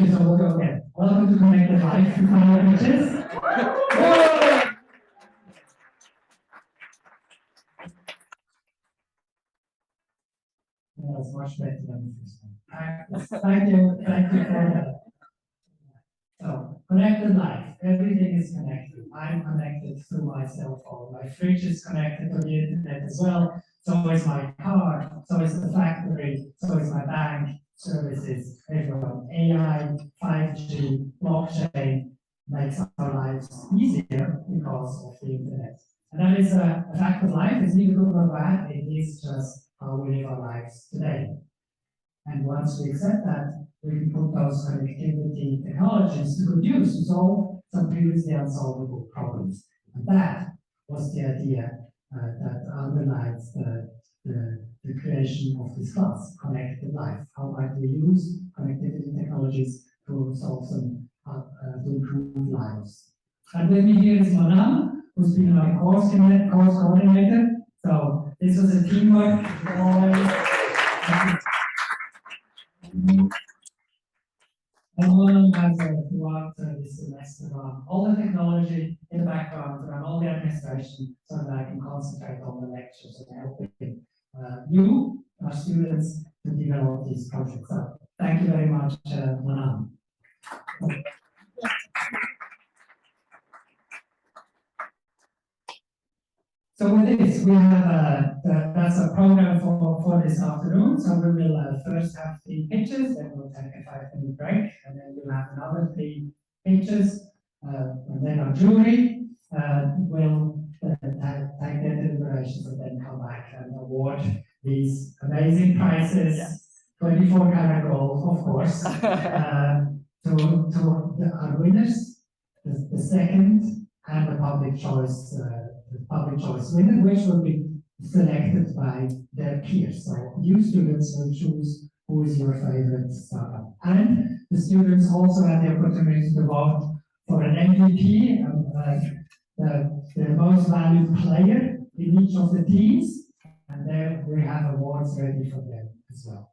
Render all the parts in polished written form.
Thank you. So we'll go again. Welcome to Connected Life. Final pitches. That's much better than the first one. Thank you for that. So, connected life. Everything is connected. I'm connected through my cell phone. My fridge is connected to the internet as well. So is my car. So is the factory. So is my bank services. Everyone. AI, 5G, blockchain makes our lives easier because of the internet. And that is a fact of life. It's neither good nor bad. It is just how we live our lives today. And once we accept that, we can put those connectivity technologies to good use to solve some previously unsolvable problems. And that was the idea that underlines the creation of this class, Connected Life. How might we use connectivity technologies to solve some, to improve lives? And with me here is Manan, who's been my course coordinator. So this was a teamwork. Everyone has throughout this semester run all the technology in the background, run all the administration, so that I can concentrate on the lectures and helping you, our students, to develop these projects. So thank you very much, Manan. So with this, we have that's a program for this afternoon. So we will first have 3 pitches, then we'll take a 5-minute break, and then we'll have another 3 pitches, and then our jury will take their deliberations and then come back and award these amazing prizes, yes. 24-karat gold, of course, to our winners, the second and the public choice winner, which will be selected by their peers. So you students will choose who is your favorite startup. And the students also have the opportunity to vote for an MVP, the most valued player in each of the teams, and there we have awards ready for them as well.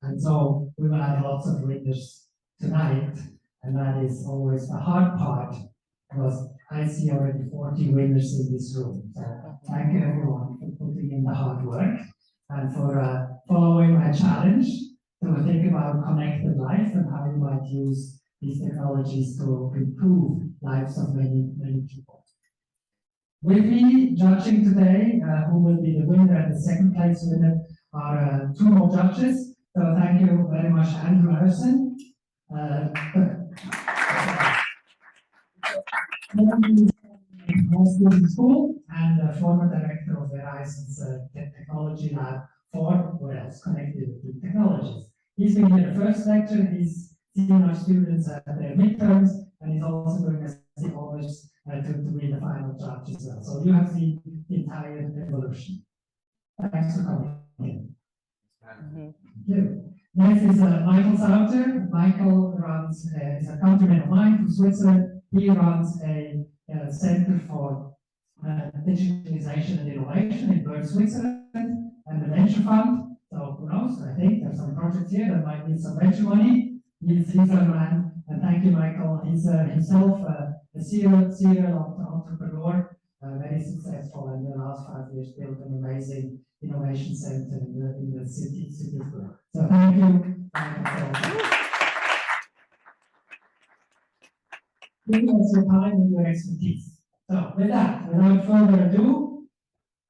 And so we will have lots of winners tonight, and that is always the hard part, because I see already 40 winners in this room. So thank you everyone for putting in the hard work and for following my challenge to think about connected life and how you might use these technologies to improve lives of many, many people. With me judging today, who will be the winner and the second place winner, are 2 more judges. So thank you very much, Andrew Harrison. School and former director of Verizon's technology lab for what else? Connectivity technologies. He's been here the first lecture, he's seen our students at their midterms, and he's also doing as the honors to be the final judge as well. So you have seen the entire evolution. Thanks for coming in. Thank you. Next is Michael Sauter. Michael runs is a countryman of mine from Switzerland. He runs a Center for Digitalization and Innovation in Bern, Switzerland, and a venture fund. So who knows? I think there's some projects here that might need some venture money. He's our man, and thank you, Michael. He's himself a serial entrepreneur, very successful, and in the last 5 years built an amazing innovation center in the city of Bern. So thank you. Give us your time and your expertise. So with that, without further ado,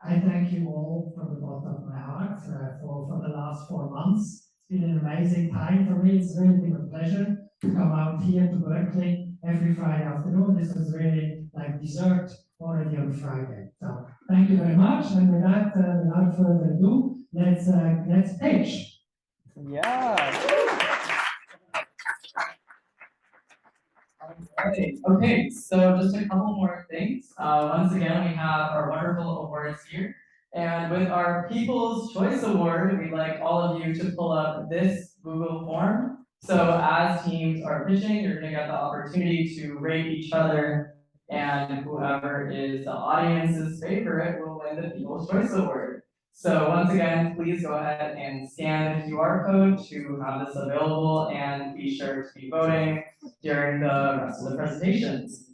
I thank you all from the bottom of my heart for the last 4 months. It's been an amazing time for me. It's really been a pleasure to come out here to Berkeley every Friday afternoon. This was really like dessert already on Friday. So thank you very much. And with that, without further ado, let's pitch. Yeah. Okay, so just a couple more things. Once again, we have our wonderful awards here. And with our People's Choice Award, we'd like all of you to pull up this Google form. So as teams are pitching, you're going to get the opportunity to rate each other, and whoever is the audience's favorite will win the People's Choice Award. So once again, please go ahead and scan the QR code to have this available and be sure to be voting during the rest of the presentations.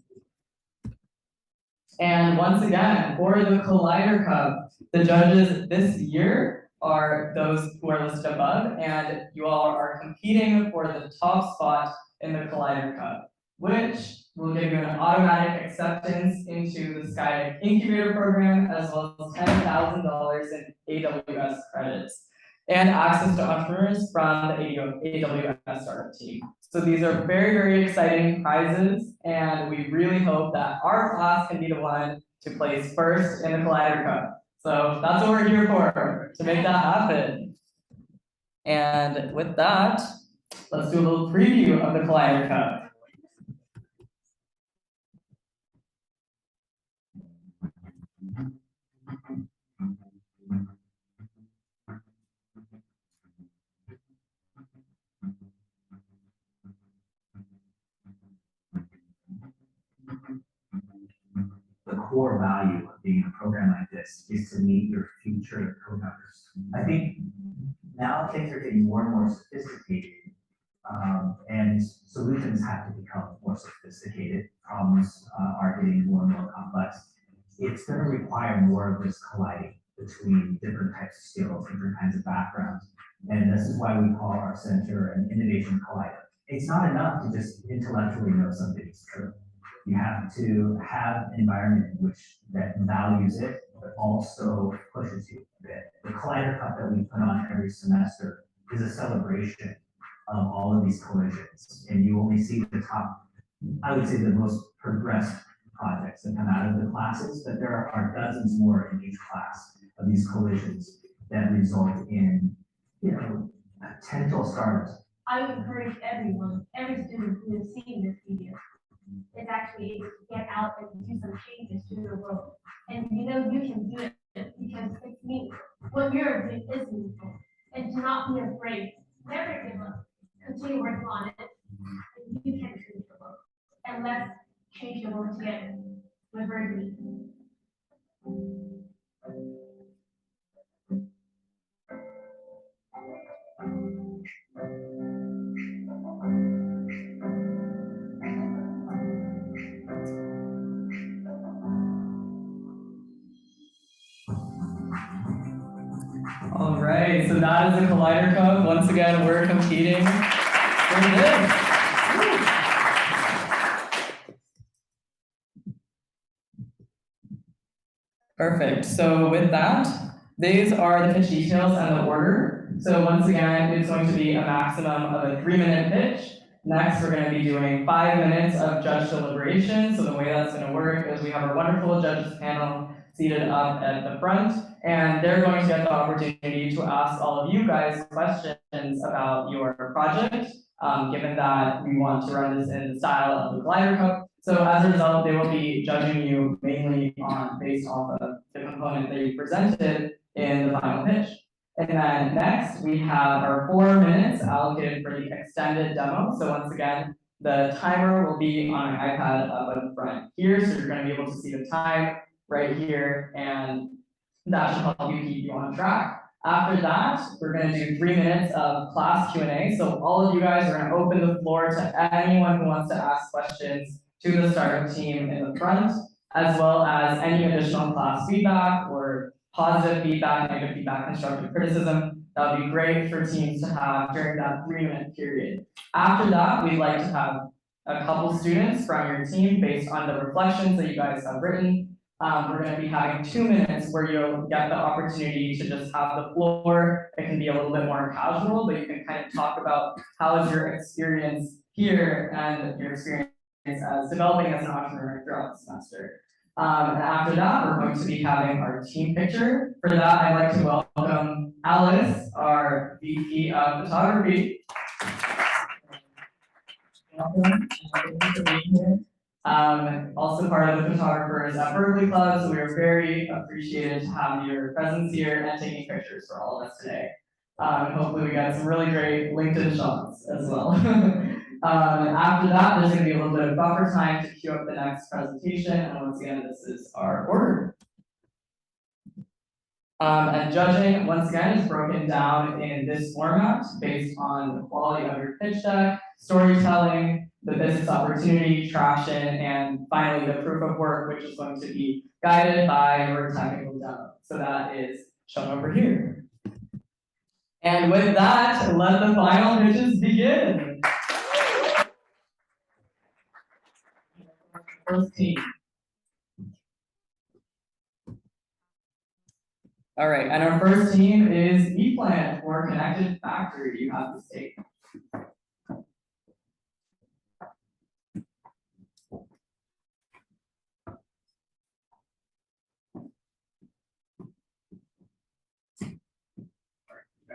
And once again, for the Collider Cup, the judges this year are those who are listed above, and you all are competing for the top spot in the Collider Cup, which will give you an automatic acceptance into the Skydeck Incubator Program, as well as $10,000 in AWS credits, and access to entrepreneurs from the AWS startup team. So these are very, very exciting prizes, and we really hope that our class can be the one to place first in the Collider Cup. So that's what we're here for, to make that happen. And with that, let's do a little preview of the Collider Cup. The core value of being in a program like this is to meet your future co-members. I think now things are getting more and more sophisticated, and solutions have to become more sophisticated. Problems are getting more and more complex. It's going to require more of this colliding between different types of skills, different kinds of backgrounds, and this is why we call our center an innovation collider. It's not enough to just intellectually know something is true. You have to have an environment in which that values it, but also pushes you a bit. The Collider Cup that we put on every semester is a celebration of all of these collisions. And you only see the top, I would say the most progressed projects that come out of the classes, but there are dozens more in each class of these collisions that result in, potential startups. I would encourage everyone, every student who is seeing this video, is actually able to get out and do some changes to the world. And you can do it because it's meaningful. What you're doing is meaningful. And do not be afraid. Never give up. Continue working on it. And you can change the world. And let's change the world together. We're very meaningful. All right, so that is the Collider Cup. Once again, we're competing for this. Perfect. So with that, these are the pitch details and the order. So once again, it's going to be a maximum of a 3-minute pitch. Next, we're going to be doing 5 minutes of judge deliberation. So the way that's going to work is we have our wonderful judges panel seated up at the front, and they're going to get the opportunity to ask all of you guys questions about your project, given that we want to run this in the style of the Collider Cup. So as a result, they will be judging you mainly based off of the component that you presented in the final pitch. And then next, we have our 4 minutes allocated for the extended demo. So once again, the timer will be on an iPad up at the front here, so you're going to be able to see the time right here, and that should help you keep you on track. After that, we're going to do 3 minutes of class Q&A. So all of you guys are going to open the floor to anyone who wants to ask questions to the startup team in the front, as well as any additional class feedback or positive feedback, negative feedback, constructive criticism. That would be great for teams to have during that 3-minute period. After that, we'd like to have a couple students from your team based on the reflections that you guys have written. We're going to be having 2 minutes where you'll get the opportunity to just have the floor. It can be a little bit more casual, but you can kind of talk about how is your experience here and your experience as developing as an entrepreneur throughout the semester. And after that, we're going to be having our team picture. For that, I'd like to welcome Alice, our VP of Photography. Welcome. Thank you for being here. Also part of the photographers at Berkeley Club, so we are very appreciated to have your presence here and taking pictures for all of us today. Hopefully we got some really great LinkedIn shots as well. After that, there's going to be a little bit of buffer time to queue up the next presentation, and once again, this is our order. And judging, once again, is broken down in this format based on the quality of your pitch deck, storytelling, the business opportunity, traction, and finally the proof of work, which is going to be guided by your technical demo. So that is shown over here. And with that, let the final pitches begin. First team. All right, and our first team is ePlan for Connected Factory. You have the stage. You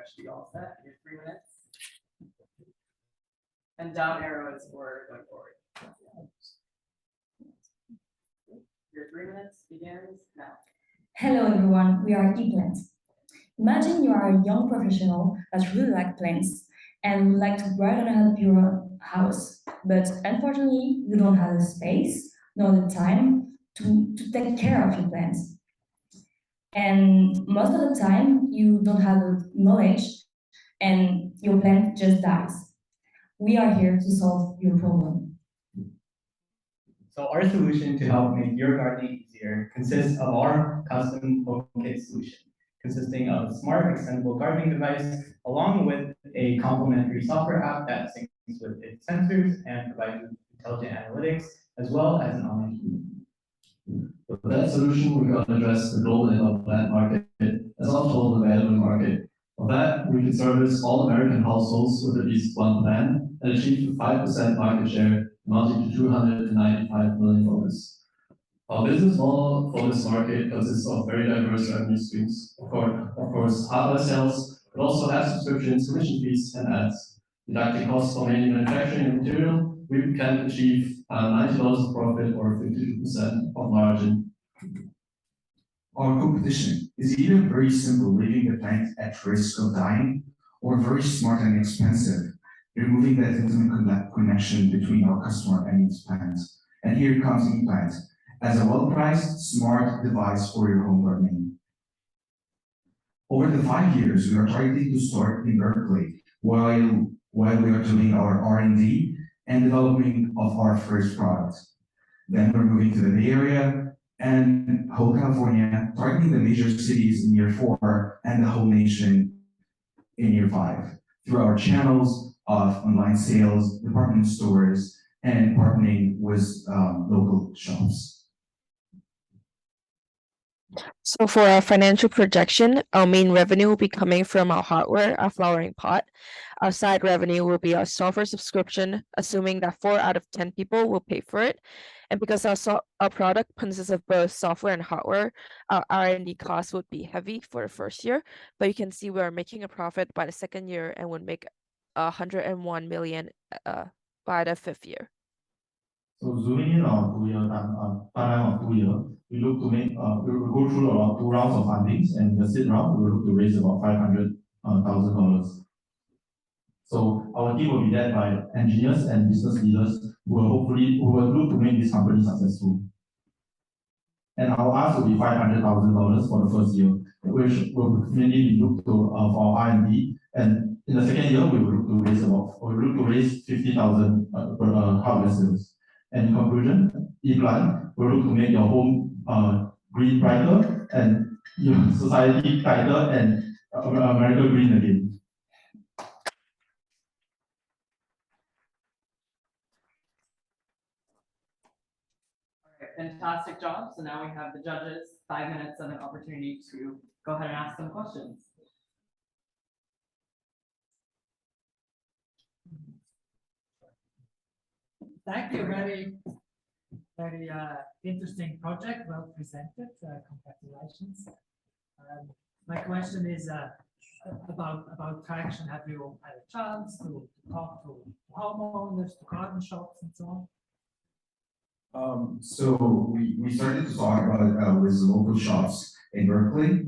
should be all set. Your 3 minutes. And down arrow is for going forward. Your 3 minutes begins now. Hello everyone, we are ePlants. Imagine you are a young professional that really like plants and would like to brighten up your house, but unfortunately you don't have the space nor the time to take care of your plants. And most of the time you don't have the knowledge and your plant just dies. We are here to solve your problem. So our solution to help make your gardening easier consists of our custom HomeKit solution, consisting of a smart extendable gardening device, along with a complementary software app that syncs with its sensors and provides intelligent analytics, as well as an online tool. For that solution, we're going to address the global indoor plant market as well as total available market. For that, we can service all American households with at least one plant and achieve a 5% market share, amounting to $295 million. Our business model for this market consists of very diverse revenue streams. Of course, hardware sales, but also ad subscriptions, commission fees, and ads. Deducting costs for manufacturing and material, we can achieve $90 of profit or 52% of margin. Our competition is either very simple, leaving the plant at risk of dying, or very smart and expensive, removing that intimate connection between our customer and its plant. And here comes ePlant, as a well-priced, smart device for your home gardening. Over the 5 years, we are targeting to start in Berkeley, while we are doing our R&D and developing of our first product. Then we're moving to the Bay Area and whole California, targeting the major cities in year 4 and the whole nation in year 5 through our channels of online sales, department stores, and partnering with local shops. So for our financial projection, our main revenue will be coming from our hardware, our flowering pot. Our side revenue will be our software subscription, assuming that 4 out of 10 people will pay for it. And because our product consists of both software and hardware, our R&D costs would be heavy for the first year, but you can see we are making a profit by the 2nd year and would make 101 million by the 5th year. So zooming in on 2 year timeline of 2 years, we look to make we will go through about 2 rounds of fundings, and the seed round we will look to raise about $500,000. So our team will be led by engineers and business leaders who will look to make this company successful. And our ask will be $500,000 for the first year, which will mainly be looked to for R&D. And in the 2nd year, we will look to raise 50,000 per hardware sales. And in conclusion, ePlan will look to make your home green brighter and your society tighter and America green again. Fantastic job. So now we have the judges 5 minutes of an opportunity to go ahead and ask them questions. Thank you. Very interesting project. Well presented. Congratulations. My question is about traction. Have you had a chance to talk to homeowners, to garden shops, and so on? So we started to talk about it with local shops in Berkeley.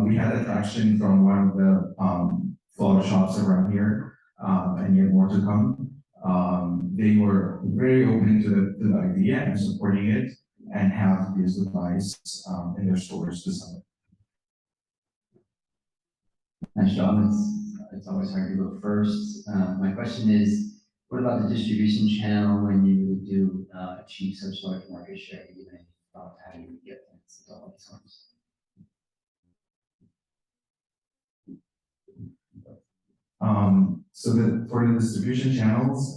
We had attraction from one of the flower shops around here, and yet more to come. They were very open to the idea and supporting it, and have this device in their stores to sell it. Nice job. It's always hard to go first. My question is, what about the distribution channel when you really do achieve such large market share? Do you have any thought how you would get plants into all these homes? For the distribution channels,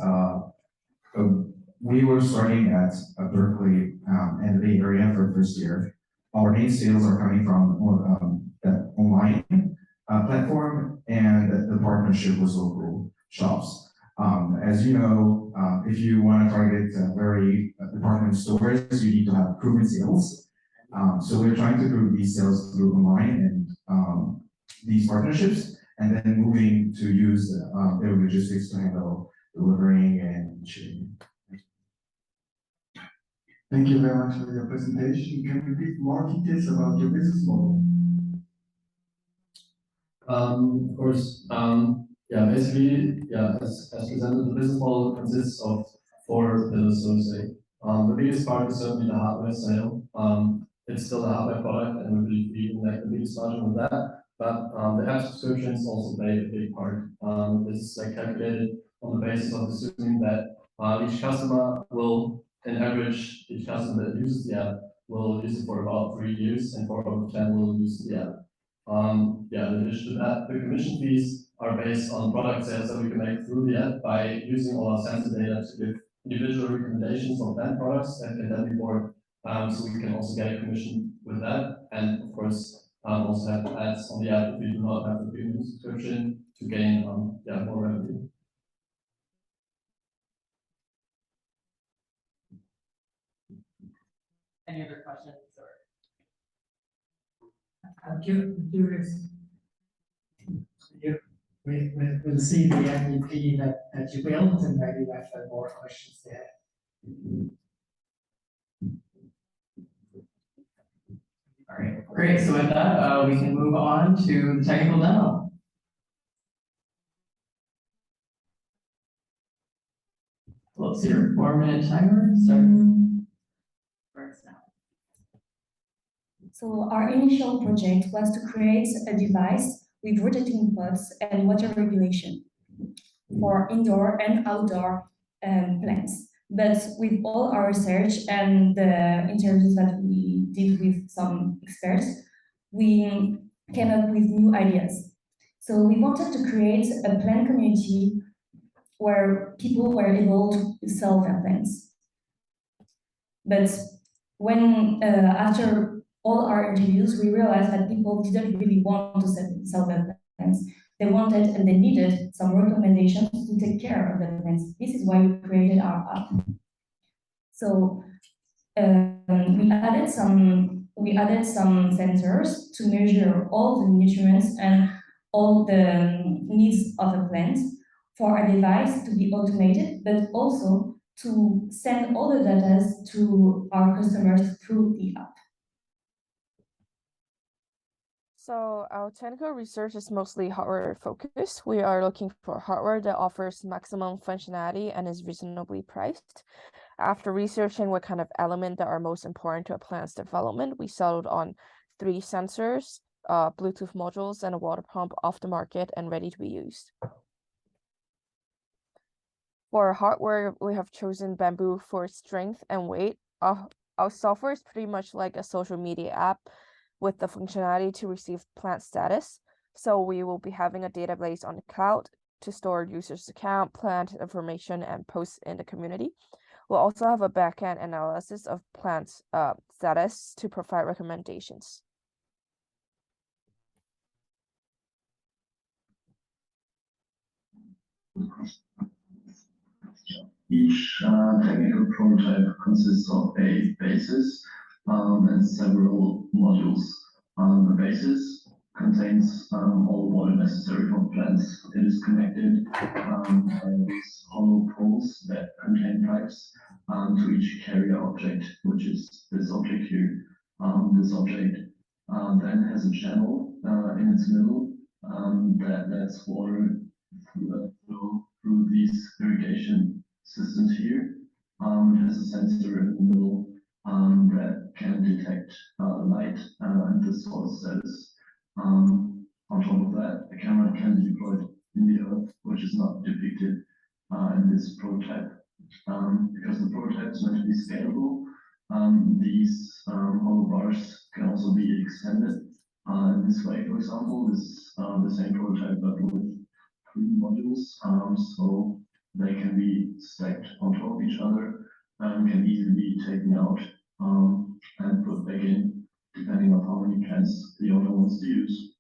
we were starting at Berkeley and the Bay Area for first year. Our main sales are coming from the online platform and the partnership with local shops. As you know, if you want to target very department stores, you need to have proven sales. So we're trying to prove these sales through online and these partnerships, and then moving to use their logistics to handle delivering and shipping. Thank you very much for your presentation. Can you give more details about your business model? Of course, basically, as presented, the business model consists of 4 pillars, so to say. The biggest part is certainly the hardware sale. It's still a hardware product, and we believe we make the biggest margin with that. But the app subscriptions also play a big part. This is calculated on the basis of assuming that each customer will, in average, each customer that uses the app will use it for about 3 years, and 4 out of 10 will use the app. In addition to that, the commission fees are based on product sales that we can make through the app by using all our sensor data to give individual recommendations on plant products that can then be bought. So we can also get a commission with that, and of course, also have ads on the app if we do not have the premium subscription to gain more revenue. Any other questions or? I'm curious. We'll see the MVP that you built, and maybe I have more questions there. All right, great. So with that, we can move on to the technical demo. Let's see your 4-minute timer. Starts now. So our initial project was to create a device with rotating pods and water regulation for indoor and outdoor plants. But with all our research and the interviews that we did with some experts, we came up with new ideas. So we wanted to create a plant community where people were able to sell their plants. But when after all our interviews, we realized that people didn't really want to sell their plants. They wanted and they needed some recommendations to take care of their plants. This is why we created our app. So we added some sensors to measure all the nutrients and all the needs of a plant for a device to be automated, but also to send all the data to our customers through the app. So our technical research is mostly hardware focused. We are looking for hardware that offers maximum functionality and is reasonably priced. After researching what kind of element that are most important to a plant's development, we settled on 3 sensors, Bluetooth modules, and a water pump off the market and ready to be used. For hardware, we have chosen Bamboo for strength and weight. Our software is pretty much like a social media app with the functionality to receive plant status. So we will be having a database on the cloud to store users' account, plant information, and posts in the community. We'll also have a backend analysis of plant status to provide recommendations. Each technical prototype consists of a basis and several modules. The basis contains all water necessary for plants. It is connected with hollow poles that contain pipes to each carrier object, which is this object here. This object then has a channel in its middle that lets water flow through these irrigation systems here. It has a sensor in the middle that can detect light and the soil status. On top of that, a which is not depicted in this prototype. Because the prototype is meant to be scalable, these hollow bars can also be extended in this way. For example, this is the same prototype but with 3 modules, so they can be stacked on top of each other and can easily be taken out and put back in, depending on how many plants the owner wants to use.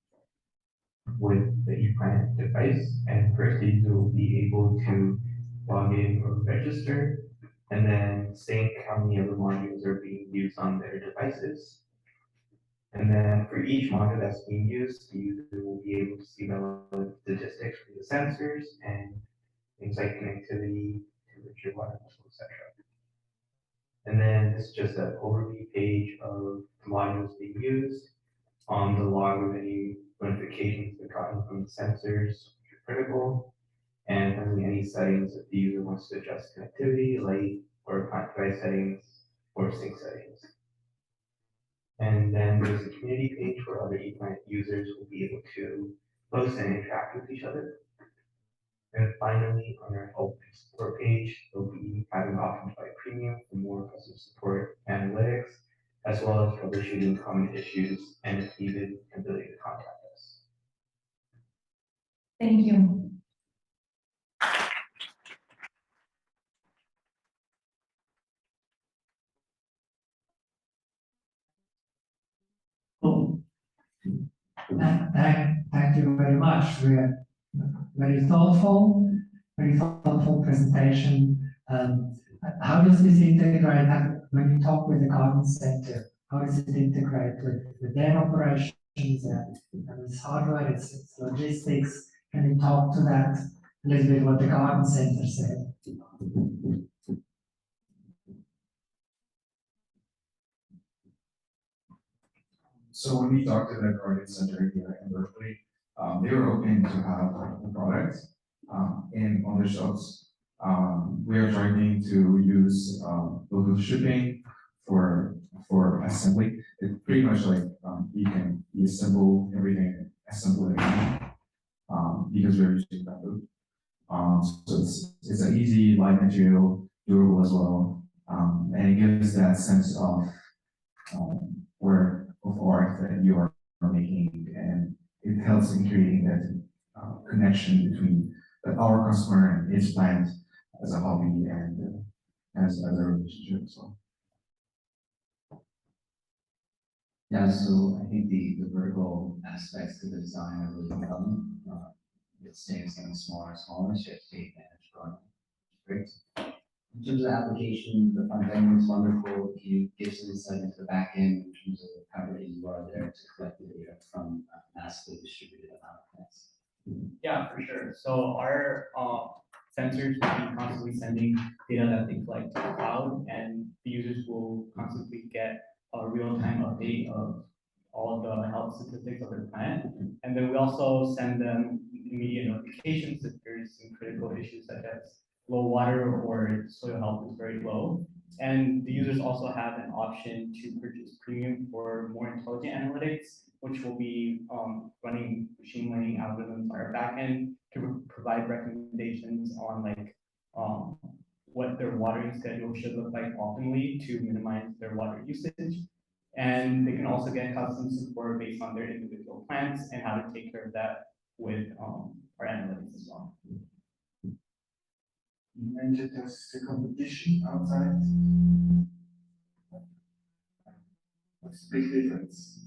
With the ePlan device, and first the user will be able to log in or register, and then sync how many other modules are being used on their devices. And then for each module that's being used, the user will be able to see relevant statistics for the sensors and things like connectivity, temperature, water level, etc. And then this is just an overview page of the modules being used, on the log of any notifications that are gotten from the sensors, which are critical, and finally any settings if the user wants to adjust connectivity, light, or plant device settings, or sync settings. And then there's a community page where other ePlan users will be able to post and interact with each other. And finally, on our help and support page, we'll be having options by premium for more customer support analytics, as well as troubleshooting common issues, and if needed, ability to contact us. Thank you. Cool. Thank you very much. We are very thoughtful presentation. How does this integrate when you talk with the garden center? How does it integrate with their operations and it's hardware, it's logistics? Can you talk to that a little bit what the garden center said? So when we talked to the Garden Center here in Berkeley, they were open to have the product in on the shelves. We are trying to use local shipping for assembly. It's pretty much like you can assemble everything, assemble it because we're using bamboo. So it's an easy, light material, durable as well, and it gives that sense of art that you are making, and it helps in creating that connection between our customer and its plant as a hobby and as a relationship as well. Yeah, so I think the vertical aspects to the design are really compelling. It's staying smaller and smaller, so you have to take advantage of it. Great. In terms of application, the front end is wonderful. Can you give some insight into the back end in terms of how ready you are there to collect the data from massively distributed amount of plants? Yeah, for sure. So our sensors will be constantly sending data that they collect to the cloud, and the users will constantly get a real-time update of all of the health statistics of their plant. And then we also send them immediate notifications if there's some critical issues such as low water or soil health is very low. And the users also have an option to purchase premium for more intelligent analytics, which will be running machine learning algorithms on our backend to provide recommendations on like what their watering schedule should look like optimally to minimize their water usage. And they can also get custom support based on their individual plants and how to take care of that with our analytics as well. You mentioned there's a competition outside. What's the big difference?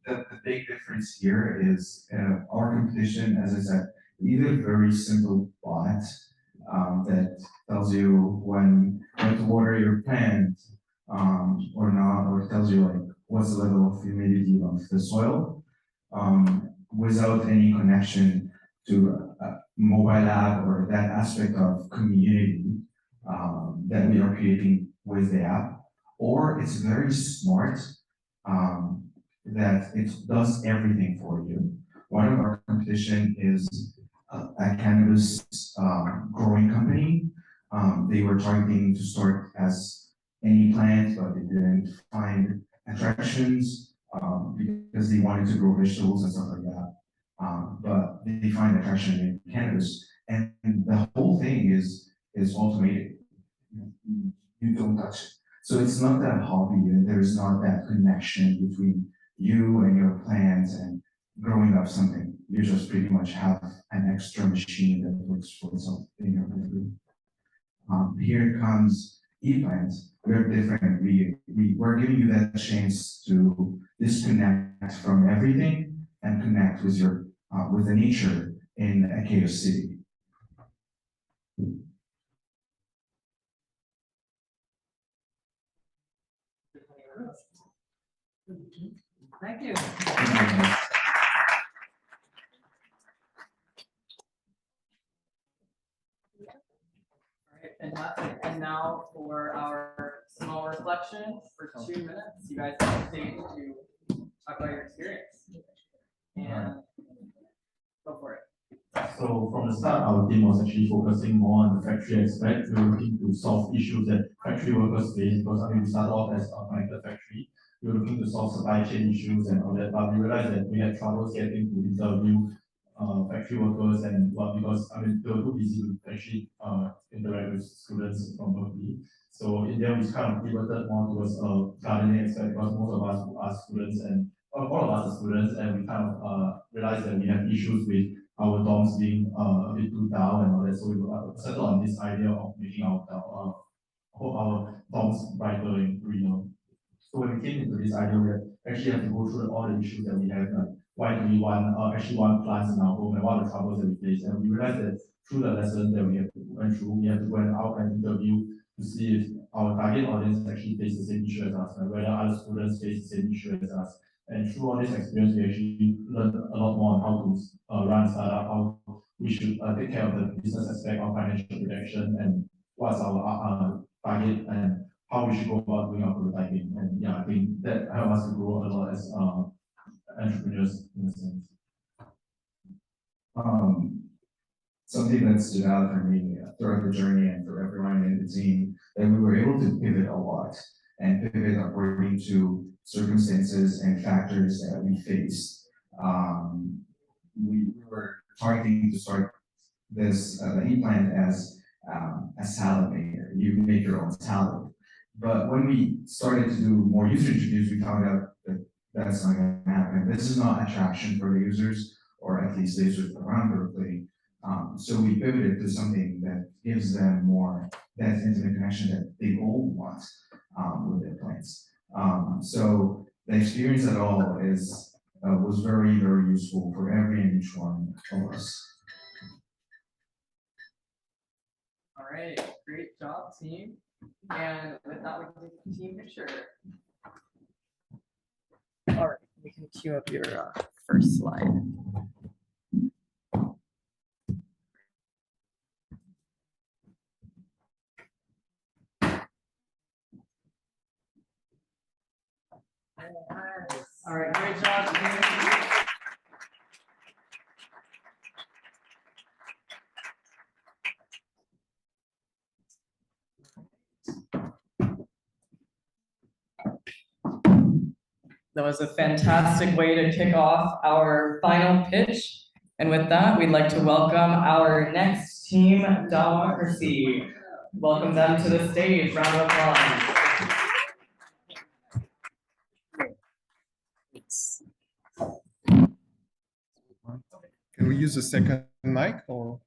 The big difference here is our competition, as I said, either very simple bot that tells you when to water your plant or not, or tells you like what's the level of humidity of the soil without any connection to mobile app or that aspect of community that we are creating with the app, or it's very smart that it does everything for you. One of our competition is a cannabis growing company. They were targeting to start as any plant, but they didn't find attractions because they wanted to grow vegetables and stuff like that. But they find attraction in cannabis. And the whole thing is automated. You don't touch it. So it's not that hobby, and there's not that connection between you and your plant and growing up something. You just pretty much have an extra machine that works for itself in your bedroom. Here comes ePlant. We're different. We're giving you that chance to disconnect from everything and connect with your with the nature in a chaos city. Thank you. Alright, fantastic. And now for our small reflection for 2 minutes. You guys have the stage to talk about your experience. And go for it. So from the start, our team was actually focusing more on the factory aspect. We were looking to solve issues that factory workers face because we started off as a connected factory. We were looking to solve supply chain issues and all that, but we realized that we had troubles getting to interview factory workers and because they were too busy to actually interact with students from Berkeley. So in there we kind of pivoted more towards gardening aspect because most of us are students and all of us are students, and we kind of realized that we have issues with our dorms being a bit too dull and all that. So we settled on this idea of making our dorms brighter and greener. So when we came into this idea, we actually have to go through all the issues that we have, like why do we want plants in our home and what are the troubles that we face. And we realized that through the lessons that we have went through, we have to go out and interview to see if our target audience actually face the same issue as us, and whether other students face the same issue as us. And through all this experience, we actually learned a lot more on how to run a startup, how we should take care of the business aspect of financial protection, and what's our target, and how we should go about doing our prototyping. And yeah, I think that helped us to grow a lot as entrepreneurs in a sense. Something that stood out for me throughout the journey and for everyone in the team, that we were able to pivot a lot and pivot according to circumstances and factors that we faced. We were targeting to start this the ePlant as a salad maker. You make your own salad. But when we started to do more user interviews, we found out that that's not going to happen. This is not attraction for the users, or at least the users around Berkeley. So we pivoted to something that gives them more that intimate connection that they all want with their plants. So the experience at all was very, very useful for every and each one of us. All right, great job, team. And with that, we can take the team picture. All right, we can cue up your first slide. All right, great job, team. That was a fantastic way to kick off our final pitch. And with that, we'd like to welcome our next team, Democracy. Welcome them to the stage. Round of applause. Can we use a second mic or?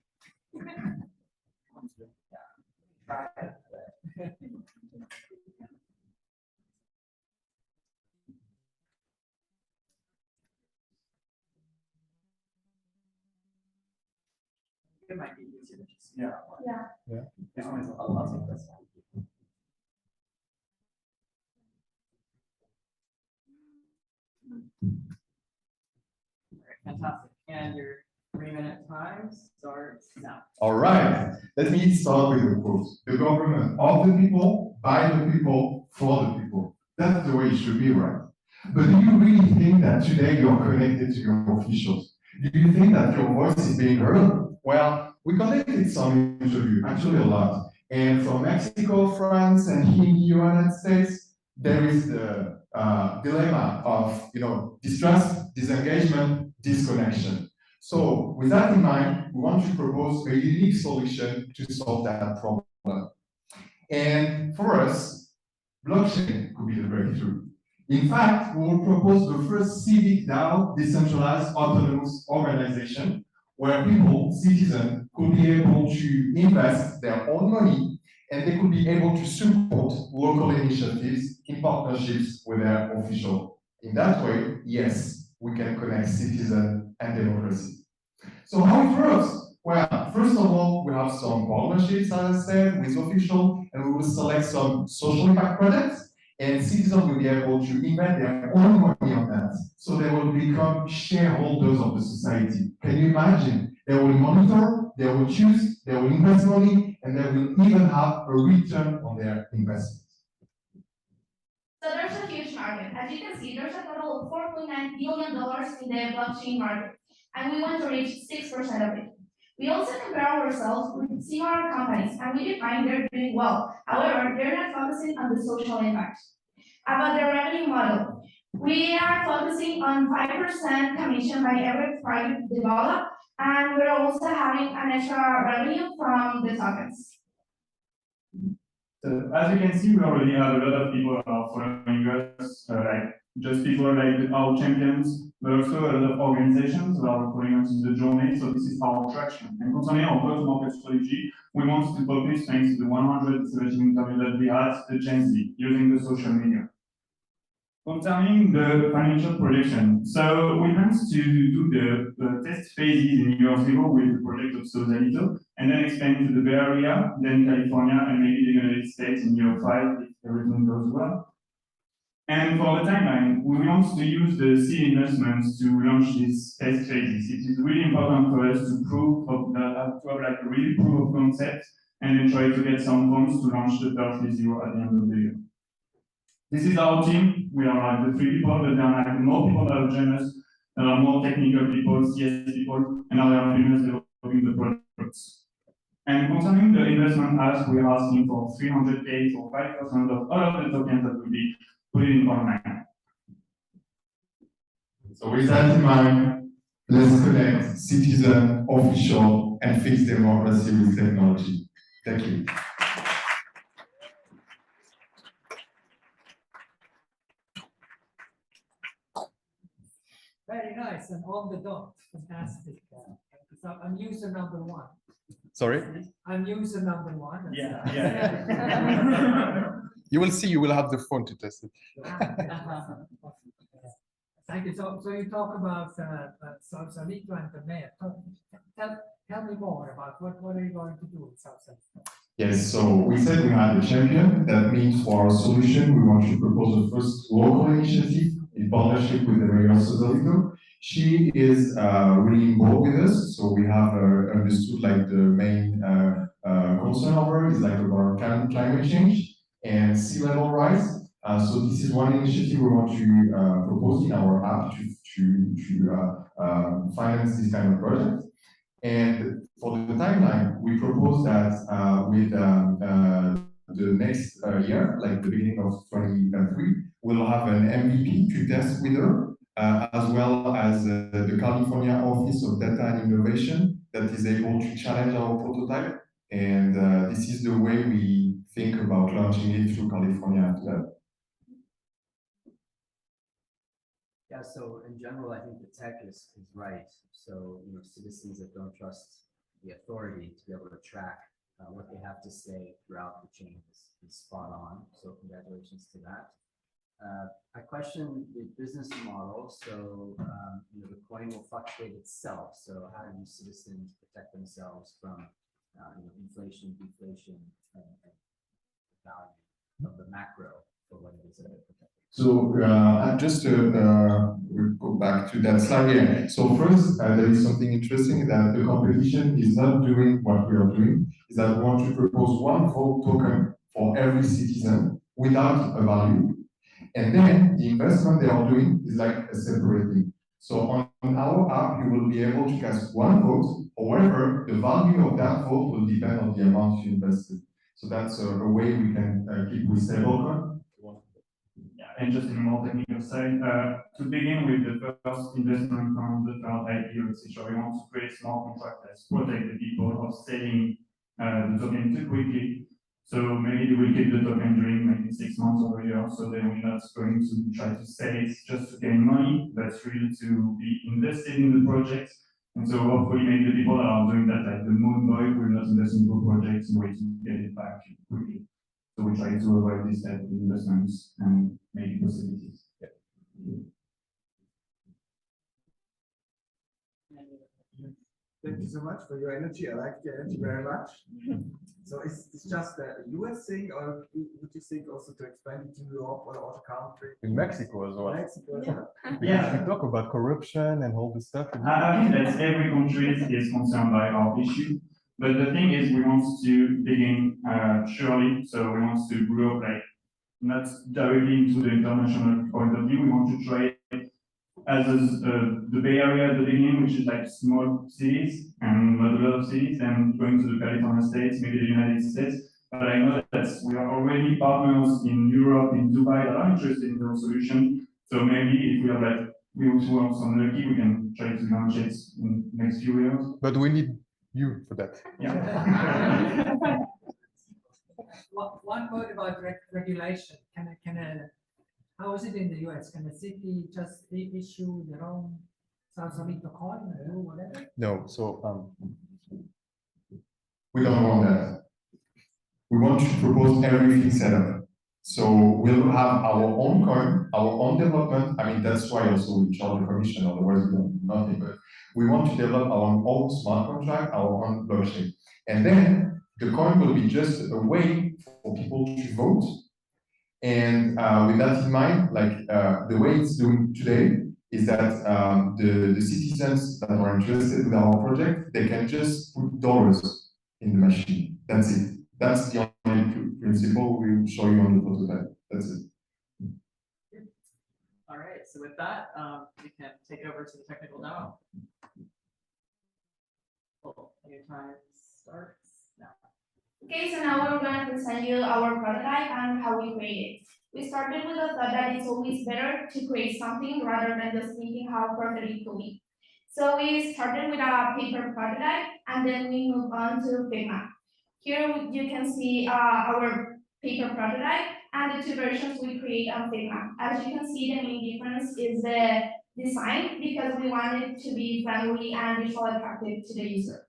It might be easier to just. Yeah. I'll take this one. Fantastic. And your 3-minute time starts now. All right, let me start with the quote. The government of the people, by the people, for the people. That's the way it should be, right? But do you really think that today you're connected to your officials? Do you think that your voice is being heard? Well, we conducted some interviews, actually a lot. And from Mexico, France, and here in the United States, there is the dilemma of, distrust, disengagement, disconnection. So with that in mind, we want to propose a unique solution to solve that problem. And for us, blockchain could be the breakthrough. In fact, we will propose the first civic DAO, decentralized autonomous organization, where people, citizens, could be able to invest their own money and they could be able to support local initiatives in partnerships with their official. In that way, yes, we can connect citizen and democracy. So how it works? Well, first of all, we have some partnerships, as I said, with official, and we will select some social impact projects, and citizens will be able to invest their own money on that. So they will become shareholders of the society. Can you imagine? They will monitor, they will choose, they will invest money, and they will even have a return on their investment. So there's a huge market. As you can see, there's a total of $4.9 billion in the blockchain market, and we want to reach 6% of it. We also compare ourselves with similar companies, and we define they're doing well. However, they're not focusing on the social impact. About the revenue model, we are focusing on 5% commission by every project developed, and we're also having an extra revenue from the tokens. So as you can see, we already have a lot of people following us, like just people like our champions, but also a lot of organizations that are following us in the journey. So this is our traction. And concerning our go-to-market strategy, we want to focus, thanks to the 170 interviews that we had, the Gen Z, using the social media. Concerning the financial projection, so we plan to do the test phases in year 0 with the project of Sausalito, and then expand to the Bay Area, then California, and maybe the United States in year 5 if everything goes well. And for the timeline, we want to use the seed investments to launch these test phases. It is really important for us to prove to have like a really proof of concept, and then try to get some funds to launch the first zero at the end of the year. This is our team. We are like the 3 people, but there are like more people that have joined us. There are more technical people, CS people, and now they are famous developing the products. And concerning the investment ask, we are asking for 300K for 5% of all of the tokens that will be put in online. So with that in mind, let's connect citizen, official, and fixed democracy with technology. Thank you. Very nice and on the dot. Fantastic. So I'm user number 1. Sorry? I'm user number 1. Yeah. You will see, you will have the phone to test it. Thank you. So you talk about Sausalito and the mayor. Tell me more about what are you going to do in Sausalito? Yes, so we said we had a champion. That means for our solution, we want to propose the first local initiative in partnership with the mayor of Sausalito. She is really involved with us, so we have understood like the main concern of her is like about climate change and sea level rise. So this is one initiative we want to propose in our app to finance this kind of project. And for the timeline, we propose that with the next year, like the beginning of 2023, we'll have an MVP to test with her, as well as the California Office of Data and Innovation that is able to challenge our prototype. And this is the way we think about launching it through California as well. Yeah, so in general, I think the tech is right. So, citizens that don't trust the authority to be able to track what they have to say throughout the chain is spot on. So congratulations to that. I question the business model. So, the coin will fluctuate itself. So how do citizens protect themselves from inflation, deflation, and the value of the macro for what it is that they're protecting? So just we'll go back to that slide here. So first, there is something interesting that the competition is not doing what we are doing, is that we want to propose one vote token for every citizen without a value. And then the investment they are doing is like a separate thing. So on our app, you will be able to cast one vote. However, the value of that vote will depend on the amount you invested. So that's a way we can keep with stablecoin. Yeah, and just in a more technical side, to begin with the first investment from the third IPO, etc., we want to create smart contracts that protect the people of selling the token too quickly. So maybe they will keep the token during maybe 6 months or a year, so they will not going to try to sell it just to gain money, but really to be invested in the project. And so hopefully maybe the people that are doing that, like the Moon Boy, will not invest in good projects in order to get it back quickly. So we try to avoid this type of investments and maybe possibilities. Yeah. Thank you so much for your energy. I like your energy very much. So it's just a US thing, or would you think also to expand it to Europe or other countries? In Mexico as well. Mexico as well. Yeah. We talk about corruption and all this stuff. I think that every country is concerned by our issue. But the thing is, we want to begin surely. So we want to grow like not directly into the international point of view. We want to try as the Bay Area at the beginning, which is like small cities and not a lot of cities, and going to the California states, maybe the United States. But I know that we are already partners in Europe, in Dubai, that are interested in the solution. So maybe if we are like, we also are some lucky, we can try to launch it in the next few years. But we need you for that. Yeah. One word about regulation. How is it in the US? Can a city just issue their own Sausalito coin or do whatever? No, so we don't want that. We want to propose everything set up. So we'll have our own coin, our own development. I mean, that's why also we charge a commission, otherwise we don't do nothing. But we want to develop our own smart contract, our own blockchain. And then the coin will be just a way for people to vote. And with that in mind, like the way it's doing today is that the citizens that are interested in our project, they can just put dollars in the machine. That's it. That's the only principle we will show you on the prototype. That's it. All right, so with that, we can take over to the technical demo. Cool. Your time starts now. Okay, so now we're going to present you our prototype and how we create it. We started with the thought that it's always better to create something rather than just thinking how perfect it could be. So we started with a paper prototype and then we moved on to Figma. Here you can see our paper prototype and the two versions we create on Figma. As you can see, the main difference is the design because we want it to be friendly and visually attractive to the user.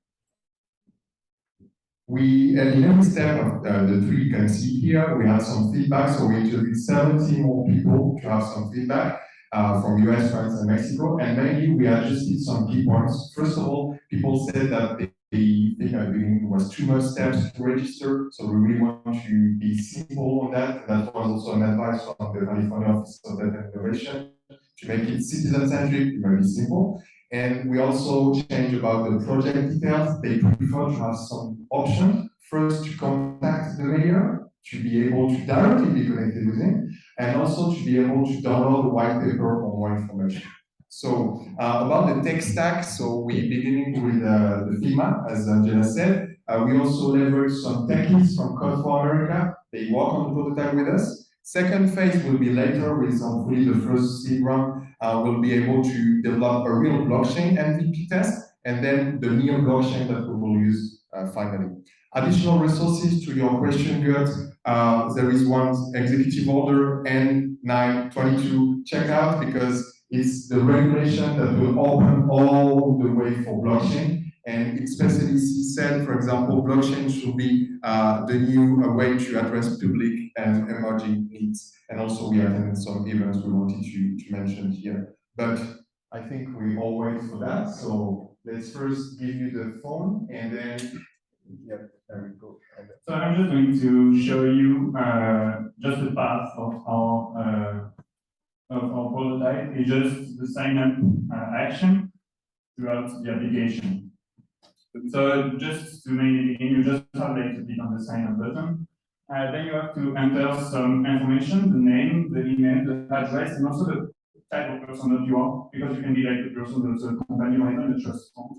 We, in every step of the three you can see here, we have some feedback. So we interviewed 70 more people to have some feedback from US, France, and Mexico. And mainly we adjusted some key points. First of all, people said that they think at the beginning was too much steps to register. So we really want to be simple on that. That was also an advice from the California Office of Data Innovation to make it citizen-centric, very simple. And we also changed about the project details. They prefer to have some options. First, to contact the mayor, to be able to directly be connected with him, and also to be able to download the white paper or more information. So about the tech stack, so we beginning with the Figma, as Angela said. We also leverage some techies from Code for America. They work on the prototype with us. Second phase will be later with hopefully the first seed round. We'll be able to develop a real blockchain MVP test, and then the near blockchain that we will use finally. Additional resources to your question, Gert. There is one executive order N922 checkout because it's the regulation that will open all the way for blockchain. And especially said, for example, blockchain should be the new way to address public and emerging needs. And also we attended some events we wanted to mention here. But I think we all wait for that. So let's first give you the phone and then, yeah, there we go. So I'm just going to show you just the path of our prototype. It's just the sign up action throughout the application. So just to make it begin, you just have like to click on the sign up button. Then you have to enter some information, the name, the email, the address, and also the type of person that you are, because you can be like the person that's a company or even a trust fund.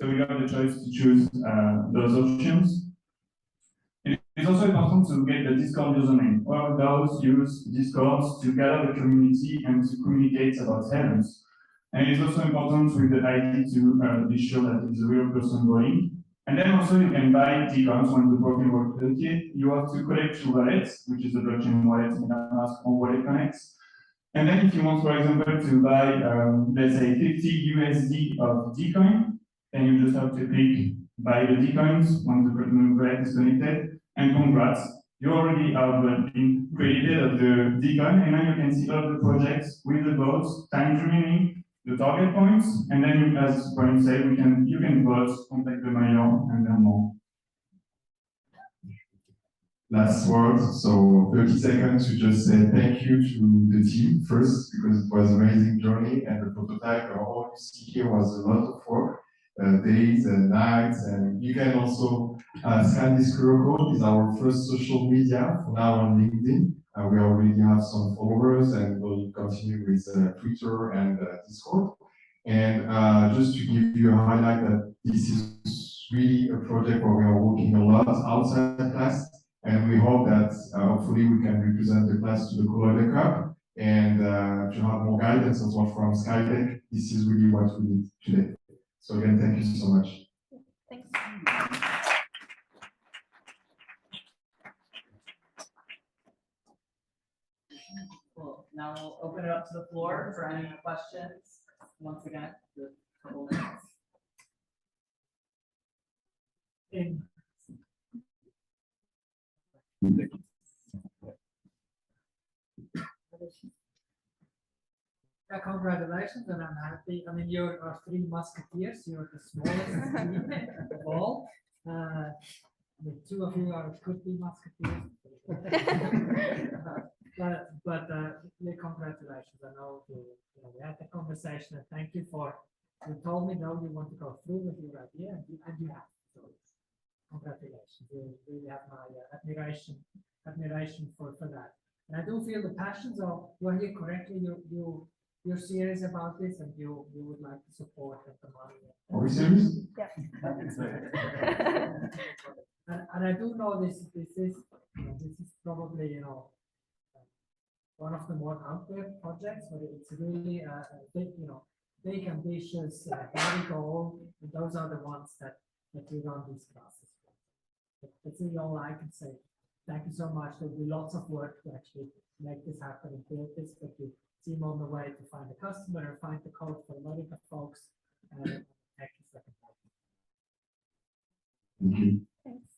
So we have the choice to choose those options. And It's also important to get the Discord username. All of those use Discord to gather the community and to communicate about events. And it's also important with the ID to be sure that it's a real person going. And then also you can buy Deacons when the blockchain works. Okay, you have to collect two wallets, which is the blockchain wallet, MetaMask or Wallet Connects. And then if you want, for example, to buy, let's say 50 USD of Dcoin, then you just have to click buy the Dcoins when the wallet is connected. And congrats, you already have been created of the Dcoin, and then you can see all the projects with the votes, time remaining, the target points, and then you, as Brian said, you can vote, contact the mayor, and then more. Last word, so 30 seconds to just say thank you to the team first, because it was an amazing journey, and the prototype, all you see here was a lot of work, days and nights, and you can also scan this QR code. It's our first social media for now on LinkedIn. We already have some followers, and we'll continue with Twitter and Discord. And just to give you a highlight that this is really a project where we are working a lot outside class, and we hope that hopefully we can represent the class to the Colloide Cup and to have more guidance as well from Skytech. This is really what we need today. So again, thank you so much. Thanks. Cool. Now we'll open it up to the floor for any questions. Once again, just a couple minutes. Yeah, congratulations, and I'm happy. I mean, you're our three musketeers. You're the smallest team of all. The two of you are could-be musketeers. but congratulations. I know we had the conversation, and thank you for. You told me no, you want to go through with your idea, and you have. So congratulations. You really have my admiration for that. And I do feel the passions of you are here correctly. You're serious about this, and you would like to support the money. Are we serious? Yeah. and I do know this is probably one of the more out there projects, but it's really a big big ambitious hairy goal, and those are the ones that we run these classes for. That's really all I can say. Thank you so much. There'll be lots of work to actually make this happen and build this, but you seem on the way to find a customer and find the code for a lot of folks. Thank you. Thank you. Thanks.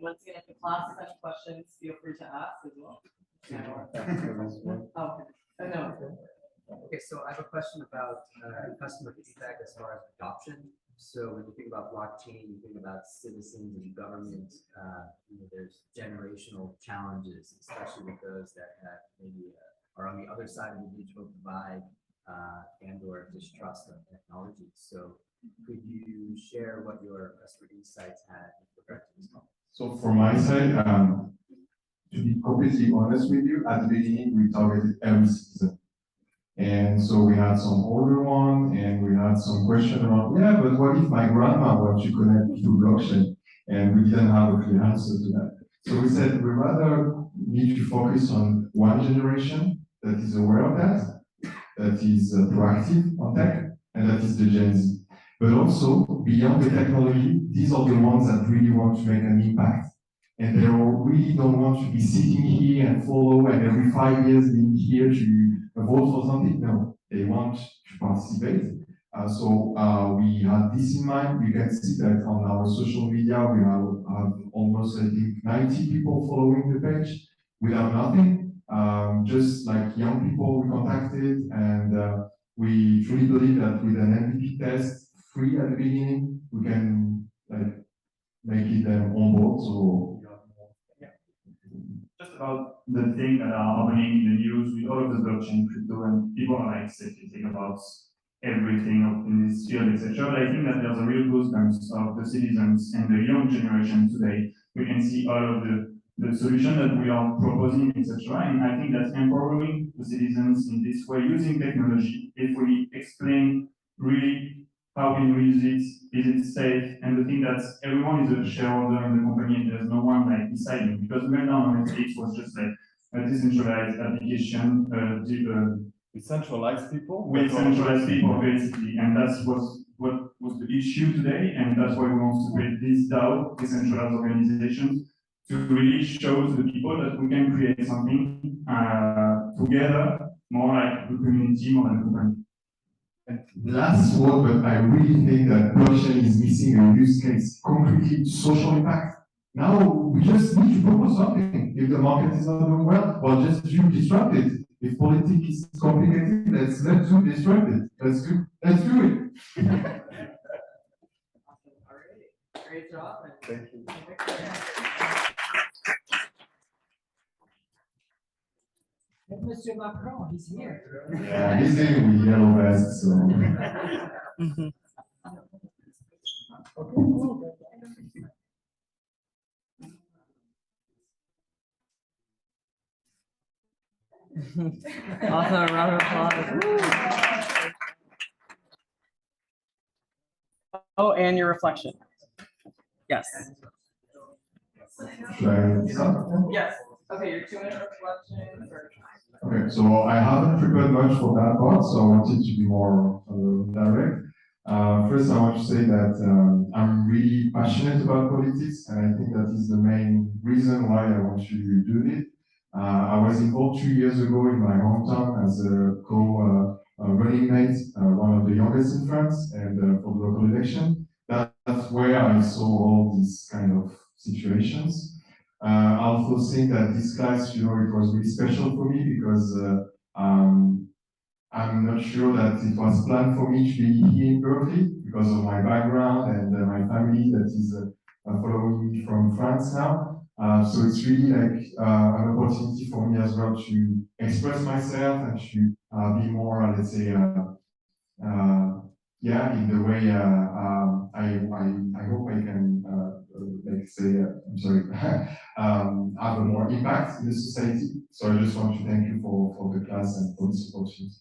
Once again, if the class has any questions, feel free to ask as well. Okay, so I have a question about customer feedback as far as adoption. So when you think about blockchain, you think about citizens and government, there's generational challenges, especially with those that have maybe are on the other side of the digital divide and or distrust of technology. So could you share what your customer insights had with regard to this topic? So from my side, to be completely honest with you, at the beginning, we targeted every citizen. And so we had some older one, and we had some question around, yeah, but what if my grandma wants to connect to blockchain? And we didn't have a clear answer to that. So we said we rather need to focus on one generation that is aware of that is proactive on tech, and that is the Gen Z. But also, beyond the technology, these are the ones that really want to make an impact. And they really don't want to be sitting here and follow, and every 5 years being here to vote for something. No, they want to participate. So we had this in mind. You can see that on our social media, we have almost, I think, 90 people following the page without nothing. Just like young people we contacted, and we truly believe that with an MVP test, free at the beginning, we can make it them on board. So just about the things that are happening in the news with all of the blockchain, crypto, and people are like skeptic about everything in this field, etc. But I think that there's a real goosebumps of the citizens and the young generation today. We can see all of the solution that we are proposing, etc. And I think that's empowering the citizens in this way using technology. If we explain really how can we use it, is it safe, and the thing that everyone is a shareholder in the company and there's no one like deciding, because Meltdown on Netflix was just like a decentralized application, Centralized people. with centralized people basically, and that's what was the issue today, and that's why we want to create this DAO, decentralized organizations, to really show to the people that we can create something together, more like the community, more than the company. Last word, but I really think that blockchain is missing a use case, concretely social impact. Now we just need to propose something. If the market is not doing well, just do disrupt it. If politics is complicated, let's do disrupt it. Let's do it. Great job. Thank you. And Monsieur Macron, he's here. Yeah, he's in with yellow vest, so. Awesome, round of applause. Oh, and your reflection. Yes. Yes. Okay, your 2-minute reflection. Okay, so I haven't prepared much for that part, so I wanted to be more direct. First, I want to say that I'm really passionate about politics, and I think that is the main reason why I want to do it. I was involved 2 years ago in my hometown as a running mate, one of the youngest in France, and for the local election. That's where I saw all these kind of situations. I also think that this class, it was really special for me because I'm not sure that it was planned for me to be here in Berkeley because of my background and my family that is following me from France now. So it's really like an opportunity for me as well to express myself and to be more, let's say, in the way I hope I can, like say, I'm sorry, have a more impact in the society. So I just want to thank you for the class and for this opportunity.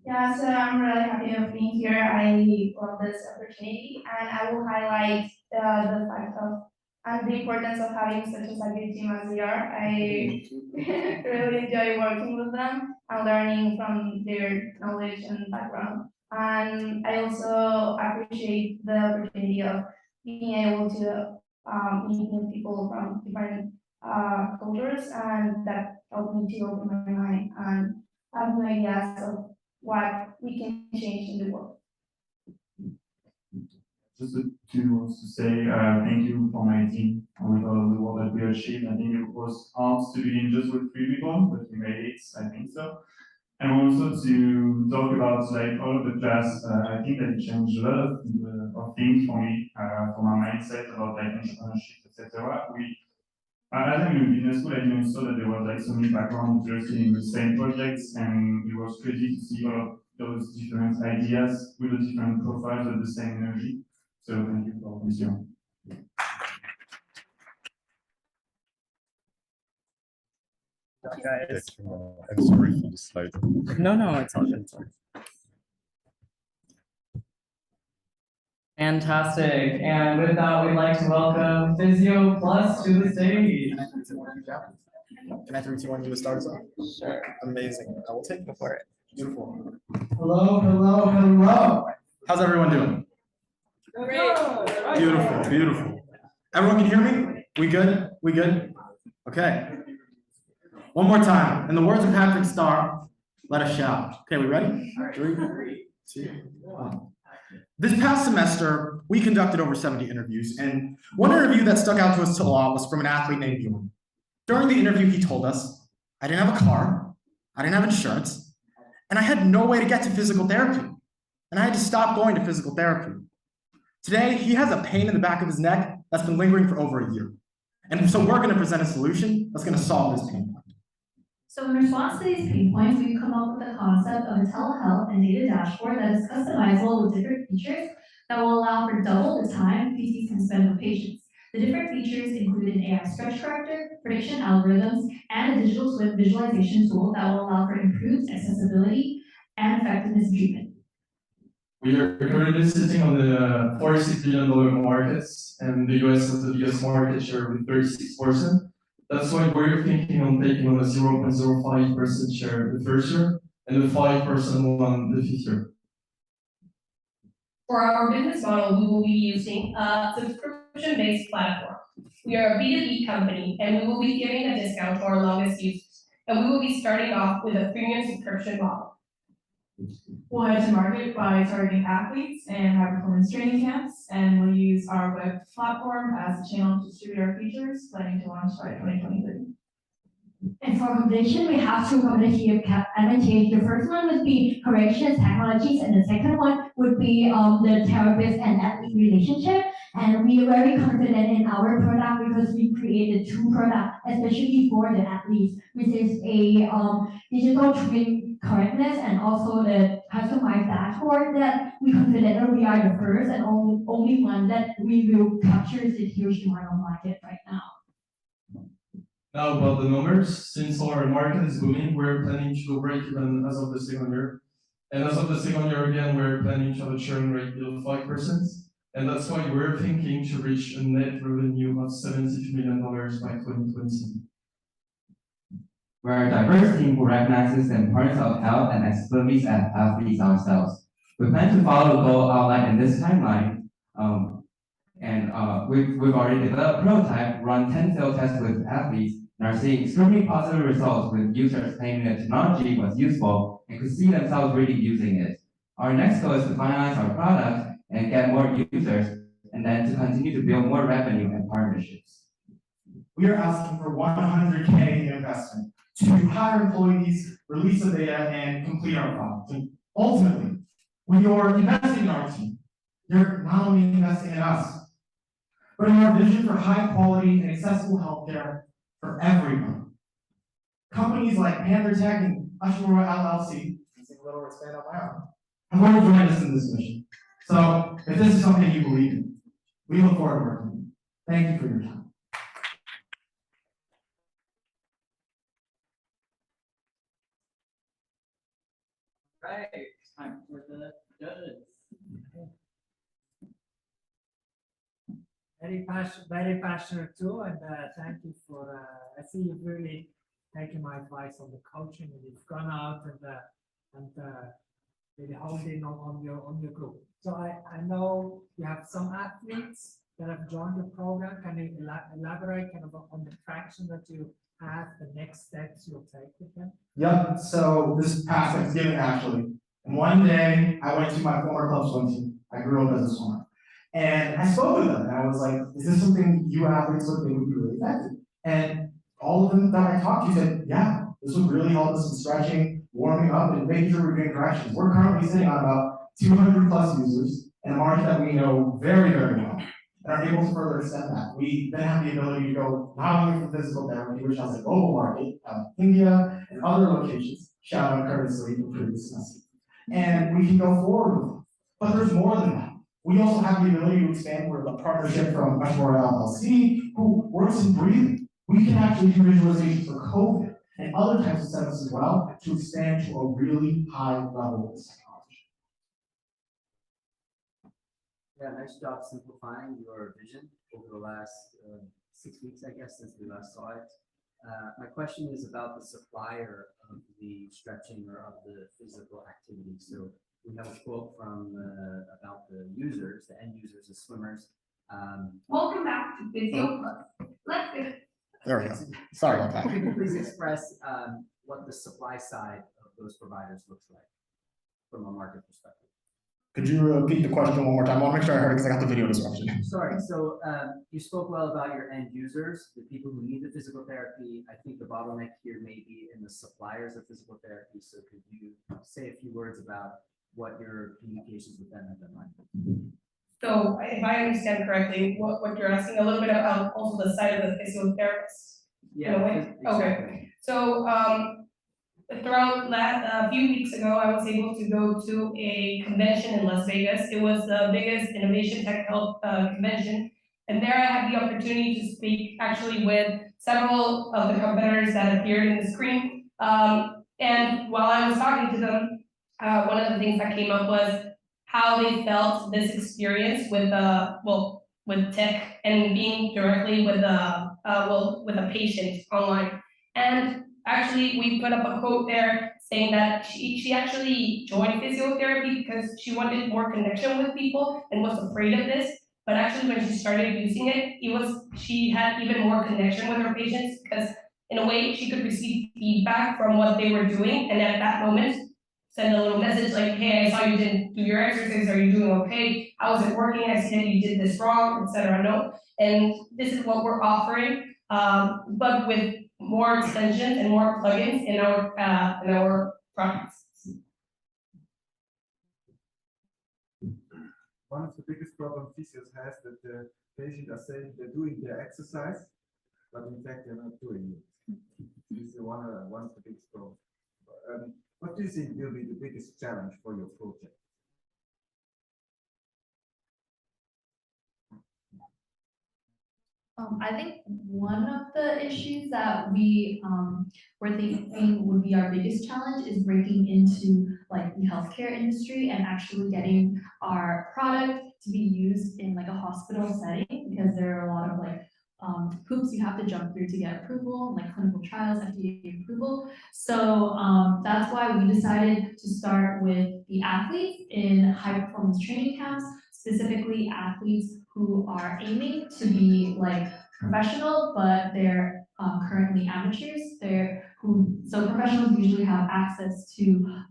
Yeah, so I'm really happy of being here. I love this opportunity, and I will highlight the fact of and the importance of having such a good team as we are. I really enjoy working with them and learning from their knowledge and background. And I also appreciate the opportunity of being able to meet new people from different cultures, and that helped me to open my mind and have new ideas of what we can change in the world. Just two words to say thank you for my team with all the work that we achieved. I think it was hard to begin just with 3 people, but we made it, I think so. And also to talk about like all of the class, I think that it changed a lot of things for me, for my mindset about like entrepreneurship, etc. As I'm in business school, I didn't saw that there was like so many backgrounds interested in the same projects, and it was crazy to see all of those different ideas with the different profiles of the same energy. So thank you for this year. Guys. I'm sorry for the slide. No, it's all good. Fantastic. And with that, we'd like to welcome Physio Plus to the stage. Can I 3, 2, 1, you to start us off? Sure. Amazing. I will take it for it. Beautiful. Hello. How's everyone doing? Great. Beautiful. Everyone can hear me? We good? We good? Okay. One more time. In the words of Patrick Starr, let us shout. Okay, we ready? 3, 2, 1. This past semester, we conducted over 70 interviews, and one interview that stuck out to us a lot was from an athlete named Bjorn. During the interview, he told us, I didn't have a car, I didn't have insurance, and I had no way to get to physical therapy, and I had to stop going to physical therapy. Today, he has a pain in the back of his neck that's been lingering for over a year. And so we're gonna present a solution that's gonna solve this pain point. So in response to these pain points, we've come up with the concept of a telehealth and data dashboard that is customizable with different features that will allow for double the time PTs can spend with patients. The different features include an AI stretch corrector, prediction algorithms, and a digital twin visualization tool that will allow for improved accessibility and effectiveness in treatment. We are currently sitting on the $46 billion markets, and the US has the biggest market share with 36%. That's why we're thinking on taking on a 0.05% share the first year and the 5% one the fifth year. For our business model, we will be using a subscription-based platform. We are a B2B company, and we will be giving a discount to our longest users. And we will be starting off with a premium subscription model. We'll head to market by targeting athletes and high-performance training camps, and we'll use our web platform as a channel to distribute our features, planning to launch by 2023. And for competition, we have two competitive advantages. The first one would be corrections technologies, and the second one would be the therapist and athlete relationship. And we are very confident in our product because we created two products, especially for the athletes, which is a digital twin correctness and also the customized dashboard that we confident that we are the first and only one that we will capture this huge amount of market right now. Now about the numbers, since our market is booming, we're planning to go break even as of the second year. And as of the second year again, we're planning to have a churn rate below 5%. And that's why we're thinking to reach a net revenue of $72 million by 2020. We're a diverse team who recognizes the importance of health and expertise as athletes ourselves. We plan to follow the goal outlined in this timeline. We've already developed a prototype, run 10 field tests with athletes, and are seeing extremely positive results with users claiming that technology was useful and could see themselves really using it. Our next goal is to finalize our product and get more users, and then to continue to build more revenue and partnerships. We are asking for $100K in investment to hire employees, release the data, and complete our product. And ultimately, when you're investing in our team, you're not only investing in us, but in our vision for high quality and accessible healthcare for everyone. Companies like Panther Tech and Ashmura LLC, a little expand on my own, have already joined us in this mission. So if this is something you believe in, we look forward to working with you. Thank you for your time. Right, it's time for the judges. Very passionate too, and thank you for. I see you've really taken my advice on the coaching, and you've gone out and really honed in on your group. So I know you have some athletes that have joined the program. Can you elaborate kind of on the traction that you have, the next steps you'll take with them? Yep, so this past Thanksgiving actually, and one day I went to my former club swim team. I grew up as a swimmer. And I spoke with them, and I was like, is this something you athletes would think would be really effective? And all of them that I talked to said, yeah, this would really help us in stretching, warming up, and making sure we're doing corrections. We're currently sitting on about 200 plus users in a market that we know very, very well, and are able to further extend that. We then have the ability to go not only for physical therapy, which has a global market, India and other locations, shout out Curtis Lee from previous semester. And we can go forward with them. But there's more than that. We also have the ability to expand with a partnership from Ashmura LLC, who works in breathing. We can actually do visualizations for COVID and other types of setups as well to expand to a really high level of technology. Yeah, nice job simplifying your vision over the last 6 weeks, I guess, since we last saw it. My question is about the supplier of the stretching or of the physical activity. So we have a quote from about the users, the end users, the swimmers. Welcome back to Physio Plus. Let's go. There we go. Sorry about that. Could you please express what the supply side of those providers looks like from a market perspective? Could you repeat the question one more time? I want to make sure I heard it because I got the video disruption. Sorry, so you spoke well about your end users, the people who need the physical therapy. I think the bottleneck here may be in the suppliers of physical therapy. So could you say a few words about what your communications with them have been like? So if I understand correctly, what you're asking a little bit about also the side of the physiotherapist. Yeah, in a way? exactly. Okay. So throughout a few weeks ago, I was able to go to a convention in Las Vegas. It was the biggest innovation tech health convention. And there I had the opportunity to speak actually with several of the competitors that appeared in the screen. And while I was talking to them, one of the things that came up was, how they felt this experience with with tech and being directly with with a patient online. And actually, we put up a quote there saying that she actually joined physiotherapy because she wanted more connection with people and was afraid of this. But actually, when she started using it, she had even more connection with her patients because in a way she could receive feedback from what they were doing, and at that moment send a little message like, hey, I saw you didn't do your exercise, are you doing okay? How is it working? I see that you did this wrong, etc. No, and this is what we're offering, but with more extensions and more plugins in our products. One of the biggest problems physios has that the patients are saying they're doing their exercise, but in fact they're not doing it. This is one of the biggest problems. What do you think will be the biggest challenge for your project? I think one of the issues that we were thinking would be our biggest challenge is breaking into like the healthcare industry and actually getting our product to be used in like a hospital setting, because there are a lot of like hoops you have to jump through to get approval, like clinical trials, FDA approval. So that's why we decided to start with the athletes in high performance training camps, specifically athletes who are aiming to be like professional, but they're currently amateurs. So professionals usually have access to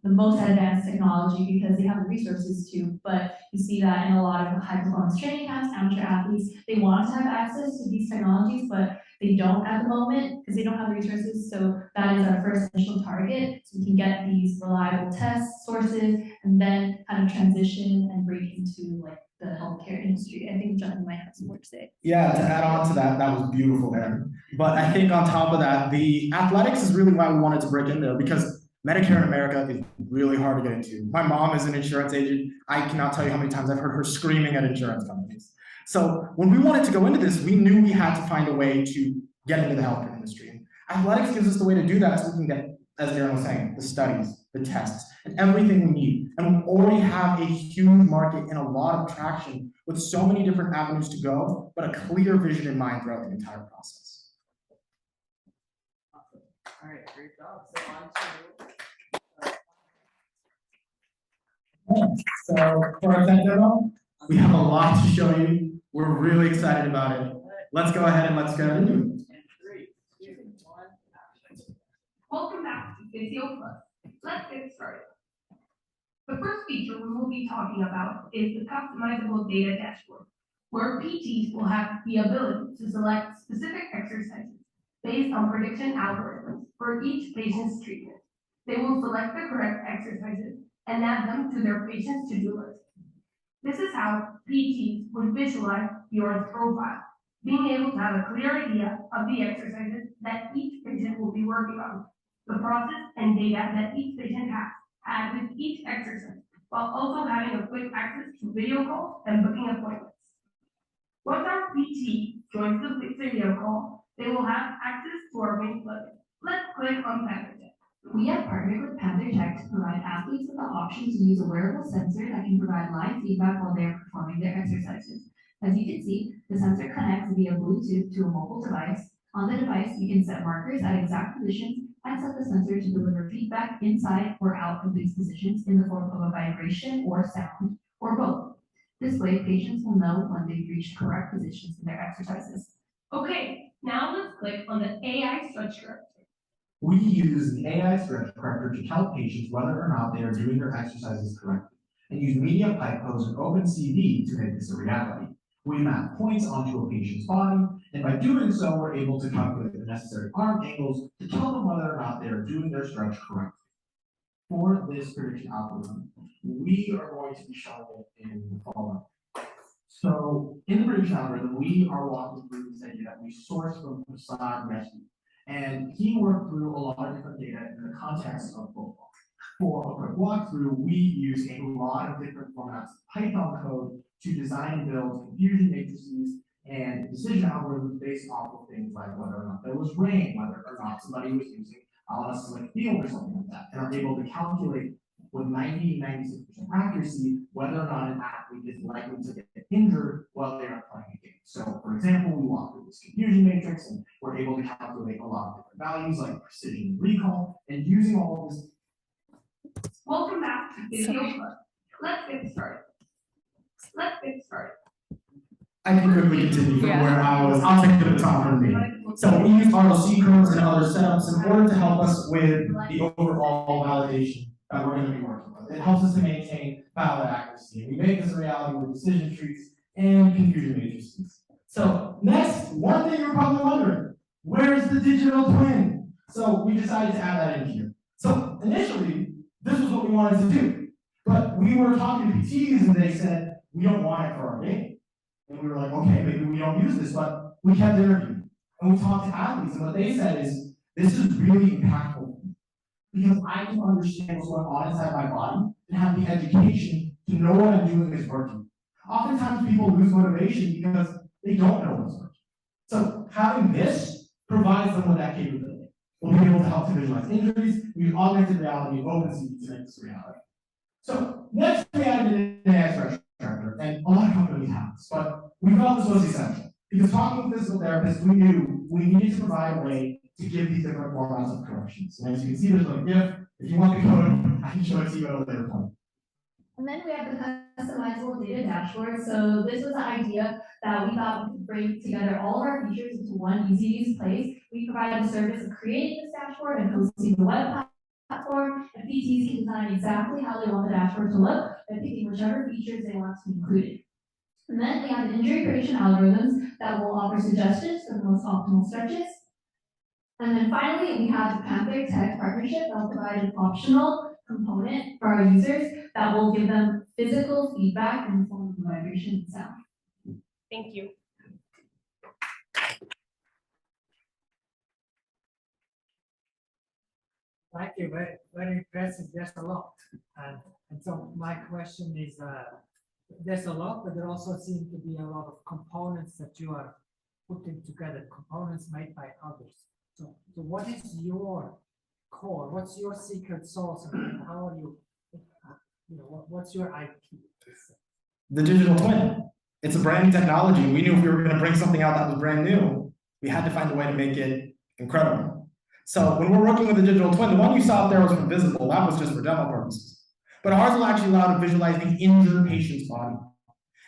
the most advanced technology because they have the resources to, but you see that in a lot of high performance training camps, amateur athletes, they want to have access to these technologies, but they don't at the moment because they don't have the resources. So that is our first initial target. So we can get these reliable test sources and then kind of transition and break into like the healthcare industry. I think John might have some more to say. Yeah, to add on to that, that was beautiful, Aaron. But I think on top of that, the athletics is really why we wanted to break in there, because Medicare in America is really hard to get into. My mom is an insurance agent. I cannot tell you how many times I've heard her screaming at insurance companies. So when we wanted to go into this, we knew we had to find a way to get into the healthcare industry. And athletics gives us the way to do that, so we can get, as Aaron was saying, the studies, the tests, and everything we need. And we already have a huge market and a lot of traction with so many different avenues to go, but a clear vision in mind throughout the entire process. Awesome. All right, great job. So on to So for our tech demo, we have a lot to show you. We're really excited about it. Let's go ahead and let's get into it. Welcome back to Physio Plus. Let's get started. The first feature we will be talking about is the customizable data dashboard, where PTs will have the ability to select specific exercises based on prediction algorithms for each patient's treatment. They will select the correct exercises and add them to their patient's to-do list. This is how PTs would visualize your profile, being able to have a clear idea of the exercises that each patient will be working on, the process and data that each patient has had with each exercise, while also having a quick access to video calls and booking appointments. Once our PT joins the video call, they will have access to our main plugin. Let's click on PantherTech. We have partnered with PantherTech to provide athletes with the option to use a wearable sensor that can provide live feedback while they are performing their exercises. As you can see, the sensor connects via Bluetooth to a mobile device. On the device, you can set markers at exact positions and set the sensor to deliver feedback inside or out of these positions in the form of a vibration or sound, or both. This way, patients will know when they've reached correct positions in their exercises. Okay, now let's click on the AI stretch corrector. We use the AI stretch corrector to tell patients whether or not they are doing their exercises correctly, and use MediaPipePose and OpenCV to make this a reality. We map points onto a patient's body, and by doing so, we're able to calculate the necessary arm angles to tell them whether or not they are doing their stretch correctly. For this prediction algorithm, we are going to be showing it in the following. So in the prediction algorithm, we are walking through this idea that we source from Hassan Rescue. And he worked through a lot of different data in the context of football. For a quick walkthrough, we use a lot of different formats of Python code to design and build confusion matrices and decision algorithms based off of things like whether or not there was rain, whether or not somebody was using a slick field or something like that, and are able to calculate with 96% accuracy whether or not an athlete is likely to get injured while they are playing a game. So, for example, we walk through this confusion matrix and we're able to calculate a lot of different values like precision and recall, and using all of this. Welcome back to Video Club. Let's get started. I can quickly continue from where I was. I'll take the baton from me. So we use RLC codes and other setups in order to help us with the overall validation that we're going to be working with. It helps us to maintain valid accuracy. We make this a reality with decision trees and confusion matrices. So next, one thing you're probably wondering, where's the digital twin? So we decided to add that in here. So initially, this was what we wanted to do, but we were talking to PTs and they said, we don't want it for our game. And we were like, okay, maybe we don't use this, but we kept interviewing. And we talked to athletes, and what they said is, this is really impactful because I can understand what's going on inside my body and have the education to know what I'm doing is working. Oftentimes people lose motivation because they don't know what's working. So having this provides them with that capability. We'll be able to help to visualize injuries, use augmented reality and OpenSea to make this a reality. So next we added an AI structure, and a lot of companies have this, but we felt this was essential. Because talking with physical therapists, we knew we needed to provide a way to give these different formats of corrections. And as you can see, there's a GIF. If you want the code, I can show it to you at a later point. And then we have the customizable data dashboard. So this was the idea that we thought we could bring together all of our features into one easy-to-use place. We provide the service of creating this dashboard and hosting the web platform, and PTs can design exactly how they want the dashboard to look by picking whichever features they want to be included. And then we have the injury prediction algorithms that will offer suggestions for the most optimal stretches. And then finally, we have the Panther Tech partnership that will provide an optional component for our users that will give them physical feedback in the form of vibration and sound. Thank you. Thank you, very, very impressive, there's a lot. And so my question is, there's a lot, but there also seem to be a lot of components that you are putting together, components made by others. So what is your core? What's your secret sauce? And how are you, what's your IP? The digital twin. It's a brand new technology. We knew if we were going to bring something out that was brand new, we had to find a way to make it incredible. So when we're working with the digital twin, the one you saw up there was from Visible. That was just for demo purposes. But ours will actually allow to visualize the injured patient's body.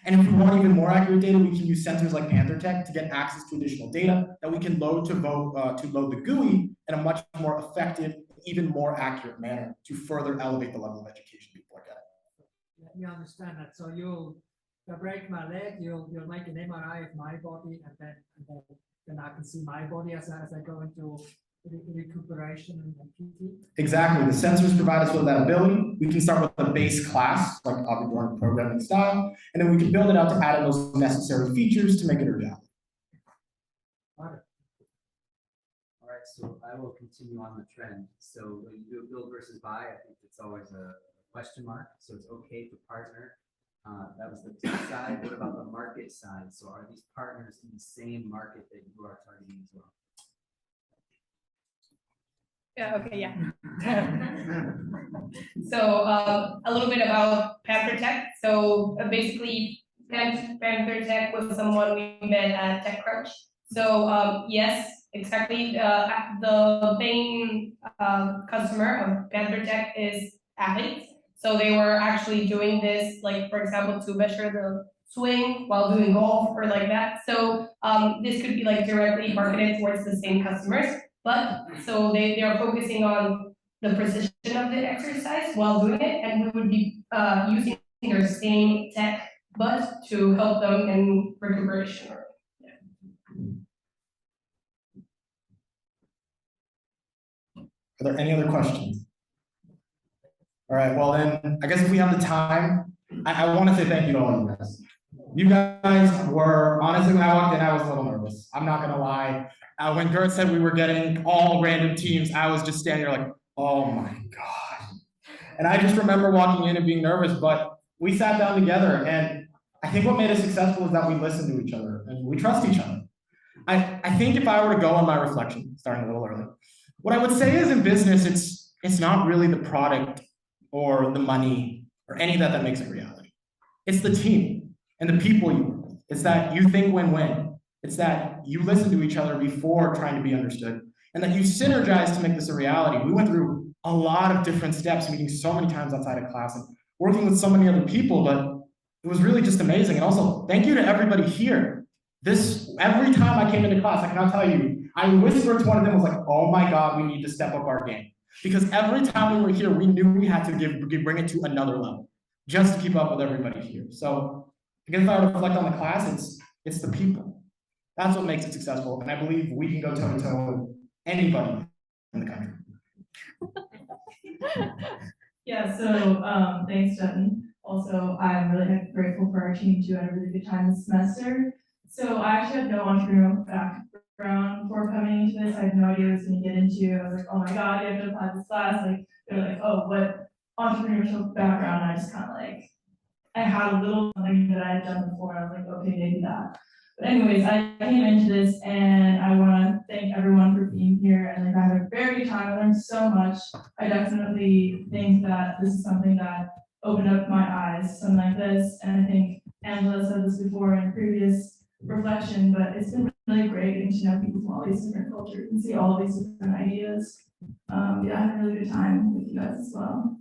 And if we want even more accurate data, we can use sensors like Panther Tech to get access to additional data that we can load to load the GUI in a much more effective, even more accurate manner to further elevate the level of education people are getting. Let me understand that. So you'll break my leg, you'll make an MRI of my body, and then I can see my body as I go into recuperation and PT. Exactly. The sensors provide us with that ability. We can start with a base class, like object-oriented programming style, and then we can build it out to add in those necessary features to make it a reality. All right, so I will continue on the trend. So when you do a build versus buy, I think it's always a question mark. So it's okay to partner. That was the tech side. What about the market side? So are these partners in the same market that you are targeting as well? Yeah, okay, yeah. So a little bit about Panther Tech. So basically, Panther Tech was someone we met at TechCrunch. So yes, exactly. The main customer of Panther Tech is athletes. So they were actually doing this, like for example, to measure the swing while doing golf or like that. So this could be like directly marketed towards the same customers. But so they are focusing on the precision of the exercise while doing it, and we would be using their same tech, but to help them in recuperation. Are there any other questions? All right, well then, I guess if we have the time, I want to say thank you to all you guys. You guys were, honestly, when I walked in, I was a little nervous. I'm not gonna lie. When Gert said we were getting all random teams, I was just standing there like, oh my God. And I just remember walking in and being nervous, but we sat down together, and I think what made us successful is that we listened to each other and we trust each other. I think if I were to go on my reflection, starting a little early, what I would say is in business, it's not really the product or the money or any of that makes it reality. It's the team and the people you work with. It's that you think win-win. It's that you listen to each other before trying to be understood, and that you synergize to make this a reality. We went through a lot of different steps, meeting so many times outside of class and working with so many other people, but it was really just amazing. And also, thank you to everybody here. Every time I came into class, I cannot tell you, I whispered to one of them, I was like, oh my God, we need to step up our game. Because every time we were here, we knew we had to bring it to another level, just to keep up with everybody here. So I guess if I reflect on the class, it's the people. That's what makes it successful. And I believe we can go toe to toe with anybody in the country. Yeah, so thanks, Dutton. Also, I'm really grateful for our team too. I had a really good time this semester. So I actually had no entrepreneurial background before coming into this. I had no idea what I was going to get into. I was like, oh my God, you have to apply this class. Like, they're like, oh, what entrepreneurial background? And I just kind of like, I had a little something that I had done before. I was like, okay, maybe that. But anyways, I came into this and I want to thank everyone for being here. And like, I had a very good time. I learned so much. I definitely think that this is something that opened up my eyes, something like this. And I think Angela said this before in a previous reflection, but it's been really great getting to know people from all these different cultures and see all these different ideas. Yeah, I had a really good time with you guys as well.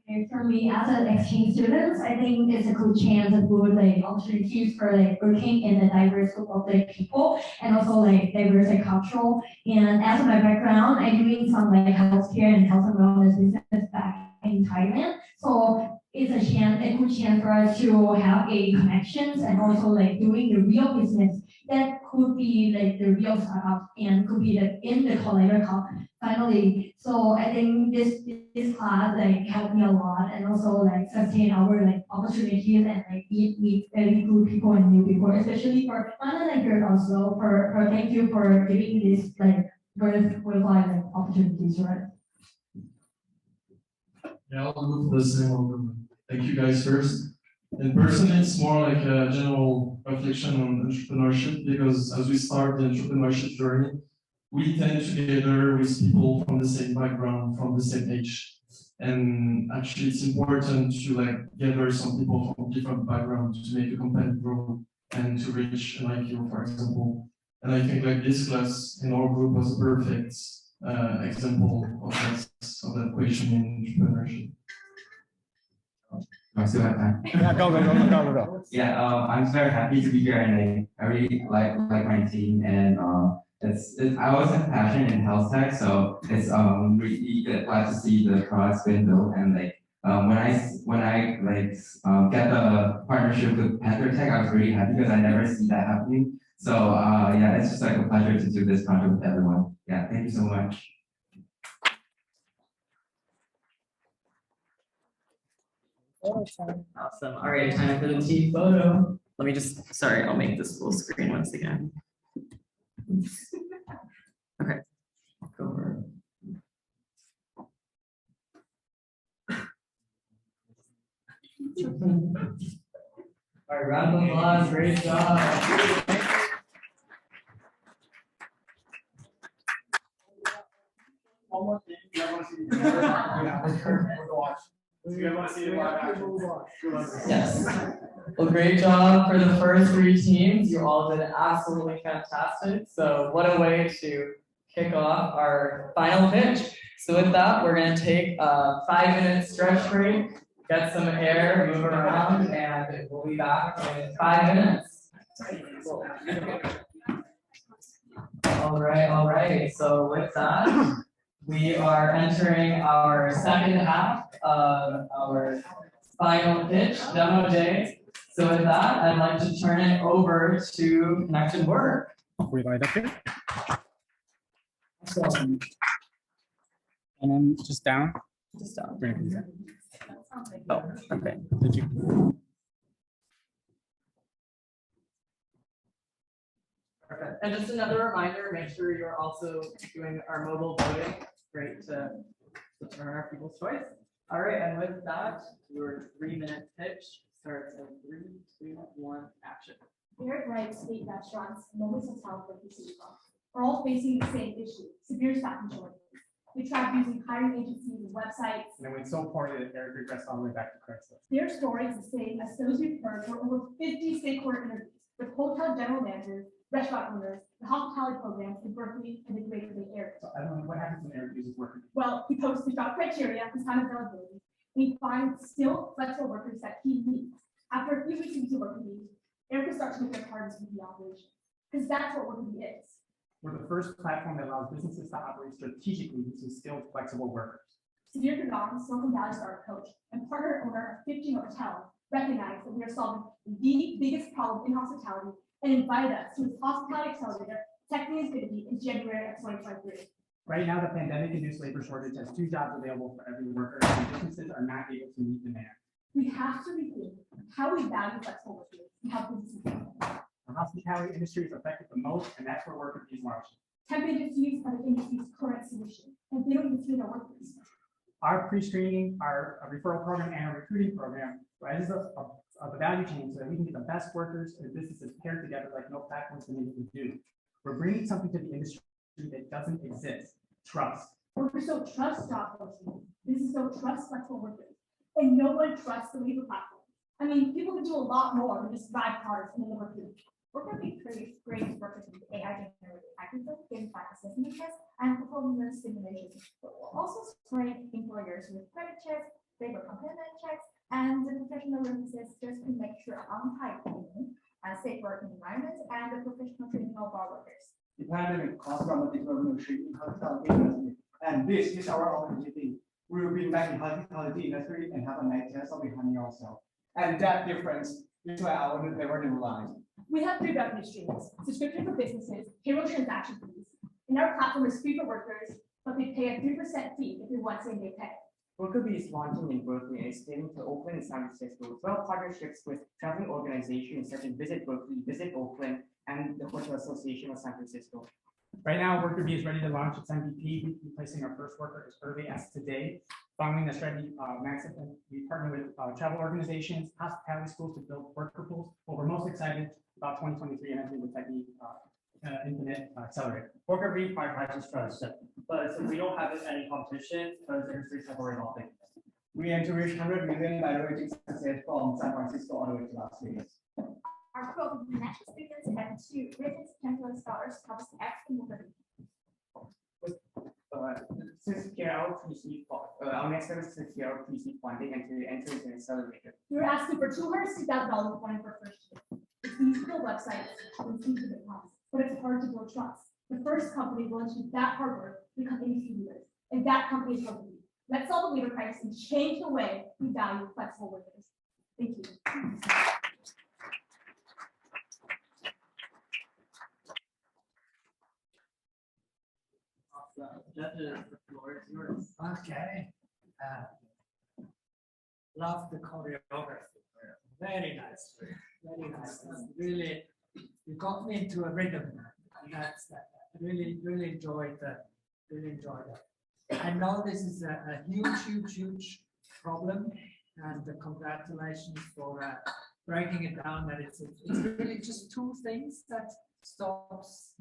And for me, as an exchange student, I think it's a good chance and good like opportunities for like working in a diverse group of like people and also like diverse like cultural. And as my background, I'm doing some like healthcare and health and wellness business back in Thailand. So it's a good chance for us to have a connections and also like doing the real business that could be like the real startup and could be like in the Collider Cup finally. So I think this class like helped me a lot and also like sustain our like opportunities and like meet very good people and new people, especially for London and here also for thank you for giving me this like worthwhile like opportunities, right? Yeah, I'll move the same over. Thank you guys first. In person, it's more like a general reflection on entrepreneurship because as we start the entrepreneurship journey, we tend to gather with people from the same background, from the same age. And actually it's important to like gather some people from different backgrounds to make a company grow and to reach an IPO, for example. And I think like this class in our group was a perfect example of that question in entrepreneurship. I still have time. Yeah, go. Yeah, I'm very happy to be here, and I really like my team, and I always have passion in health tech, so it's really glad to see the products being built, and like when I get the partnership with Panther Tech, I was really happy because I never see that happening. So yeah, it's just like a pleasure to do this project with everyone. Yeah, thank you so much. Awesome. All right, time for the team photo. Let me just, sorry, I'll make this full screen once again. Okay. Go over. All right, round of applause, great job. One more thing. You want to see the Yes. Well, great job for the first three teams. You all did absolutely fantastic. So what a way to kick off our final pitch. So with that, we're going to take a 5-minute stretch break, get some air, move around, and we'll be back in 5 minutes. All right. So with that, we are entering our second half of our final pitch, demo day. So with that, I'd like to turn it over to Connected Work. We light up here. Awesome. And then just down. Just down. Oh, okay. Thank you. Perfect. And just another reminder, make sure you're also doing our mobile voting. Great to determine our people's choice. All right, and with that, your 3-minute pitch starts in 3, 2, 1, action. Here at United States Restaurants, moments of health for people. We're all facing the same issue, severe staffing shortages. We track using hiring agencies and websites. And then when it's so important that Eric regressed all the way back to Craigslist. Their story is the same as those we've heard for over 50 stakeholder interviews with hotel general managers, restaurant owners, the hospitality programs in Berkeley and the Greater Bay Area. So I don't know what happens when Eric uses work. Well, he posts the job criteria, his time availability, and he finds still flexible workers that he needs. After a few weeks into Workabee, Eric will start to make their partners with the operation, because that's what Workabee is. We're the first platform that allows businesses to operate strategically using skilled, flexible workers. Samir Gagan, Silicon Valley startup coach and partner owner of 15 Hotel, recognized that we are solving the biggest problem in hospitality and invited us to his hospitality accelerator, Technique is going to be in January of 2023. Right now, the pandemic-induced labor shortage has 2 jobs available for every worker, and businesses are not able to meet demand. We have to rethink how we value flexible workers and how businesses do it. The hospitality industry is affected the most, and that's where Workabee is launching. Temp agencies are the industry's current solution, and they don't even see their workers. Our pre-screening, our referral program, and our recruiting program rises up the value chain so that we can get the best workers and businesses paired together like no platform's been able to do. We're bringing something to the industry that doesn't exist: trust. Workers don't trust job postings. Businesses don't trust flexible workers, and no one trusts the labor platform. I mean, people can do a lot more than just drive cars and then work. Workabee creates workers with AI-generated packages, gamified assessment tests, and performance simulations. But we'll also screen employers with credit checks, labor component checks, and the professional references just to make sure on-time training, safe working environments, and the professional training of our workers. The pandemic caused dramatic revolution in hospitality industry, and this is our opportunity. We will be back in hospitality industry and have an idea of behind ourselves. And that difference is why I want to never realize. We have 3 revenue streams: subscription for businesses, payroll transaction fees, and our platform is free for workers, but we pay a 3% fee if you want same-day pay. Workabee is launching in Berkeley and expanding to Oakland and San Francisco, as well as partnerships with traveling organizations such as Visit Berkeley, Visit Oakland, and the Hotel Association of San Francisco. Right now, Workabee is ready to launch its MVP, we'll be placing our first worker as early as today. Following the strategy, Max, we partner with travel organizations, hospitality schools to build worker pools. But we're most excited about 2023 and entering the Technique Infinite Accelerator. Workabee prioritizes trust, but we don't have any competition because the industries have already evolved. We aim to reach 100 million by rating success from San Francisco all the way to Las Vegas. Our program matches students and 2 rated template stars covers X and Workabee. Since our next step is to secure PC funding and to enter into an accelerator. We're asking for $260,000 funding for first year. It's easy to build websites, it's easy to build products, but it's hard to build trust. The first company willing to do that hard work become industry leaders, and that company is Workabee. Let's solve the labor crisis and change the way we value flexible workers. Thank you. Judges, the floor is yours. Okay. Love the choreography. Very nice. Very nice. Really, you got me into a rhythm. And that's that. Really enjoyed that. Really enjoyed that. I know this is a huge problem, and congratulations for breaking it down. That it's really just 2 things that stops,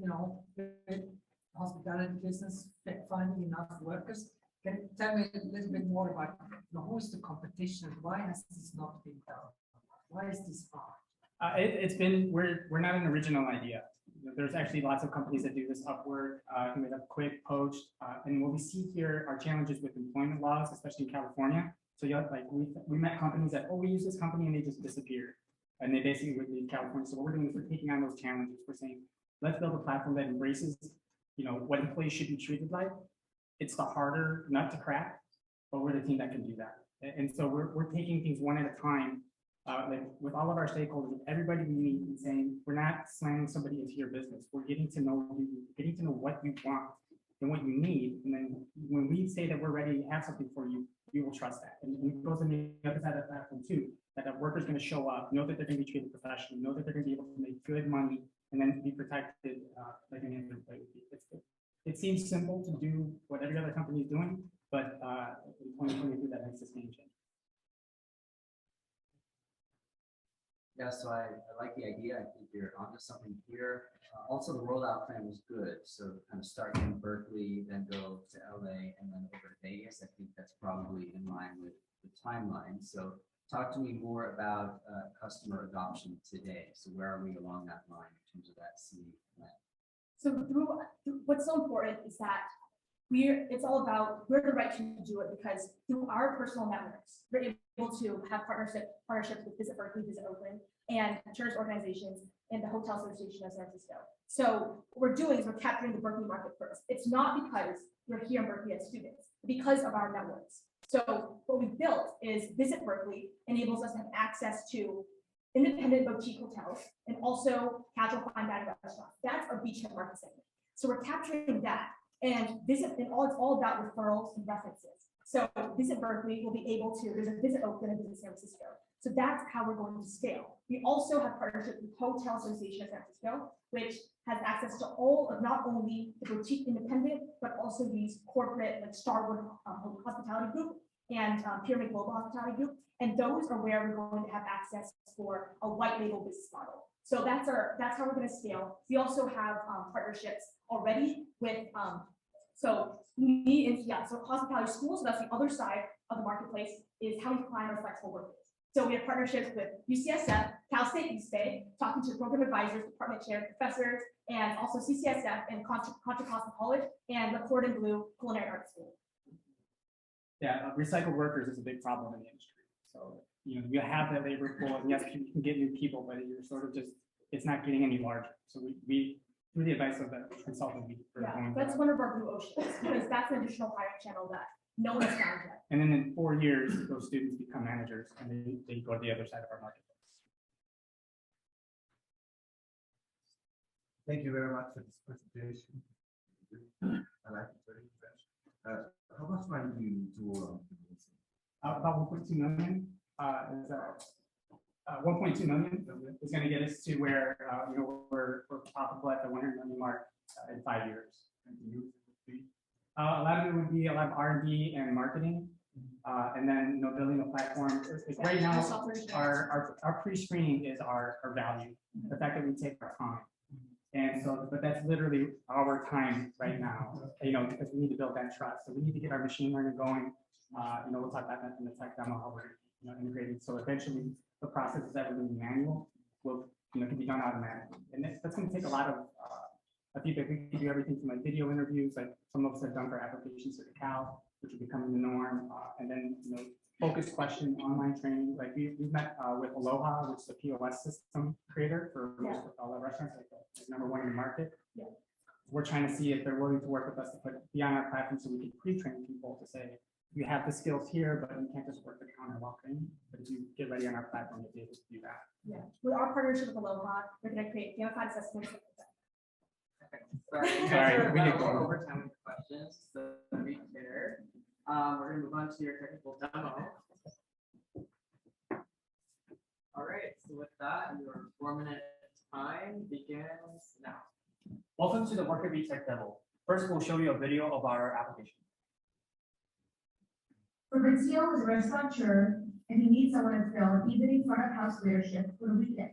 hospitality business finding enough workers. Can you tell me a little bit more about who is the competition and why has this not been done? Why is this hard? We're not an original idea. There's actually lots of companies that do this Upwork, with a quick poach, and what we see here are challenges with employment laws, especially in California. So we met companies that, we use this company, and they just disappeared, and they basically would leave California. So what we're doing is we're taking on those challenges. We're saying, let's build a platform that embraces what employees should be treated like. It's the harder nut to crack, but we're the team that can do that. And so we're taking things one at a time, with all of our stakeholders, with everybody we meet, and saying, we're not slamming somebody into your business. We're getting to know you, getting to know what you want and what you need. And then when we say that we're ready to have something for you, you will trust that. And it goes on the other side of the platform too, that a worker's going to show up, know that they're going to be treated professionally, know that they're going to be able to make good money, and then be protected like an employee would be. It seems simple to do what every other company is doing, but in 2023, that makes a game change. Yeah, so I like the idea. I think you're onto something here. Also, the rollout plan was good. So kind of start in Berkeley, then go to LA, and then over to Vegas. I think that's probably in line with the timeline. So talk to me more about customer adoption today. So where are we along that line in terms of that C plan? So what's so important is that it's all about, we're the right team to do it because through our personal networks, we're able to have partnerships with Visit Berkeley, Visit Oakland, and tourist organizations and the Hotel Association of San Francisco. So what we're doing is we're capturing the Berkeley market first. It's not because we're here in Berkeley as students, because of our networks. So what we've built is Visit Berkeley enables us to have access to independent boutique hotels and also casual fine dining restaurants. That's our beachhead market segment. So we're capturing that. And it's all about referrals and references. So Visit Berkeley will be able to, there's a Visit Oakland and Visit San Francisco. So that's how we're going to scale. We also have partnerships with Hotel Association of San Francisco, which has access to all of not only the boutique independent, but also these corporate like Starwood Hospitality Group and Pyramid Global Hospitality Group. And those are where we're going to have access for a white label business model. So that's how we're going to scale. We also have partnerships already with so hospitality schools. So that's the other side of the marketplace is how we find our flexible workers. So we have partnerships with UCSF, Cal State East Bay, talking to program advisors, department chairs, professors, and also CCSF and Contra Costa College and the Cord and Blue Culinary Arts School. Yeah, recycled workers is a big problem in the industry. So, you have that labor pool, and yes, you can get new people, but you're sort of just, it's not getting any larger. So we through the advice of the consultant, that's one of our blue oceans, because that's an additional hiring channel that no one has found yet. And then in 4 years, those students become managers and they go to the other side of our marketplace. Thank you very much for this presentation. I like it very much. How much money do you do? About 1.2 million is 1.2 million is going to get us to where we're profitable at the 100 million mark in 5 years. A lot of it would be a lot of R&D and marketing, and then building a platform. Right now, our pre-screening is our value. The fact that we take our time, and so, but that's literally our time right now. Because we need to build that trust. So we need to get our machine learning going. We'll talk about that in the tech demo how we're integrating. So eventually, the processes that we're doing manual will can be done automatically, and that's going to take a lot of. I think that we can do everything from like video interviews, like some of us have done for applications to the Cal, which is becoming the norm, and then focused question online training. Like we've met with Aloha, which is a POS system creator for most all the restaurants, like #1 in the market. Yeah. We're trying to see if they're willing to work with us to be on our platform, so we can pre-train people to say you have the skills here, but you can't just work the counter while training. But if you get ready on our platform, you'll be able to do that. Yeah, with our partnership with Aloha, we're going to create gamified assessments. Sorry, we did go over time with questions. So be fair. We're gonna move on to your technical demo. All right. So with that, your 4-minute time begins now. Welcome to the Worker Bee Tech demo. First, we'll show you a video of our application. Fabrizio is a restaurateur and he needs someone to fill an evening front of house leadership for the weekend.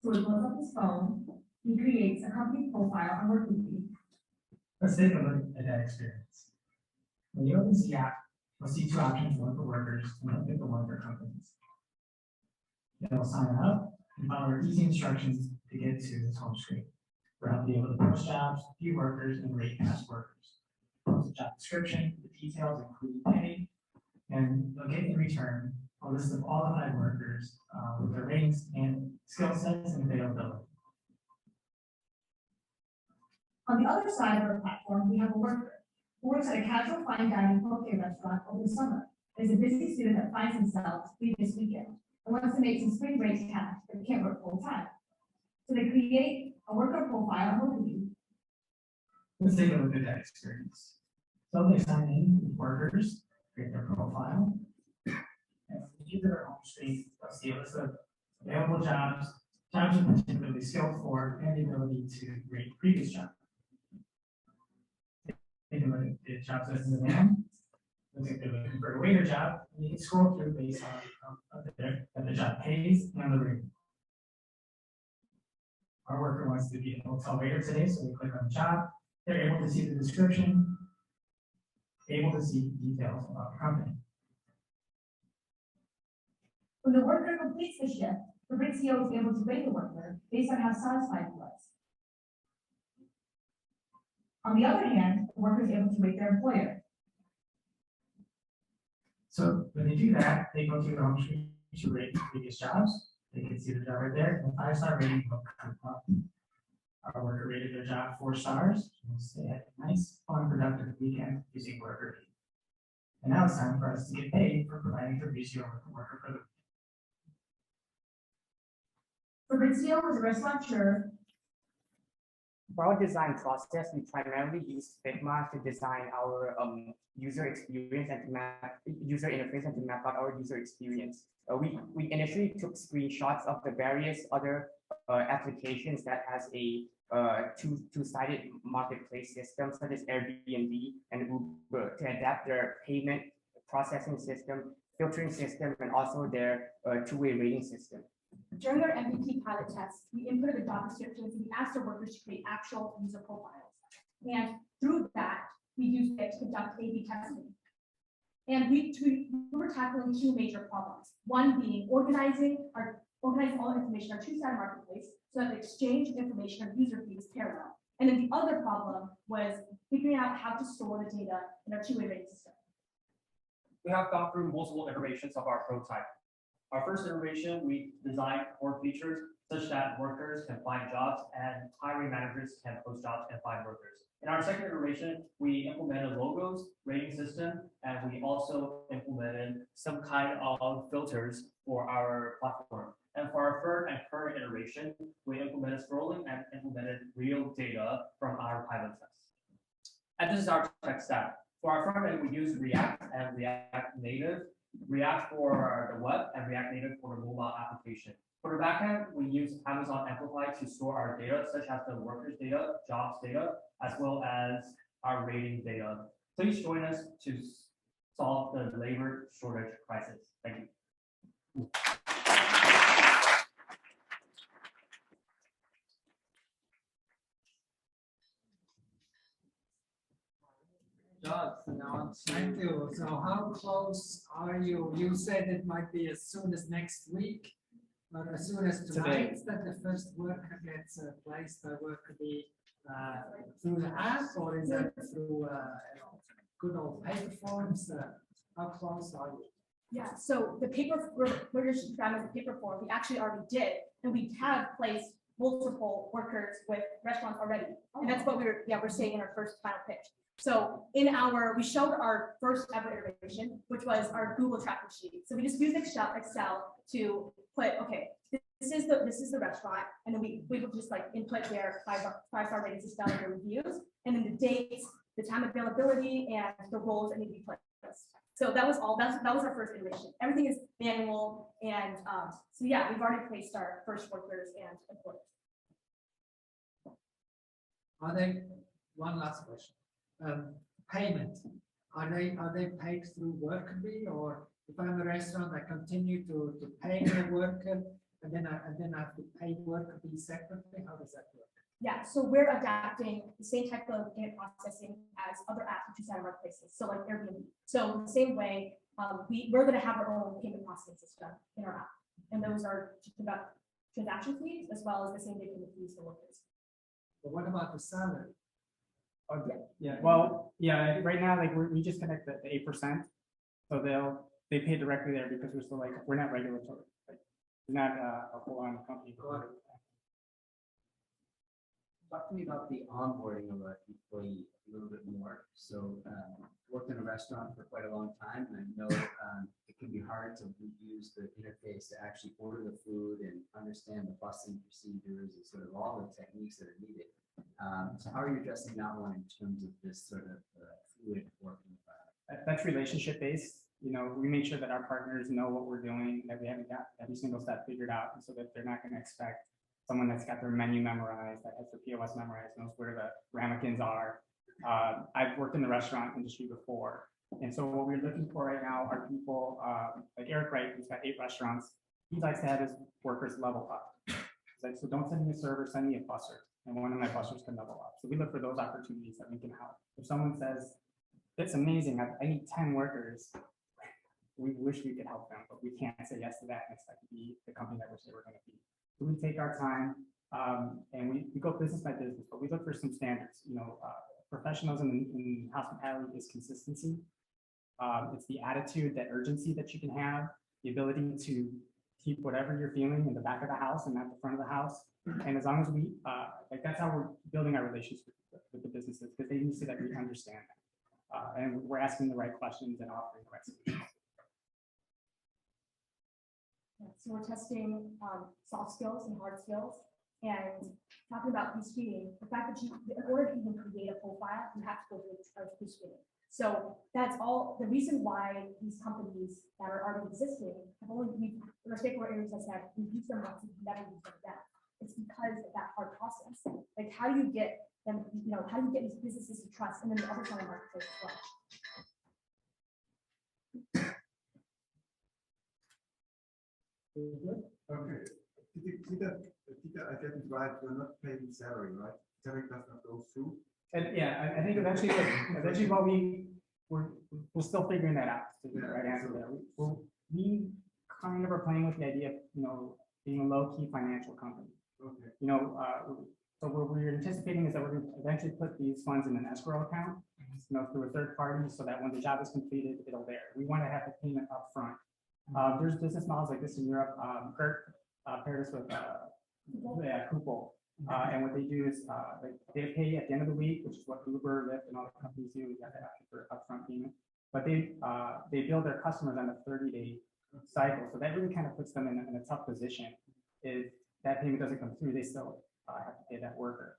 So he pulls up his phone. He creates a company profile on WorkerBee. Let's take a look at that experience. When you open the app, you'll see 2 options, one for workers and one for one for companies. You'll sign up and follow easy instructions to get to this home screen. We'll be able to post jobs, view workers, and rate past workers. Post a job description, the details including pay, and you'll get in return a list of qualified workers with their ratings and skill sets and availability. On the other side of our platform, we have a worker who works at a casual fine dining poke restaurant over the summer. There's a busy student that finds himself free this weekend and wants to make some spring break cash, but can't work full time. So they create a worker profile on WorkerBee. Let's take a look at that experience. So they sign in with workers, create their profile, and when you go to their home screen, they'll see a list of available jobs they're particularly skilled for, and the ability to rate previous jobs. Take a look at the jobs that's in the van. Looks like they're looking for a waiter job, and you can scroll through based on the job pays and the rating. our worker wants to be an hotel waiter today, so they click on the job, they're able to see the description, able to see details about the company. When the worker completes the shift, Fabrizio is able to rate the worker based on how satisfied he was. On the other hand, the worker is able to rate their employer. So when they do that, they go to your home screen to rate previous jobs. They can see the job right there, and 5-star rating will come up. Our worker rated their job 4 stars. They had a nice, fun, productive weekend using Worker. And now it's time for us to get paid for providing Fabrizio with the worker for the. Fabrizio was a restaurateur. For our design process, we primarily use Figma to design our user experience and to map user interface and to map out our user experience. We initially took screenshots of the various other applications that has a two-sided marketplace system, such as Airbnb and Uber, to adapt their payment processing system, filtering system, and also their two-way rating system. During our MVP pilot test, we inputted the job descriptions and we asked our workers to create actual user profiles. And through that, we used it to conduct A/B testing. And we were tackling 2 major problems. One being organizing all the information in our two-sided marketplace so that the exchange of information on user feed is parallel. And then the other problem was figuring out how to store the data in our two-way rating system. We have gone through multiple iterations of our prototype. Our first iteration, we designed core features such that workers can find jobs and hiring managers can post jobs and find workers. In our second iteration, we implemented logos, rating system, and we also implemented some kind of filters for our platform. And for our third and current iteration, we implemented scrolling and implemented real data from our pilot tests. And this is our tech stack. For our front end, we use React and React Native. React for the web and React Native for the mobile application. For the backend, we use Amazon Amplify to store our data, such as the workers' data, jobs data, as well as our rating data. Please join us to solve the labor shortage crisis. Thank you. Jobs now. Thank you. So how close are you? You said it might be as soon as next week, but as soon as tonight that the first worker gets placed by Workerbee through the app, or is that through good old paper forms? How close are you? Yeah, so the paper, we're just found as a paper form, we actually already did, and we have placed multiple workers with restaurants already. And that's what we're saying in our first final pitch. So we showed our first ever iteration, which was our Google tracking sheet. So we just used Excel to put, okay, this is the restaurant, and then we would just like input their five-star rating system, their reviews, and then the dates, the time availability, and the roles that need to be placed. So that was all. That was our first iteration. Everything is manual, and so yeah, we've already placed our first workers and employees. One last question. Payment. Are they paid through Workerbee, or if I'm a restaurant, I continue to pay my worker and then I have to pay Workerbee separately? How does that work? Yeah, so we're adapting the same type of payment processing as other apps and two-sided marketplaces, so like Airbnb. So in the same way, we're going to have our own payment processing system in our app, and those are to conduct transaction fees as well as the same day payment fees for workers. But what about the salary? Yeah, well, yeah, right now, like, we just connect the 8%. So they pay directly there because we're still like, we're not regulatory. Like, we're not a full-on company. Talk to me about the onboarding of an employee a little bit more. So worked in a restaurant for quite a long time, and I know it can be hard to use the interface to actually order the food and understand the busing procedures and sort of all the techniques that are needed. So how are you addressing that one in terms of this sort of fluid working environment? That's relationship based. You know, we make sure that our partners know what we're doing, that we haven't got every single step figured out, and so that they're not going to expect someone that's got their menu memorized, that has their POS memorized, knows where the ramekins are. I've worked in the restaurant industry before, and so what we're looking for right now are people like Eric Wright, who's got 8 restaurants. He likes to have his workers level up. Like, so don't send me a server, send me a busser, and one of my bussers can level up. So we look for those opportunities that we can help. If someone says, it's amazing, I need 10 workers, we wish we could help them, but we can't say yes to that and expect to be the company that we say we're gonna be. So we take our time, and we go business by business, but we look for some standards, professionalism in hospitality is consistency. It's the attitude, that urgency that you can have, the ability to keep whatever you're feeling in the back of the house and not the front of the house. And as long as we, that's how we're building our relationship with the businesses, because they need to see that we understand that. And we're asking the right questions and offering the right solutions. So we're testing soft skills and hard skills, and talking about pre-screening, the fact that in order to even create a profile, you have to go through pre-screening. So that's all the reason why these companies that are already existing have only our stakeholder areas has said we've used them once and never used them again. It's because of that hard process. Like, how do you get them, how do you get these businesses to trust, and then the other side of the marketplace as well? Okay, did I get it right? You're not paying salary, right? Salary does not go through. And yeah, I think eventually what we're still figuring that out. To get the right answer there. We kind of are playing with the idea of, being a low-key financial company. Okay. So what we're anticipating is that we're going to eventually put these funds in an escrow account, through a third party, so that when the job is completed, it'll there. We want to have the payment up front. There's business models like this in Europe. Kurt paired us with Kupol. And what they do is they pay at the end of the week, which is what Uber, Lyft, and all the companies do. We got that option for upfront payment. But they bill their customers on a 30-day cycle. So that really kind of puts them in a tough position. If that payment doesn't come through, they still have to pay that worker.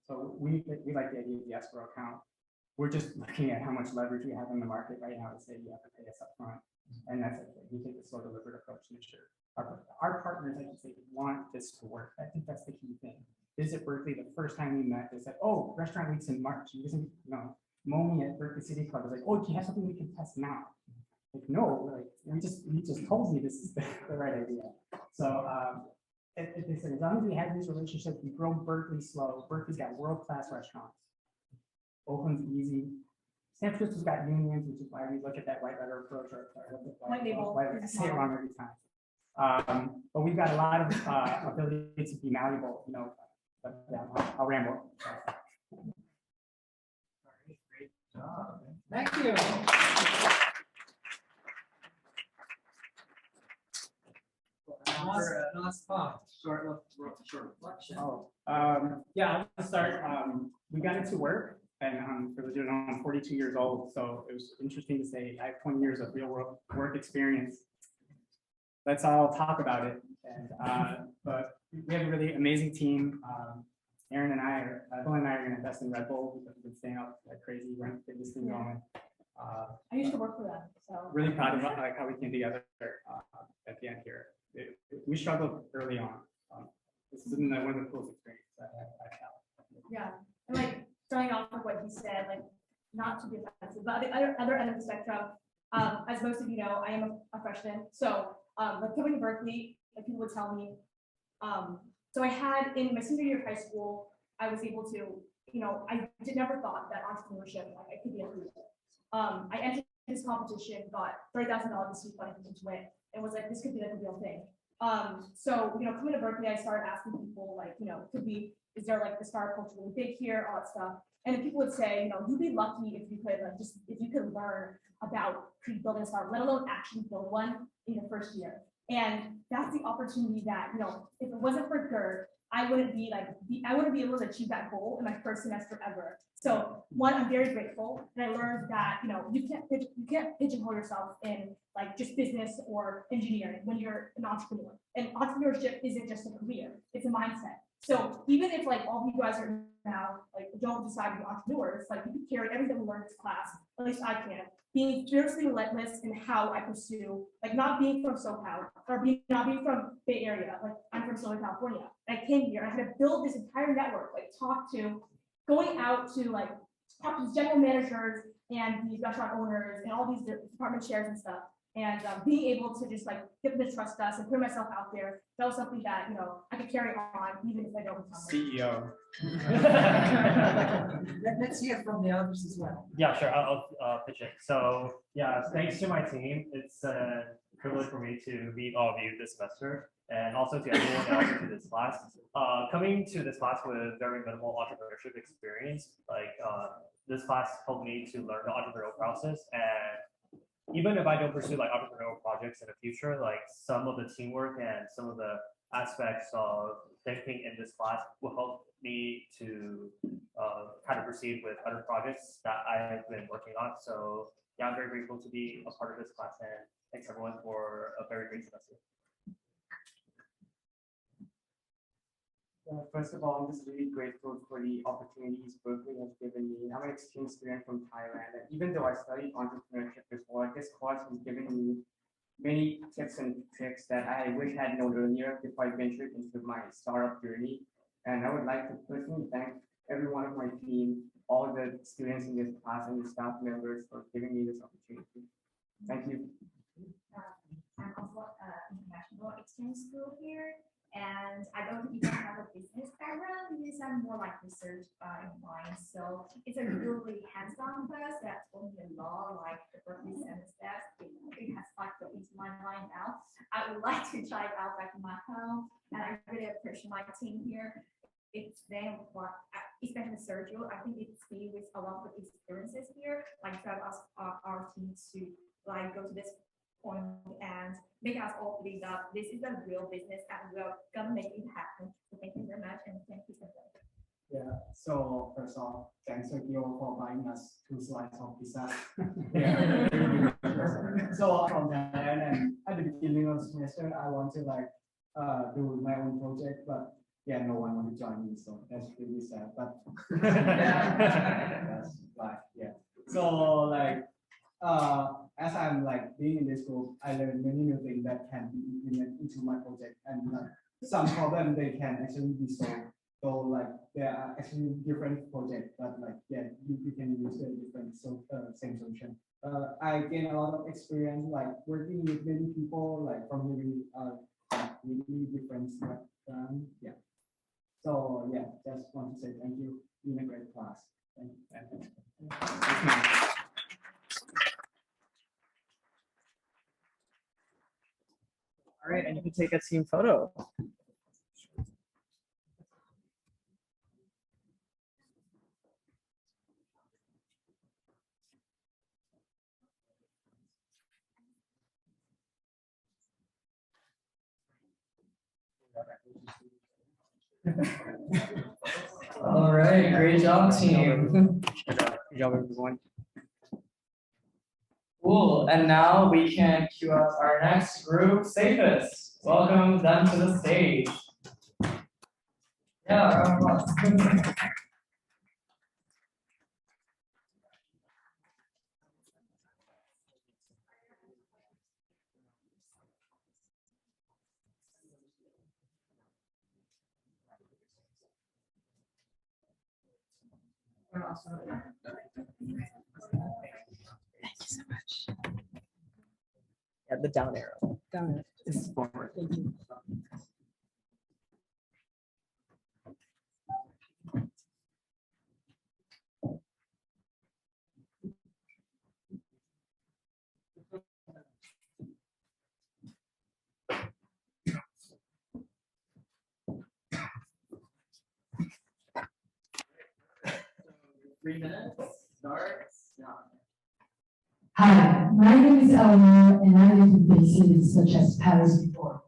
So we like the idea of the escrow account. We're just looking at how much leverage we have in the market right now to say you have to pay us up front. And that's it. We take a slow, deliberate approach to ensure our partners, I can say, want this to work. I think that's the key thing. Visit Berkeley, the first time we met, they said, "Oh, Restaurant Week's in March." You isn't, Momi at Berkeley City Club was like, "Oh, do you have something we can test now?" Like, no, we just told you this is the right idea. So they said, as long as we have these relationships, we grow Berkeley slow. Berkeley's got world-class restaurants. Oakland's easy. San Francisco's got unions, which is why we look at that white letter approach, or I say it wrong every time. But we've got a lot of ability to be malleable, but yeah, I'll ramble. Great job. Thank you. Last spot, short reflection. Yeah, I'll start. We got into work, and for those who don't know, I'm 42 years old, so it was interesting to say I have 20 years of real world work experience. Let's all talk about it. And but we have a really amazing team. Aaron and Bill and I are going to invest in Red Bull because we've been staying up like crazy, we're going to get this thing going. I used to work for them, so really proud of how we came together at the end here. We struggled early on. This is one of the coolest experiences I've had. Yeah, and like starting off with what he said, like not to be offensive, but the other end of the spectrum, as most of you know, I am a freshman. So like coming to Berkeley, like people would tell me, so I had in my senior year of high school, I was able to, I never thought that entrepreneurship, like I could be a leader. I entered this competition, got $30,000 to seed funding to win. It was like, this could be like a real thing. So, coming to Berkeley, I started asking people like, is there like the startup culture really big here, all that stuff. And people would say, you'd be lucky if you could if you could learn about building a startup, let alone actually build one in your first year. And that's the opportunity that, if it wasn't for GERD, I wouldn't be able to achieve that goal in my first semester ever. So one, I'm very grateful, and I learned that you can't pigeonhole yourself in like just business or engineering when you're an entrepreneur. And entrepreneurship isn't just a career; it's a mindset. So even if like all of you guys are now like don't decide to be entrepreneurs, like you can carry everything we learned in this class. At least I can. Being fiercely relentless in how I pursue, like not being from SoCal or not being from Bay Area, like I'm from Southern California. And I came here, I had to build this entire network, going out to talk to general managers and these restaurant owners and all these department chairs and stuff. And being able to just like get them to trust us and put myself out there, that was something that, I could carry on even if I don't become CEO. Let's hear from the others as well. Yeah, sure. I'll pitch it. So yeah, thanks to my team. It's a privilege for me to meet all of you this semester, and also to everyone else to this class. Coming to this class with very minimal entrepreneurship experience, this class helped me to learn the entrepreneurial process. And even if I don't pursue like entrepreneurial projects in the future, like some of the teamwork and some of the aspects of thinking in this class will help me to kind of proceed with other projects that I have been working on. So yeah, I'm very grateful to be a part of this class, and thanks everyone for a very great semester. First of all, I'm just really grateful for the opportunities Berkeley has given me. I'm an exchange student from Thailand, and even though I studied entrepreneurship before, this course has given me many tips and tricks that I wish I had known earlier before I ventured into my startup journey. And I would like to personally thank every one of my team, all the students in this class and the staff members for giving me this opportunity. Thank you. I'm also an international exchange school here. And I don't even have a business background because I'm more like research in mind. So it's a really hands-on class that told me a lot, like the Berkeley steps. It has like got into my mind now. I would like to try it out like Macau, and I really appreciate my team here. It's them, especially Sergio. I think it's me with a lot of experiences here, like drive us our team to like go to this point and make us all believe that this is a real business and we're gonna make it happen. So thank you very much, and thank you so much. Yeah, so first off, thanks Sergio for buying us 2 slices of pizza. So from there, and at the beginning of the semester, I want to do my own project, but yeah, no one wanted to join me, so that's really sad. But that's life, yeah. So as I'm being in this group, I learned many new things that can be implemented into my project, and some problems they can actually be solved. So there are actually different projects, but you can use a different same solution. I gain a lot of experience working with many people from really different background. Yeah. So yeah, just want to say thank you. Been a great class. Thank you. All right, and you can take a team photo. All right, great job, team. Good job, everyone. Cool, and now we can cue up our next group, Safest. Welcome them to the stage. Yeah, round of applause. Thank you so much. Yeah, the down arrow. Down arrow. This is forward. Thank you. Three minutes, starts now. Hi, my name is Eleanor, and I lived in big cities such as Paris before.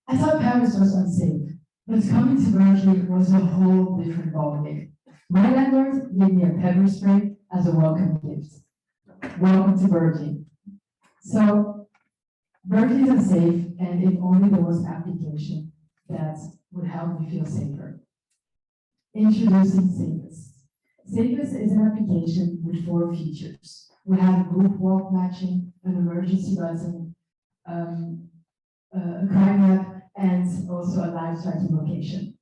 I thought Paris was unsafe, but coming to Berkeley was a whole different ballgame. My landlord gave me a pepper spray as a welcome gift. Welcome to Berkeley. So, Berkeley is unsafe, and if only there was an application that would help me feel safer. Introducing Safest. Safest is an application with 4 features. We have a group walk matching, an emergency button, a crime map, and also a live tracking location.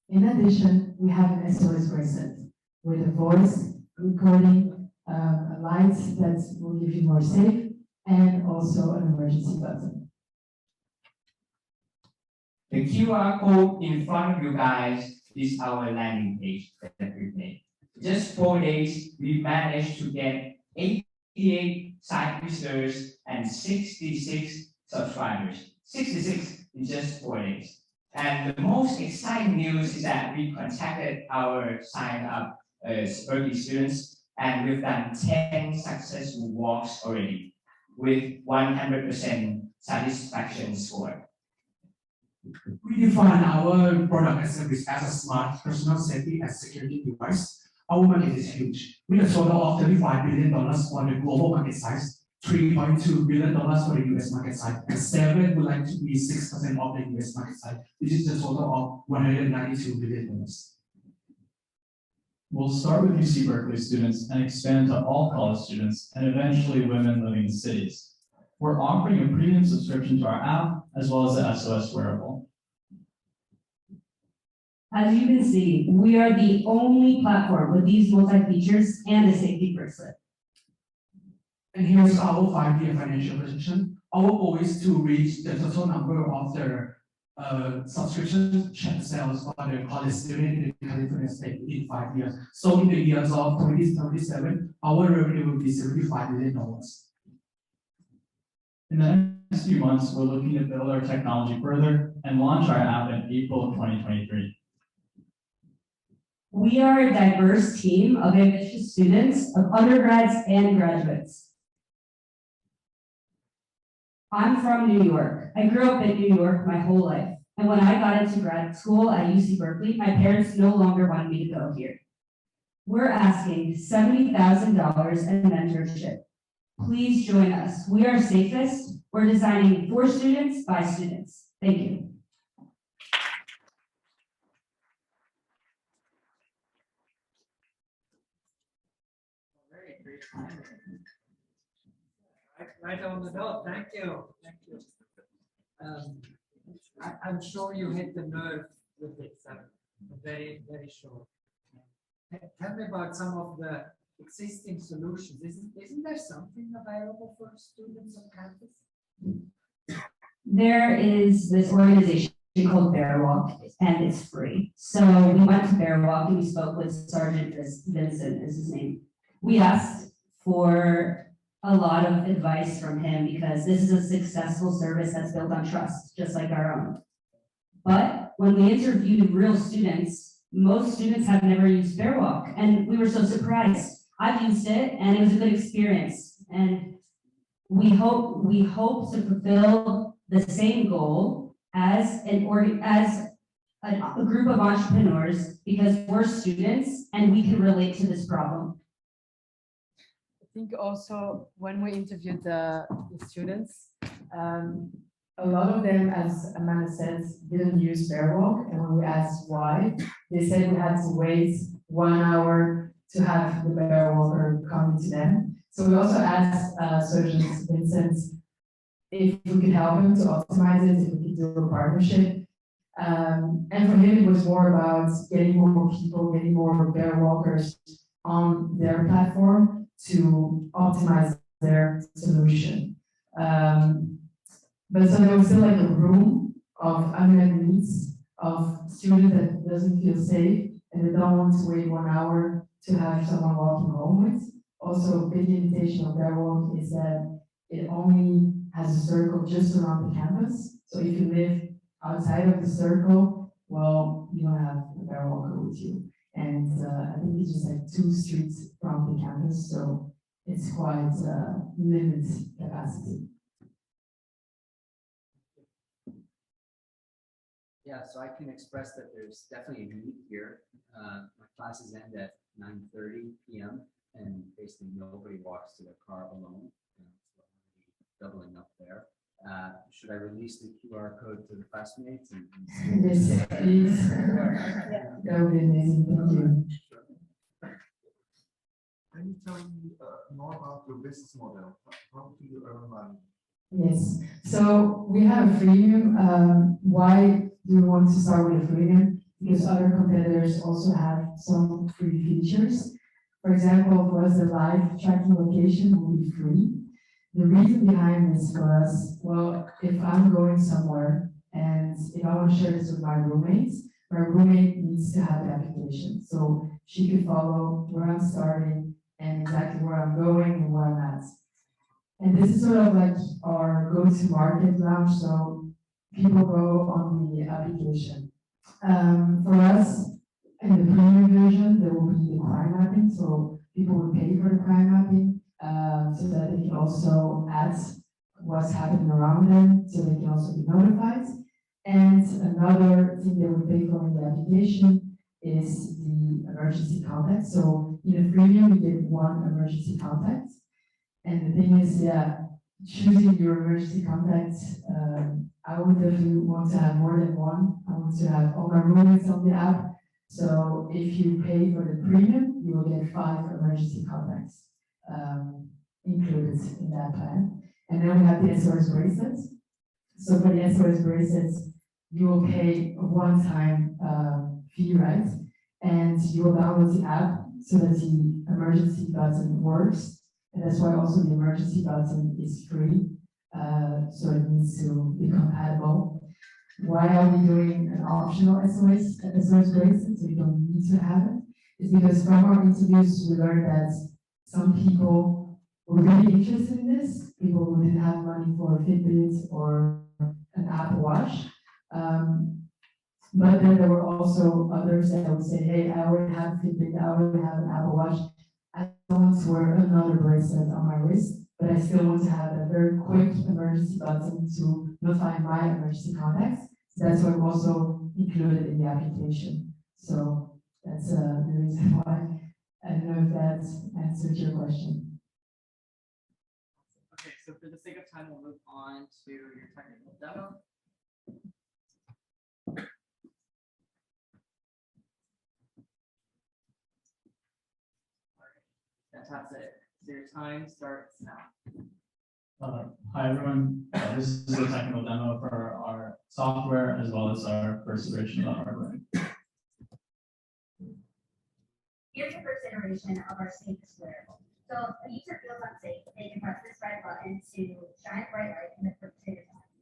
In addition, we have an SOS bracelet with a voice recording, a light that will give you more safe, and also an emergency button. The QR code in front of you guys is our landing page that we made. Just 4 days, we managed to get 88 site visitors and 66 subscribers. 66 in just 4 days. And the most exciting news is that we contacted our sign up early students, and we've done 10 successful walks already with 100% satisfaction score. We define our product and service as a smart personal safety and security device. Our market is huge, with a total of $35 billion for the global market size, $3.2 billion for the US market size, and 7 would like to be 6% of the US market size, which is the total of $192 billion. We'll start with UC Berkeley students and expand to all college students and eventually women living in cities. We're offering a premium subscription to our app as well as the SOS wearable. As you can see, we are the only platform with these multi-features and a safety bracelet. And here's our 5-year financial position. Our goal is to reach the total number of the subscription check sales for the college student in California State in 5 years. So in the years of 2037, our revenue will be $75 million. In the next few months, we're looking to build our technology further and launch our app in April of 2023. We are a diverse team of ambitious students, of undergrads and graduates. I'm from New York. I grew up in New York my whole life. And when I got into grad school at UC Berkeley, my parents no longer wanted me to go here. We're asking $70,000 in mentorship. Please join us. We are safest. We're designing for students by students. Thank you. Right on the dot. Thank you. Thank you. I'm sure you hit the nerve with it. I'm very, very sure. Tell me about some of the existing solutions. Isn't there something available for students on campus? There is this organization called Bearwalk, and it's free. So we went to Bearwalk and we spoke with Sergeant Vincent, is his name. We asked for a lot of advice from him because this is a successful service that's built on trust, just like our own. But when we interviewed real students, most students have never used Bearwalk, and we were so surprised. I've used it, and it was a good experience. And we hope to fulfill the same goal as a group of entrepreneurs because we're students and we can relate to this problem. I think also when we interviewed the students, a lot of them, as Amanda said, didn't use Bearwalk, and when we asked why, they said we had to wait 1 hour to have the Bearwalker coming to them. So we also asked Sergeant Vincent if we could help him to optimize it, if we could do a partnership. And for him, it was more about getting more people, getting more Bearwalkers on their platform to optimize their solution. But so there was still like a room of unmet needs of students that doesn't feel safe and they don't want to wait 1 hour to have someone walking home with. Also, a big limitation of Bearwalk is that it only has a circle just around the campus. So if you live outside of the circle, well, you don't have a Bearwalker with you. And I think it's just like 2 streets from the campus, so it's quite limited capacity. Yeah, so I can express that there's definitely a need here. My classes end at 9:30 p.m. and basically nobody walks to their car alone. So doubling up there. Should I release the QR code to the classmates? Yes, please. That would be amazing. Thank you. Can you tell me more about your business model? How do you earn money? Yes, so we have a freemium. Why do we want to start with a freemium? Because other competitors also have some free features. For example, for us, the live tracking location will be free. The reason behind this for us, well, if I'm going somewhere and if I want to share this with my roommate needs to have the application. So she could follow where I'm starting and exactly where I'm going and where I'm at. And this is sort of like our go-to-market lounge, so people go on the application. For us, in the premium version, there will be the crime mapping, so people will pay for the crime mapping, so that they can also add what's happening around them, so they can also be notified. And another thing they would pay for in the application is the emergency contact. So in the freemium, you get one emergency contact. And the thing is, yeah, choosing your emergency contact, I would definitely want to have more than one. I want to have all my roommates on the app. So if you pay for the premium, you will get 5 emergency contacts included in that plan. And then we have the SOS bracelets. So for the SOS bracelets, you will pay a one-time fee, right? And you will download the app so that the emergency button works. And that's why also the emergency button is free. So it needs to be compatible. Why are we doing an optional SOS bracelet so you don't need to have it? It's because from our interviews, we learned that some people were really interested in this. People who didn't have money for a Fitbit or an Apple Watch. But then there were also others that would say, hey, I already have a Fitbit, I already have an Apple Watch. I don't want to wear another bracelet on my wrist, but I still want to have a very quick emergency button to notify my emergency contacts. So that's what we also included in the application. So that's the reason why. I don't know if that answers your question. Okay, so for the sake of time, we'll move on to your technical demo. Fantastic. So your time starts now. Hi everyone, this is a technical demo for our software as well as our first iteration of our hardware. Here's the first iteration of our safest wearable. So if a user feels unsafe, they can press this red button to shine a bright light in the perpetrator's eyes.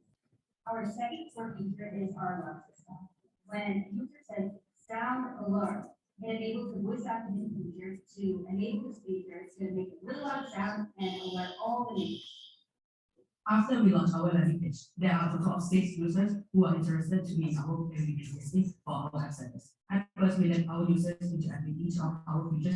Our second core feature is our alarm system. When a user says sound alarm, it enables the voice activated feature to enable the speaker to make a really loud sound and alert all the neighbors. After we launch our landing page, there are a total of 6 users who are interested to use our MVP for our app service. At first, we let our users interact with each of our features,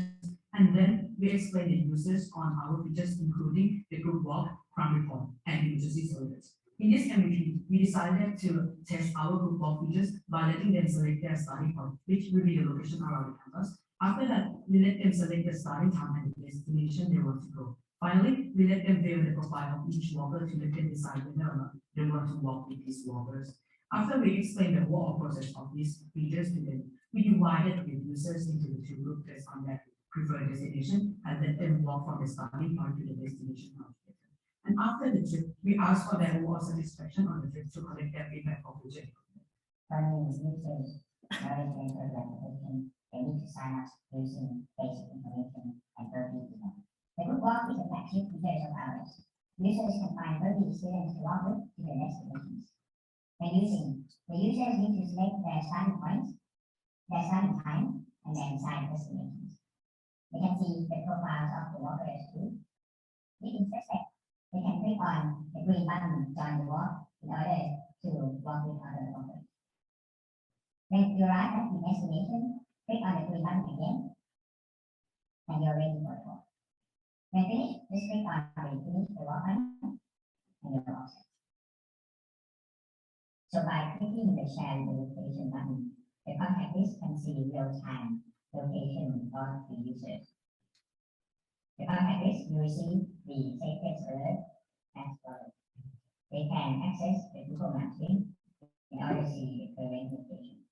and then we explain the users on our features, including the group walk, crime report, and emergency service. In this MVP, we decided to test our group walk features by letting them select their starting point, which will be the location around the campus. After that, we let them select the starting time and the destination they want to go. Finally, we let them view the profile of each walker to let them decide whether or not they want to walk with these walkers. After we explained the walk process of these features to them, we divided the users into the 2 groups based on their preferred destination and let them walk from the starting point to the destination. And after the trip, we asked for their overall satisfaction on the trip to collect their feedback for future improvement. When users knowing the application, they need to sign up using basic information and verbal email. The group walk is a flagship feature of ours. Users can find verbal experience to walk with to their destinations. When using, the users need to select their starting points, their starting time, and their desired destinations. They can see the profiles of the walkers too. If interested, they can click on the green button join the walk in order to walk with other walkers. When you arrive at the destination, click on the green button again, and you're ready for the walk. When finished, just click on the finish the walk button, and you're all set. So by clicking the share the location button, the contact list can see real-time location of the users. The contact list will receive the safest alert as follows. They can access the Google Maps link in order to see the current location.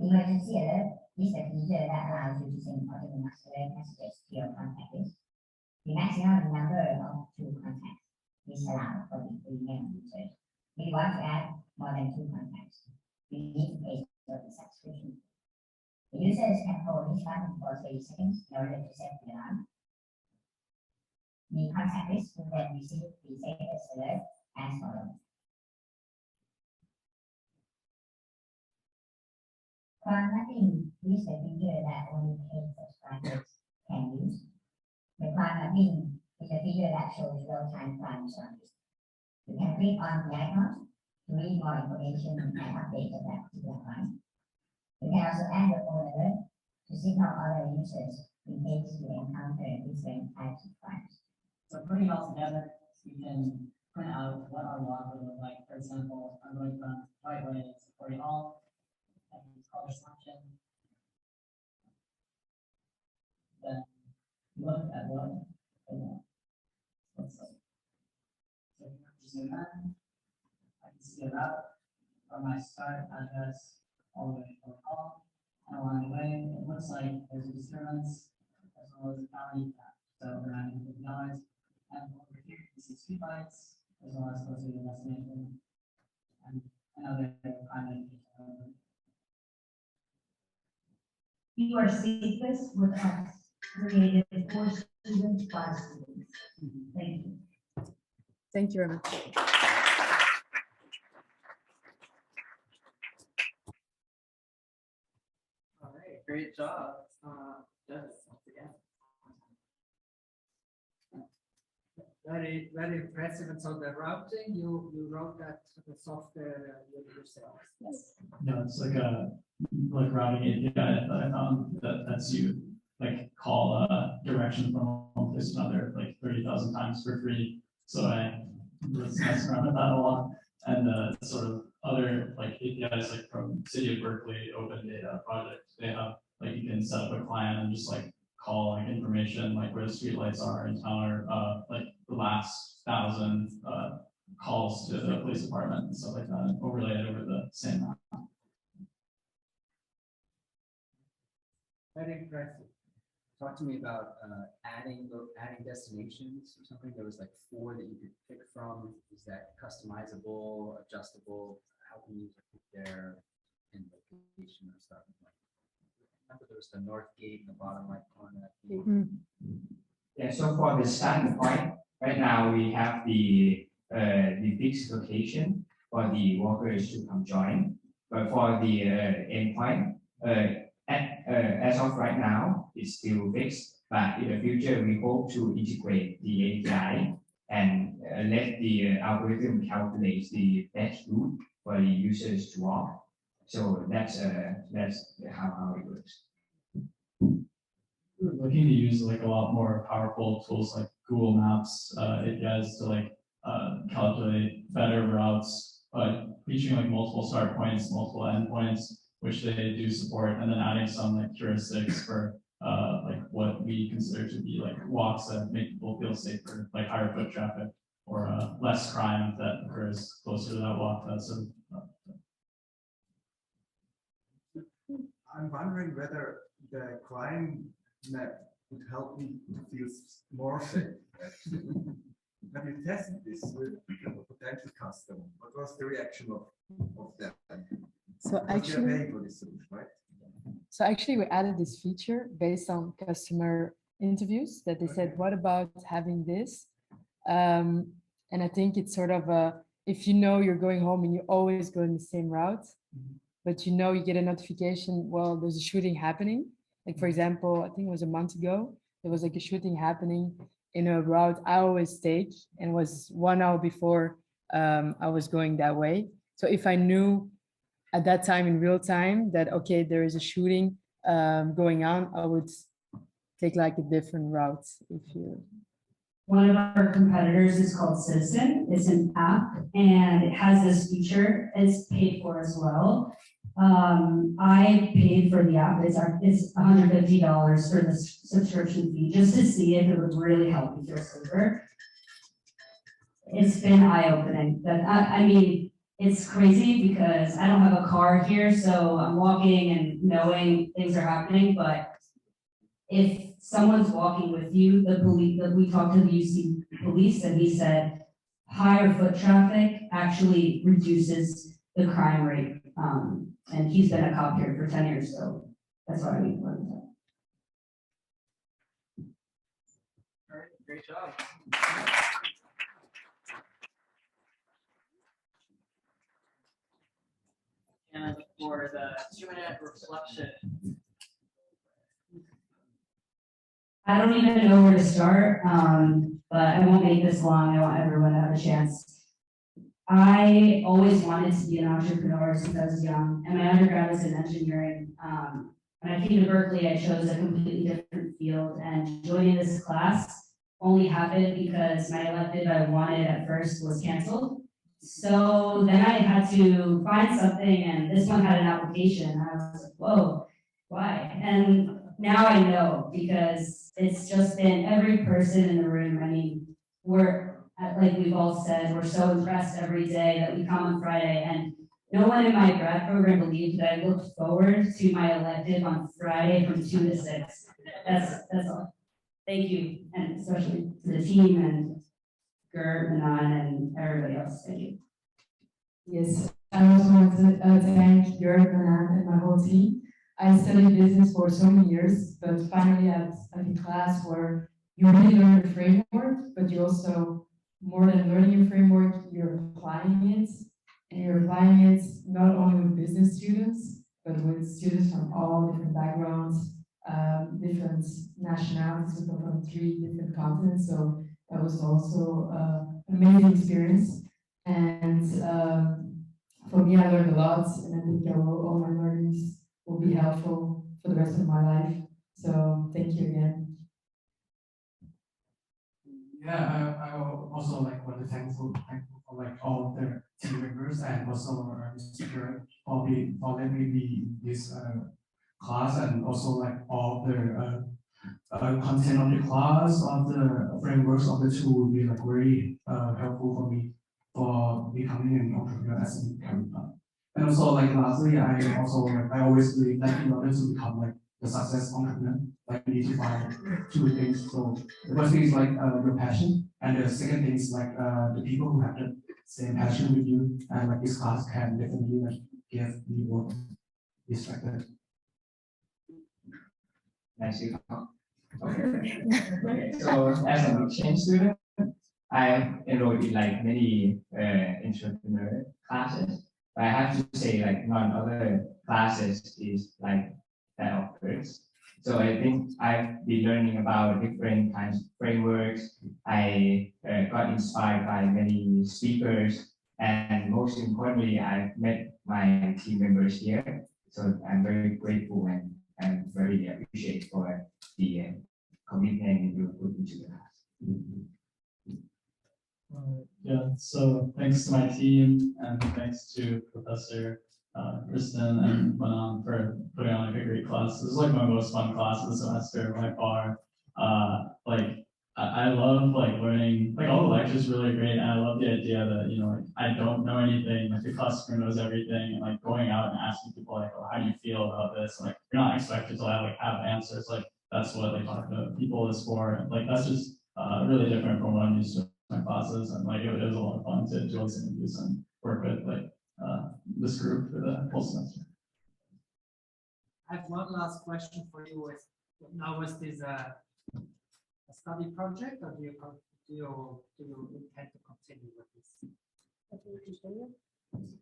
Emergency alert is a feature that allows you to send autonomous alert messages to your contact list. The maximum number of 2 contacts is allowed for the premium users. If you want to add more than 2 contacts, you need to pay for the subscription. The users can hold each button for 30 seconds in order to set the alarm. The contact list will then receive the status alert as follows. Cloud mapping is the feature that only paid subscribers can use. The cloud mapping is a feature that shows real-time crime stories. You can click on the icon to read more information and updates of that particular crime. You can also add your own alert to signal other users in case you encounter different types of crimes. So putting it all together, we can print out what our log would look like. For example, I'm going from right way to Corey Hall. I can use color selection. Then look at what I want. Looks like. So here, zoom in. I can see a route from my start address all the way to Corey Hall. And along the way, it looks like there's a disturbance as well as a county tax. So we're adding $50. And over here, you see street lights, as well as closer to the destination, and another kind of. You are safest with us, created for students by students. Thank you. Thank you very much. All right, great job. Dennis, once again. Very impressive. And so the routing, you wrote that the software yourself. Yes. Yeah, it's like a routing API that I found that lets you like call a direction from one place to another like 30,000 times for free. So I was messing around with that a lot. And sort of other like APIs like from City of Berkeley Open Data Project, they have like you can set up a client and just like call like information like where the streetlights are in town or like the last 1,000 calls to the police department and stuff like that, and overlay it over the same map. Very impressive. Talk to me about adding destinations or something. There was like 4 that you could pick from. Is that customizable, adjustable? How can you pick their in location or stuff? Remember there was the north gate in the bottom right corner. Yeah, so for the starting point, right now we have the fixed location for the workers to come join. But for the endpoint, as of right now, it's still fixed. But in the future, we hope to integrate the API and let the algorithm calculate the best route for the users to walk. So that's how it works. We're looking to use like a lot more powerful tools like Google Maps APIs to like calculate better routes, but reaching like multiple start points, multiple endpoints, which they do support, and then adding some like heuristics for like what we consider to be like walks that make people feel safer, like higher foot traffic or less crime that occurs closer to that walk. That's sort of, I'm wondering whether the crime map would help me to feel more safe. Have you tested this with a potential customer? What was the reaction of them? So actually, for this solution, right? So actually we added this feature based on customer interviews that they said, what about having this? And I think it's sort of if you know you're going home and you always go in the same route, but you know you get a notification, well, there's a shooting happening. Like for example, I think it was a month ago, there was like a shooting happening in a route I always take, and was 1 hour before I was going that way. So if I knew at that time in real time that, okay, there is a shooting going on, I would take like a different route. If you. One of our competitors is called Citizen. It's an app and it has this feature. It's paid for as well. I paid for the app. It's $150 for the subscription fee just to see if it would really help me feel safer. It's been eye-opening. I mean, it's crazy because I don't have a car here, so I'm walking and knowing things are happening. But if someone's walking with you, the police, we talked to the UC police, and he said higher foot traffic actually reduces the crime rate. And he's been a cop here for 10 years, so that's why we wanted to. All right, great job. And for the 2-minute reflection. I don't even know where to start, but I won't make this long. I want everyone to have a chance. I always wanted to be an entrepreneur since I was young, and my undergrad was in engineering. When I came to Berkeley, I chose a completely different field, and joining this class only happened because my elective I wanted at first was canceled. So then I had to find something, and this one had an application. And I was like, whoa, why? And now I know, because it's just been every person in the room. I mean, like we've all said, we're so impressed every day that we come on Friday, and no one in my grad program believed that I looked forward to my elective on Friday from 2 to 6. That's all. Thank you, and especially to the team and Gert, Manan, and everybody else. Thank you. Yes, I also want to thank Gert, Manan, and my whole team. I studied business for so many years, but finally at a class where you really learn the framework, but you also, more than learning a framework, you're applying it. And you're applying it not only with business students, but with students from all different backgrounds, different nationalities, from 3 different continents. So that was also an amazing experience. And for me, I learned a lot, and I think all my learnings will be helpful for the rest of my life. So thank you again. Yeah, I also like want to thankful for like all of the team members and also our speaker for letting me be in this class, and also like all the content of the class, of the frameworks of the tool will be like very helpful for me for becoming an entrepreneur as a career. And also like lastly, I always believe that in order to become like the success entrepreneur, like you need to find 2 things. So the first thing is like your passion, and the second thing is like the people who have the same passion with you, and like this class can definitely like give me both distracted. Nice to talk. Okay. So as an exchange student, I enrolled in like many entrepreneur classes, but I have to say like none other classes is like that of first. So I think I've been learning about different kinds of frameworks. I got inspired by many speakers, and most importantly, I've met my team members here. So I'm very grateful and very appreciative for the commitment you put into the class. Yeah, so thanks to my team and thanks to Professor Kristen and Manan for putting on like a great class. This is like my most fun class of the semester by far. I love like learning, like all the lectures really great, and I love the idea that, you know, like I don't know anything, like the customer knows everything, and like going out and asking people like, oh, how do you feel about this? Like you're not expected to have answers, like that's what like talking to people is for. And, like that's just really different from what I'm used to in my classes, and like it was a lot of fun to do these interviews and work with like this group for the whole semester. I have one last question for you. Now, was this a study project, or do you intend to continue with this?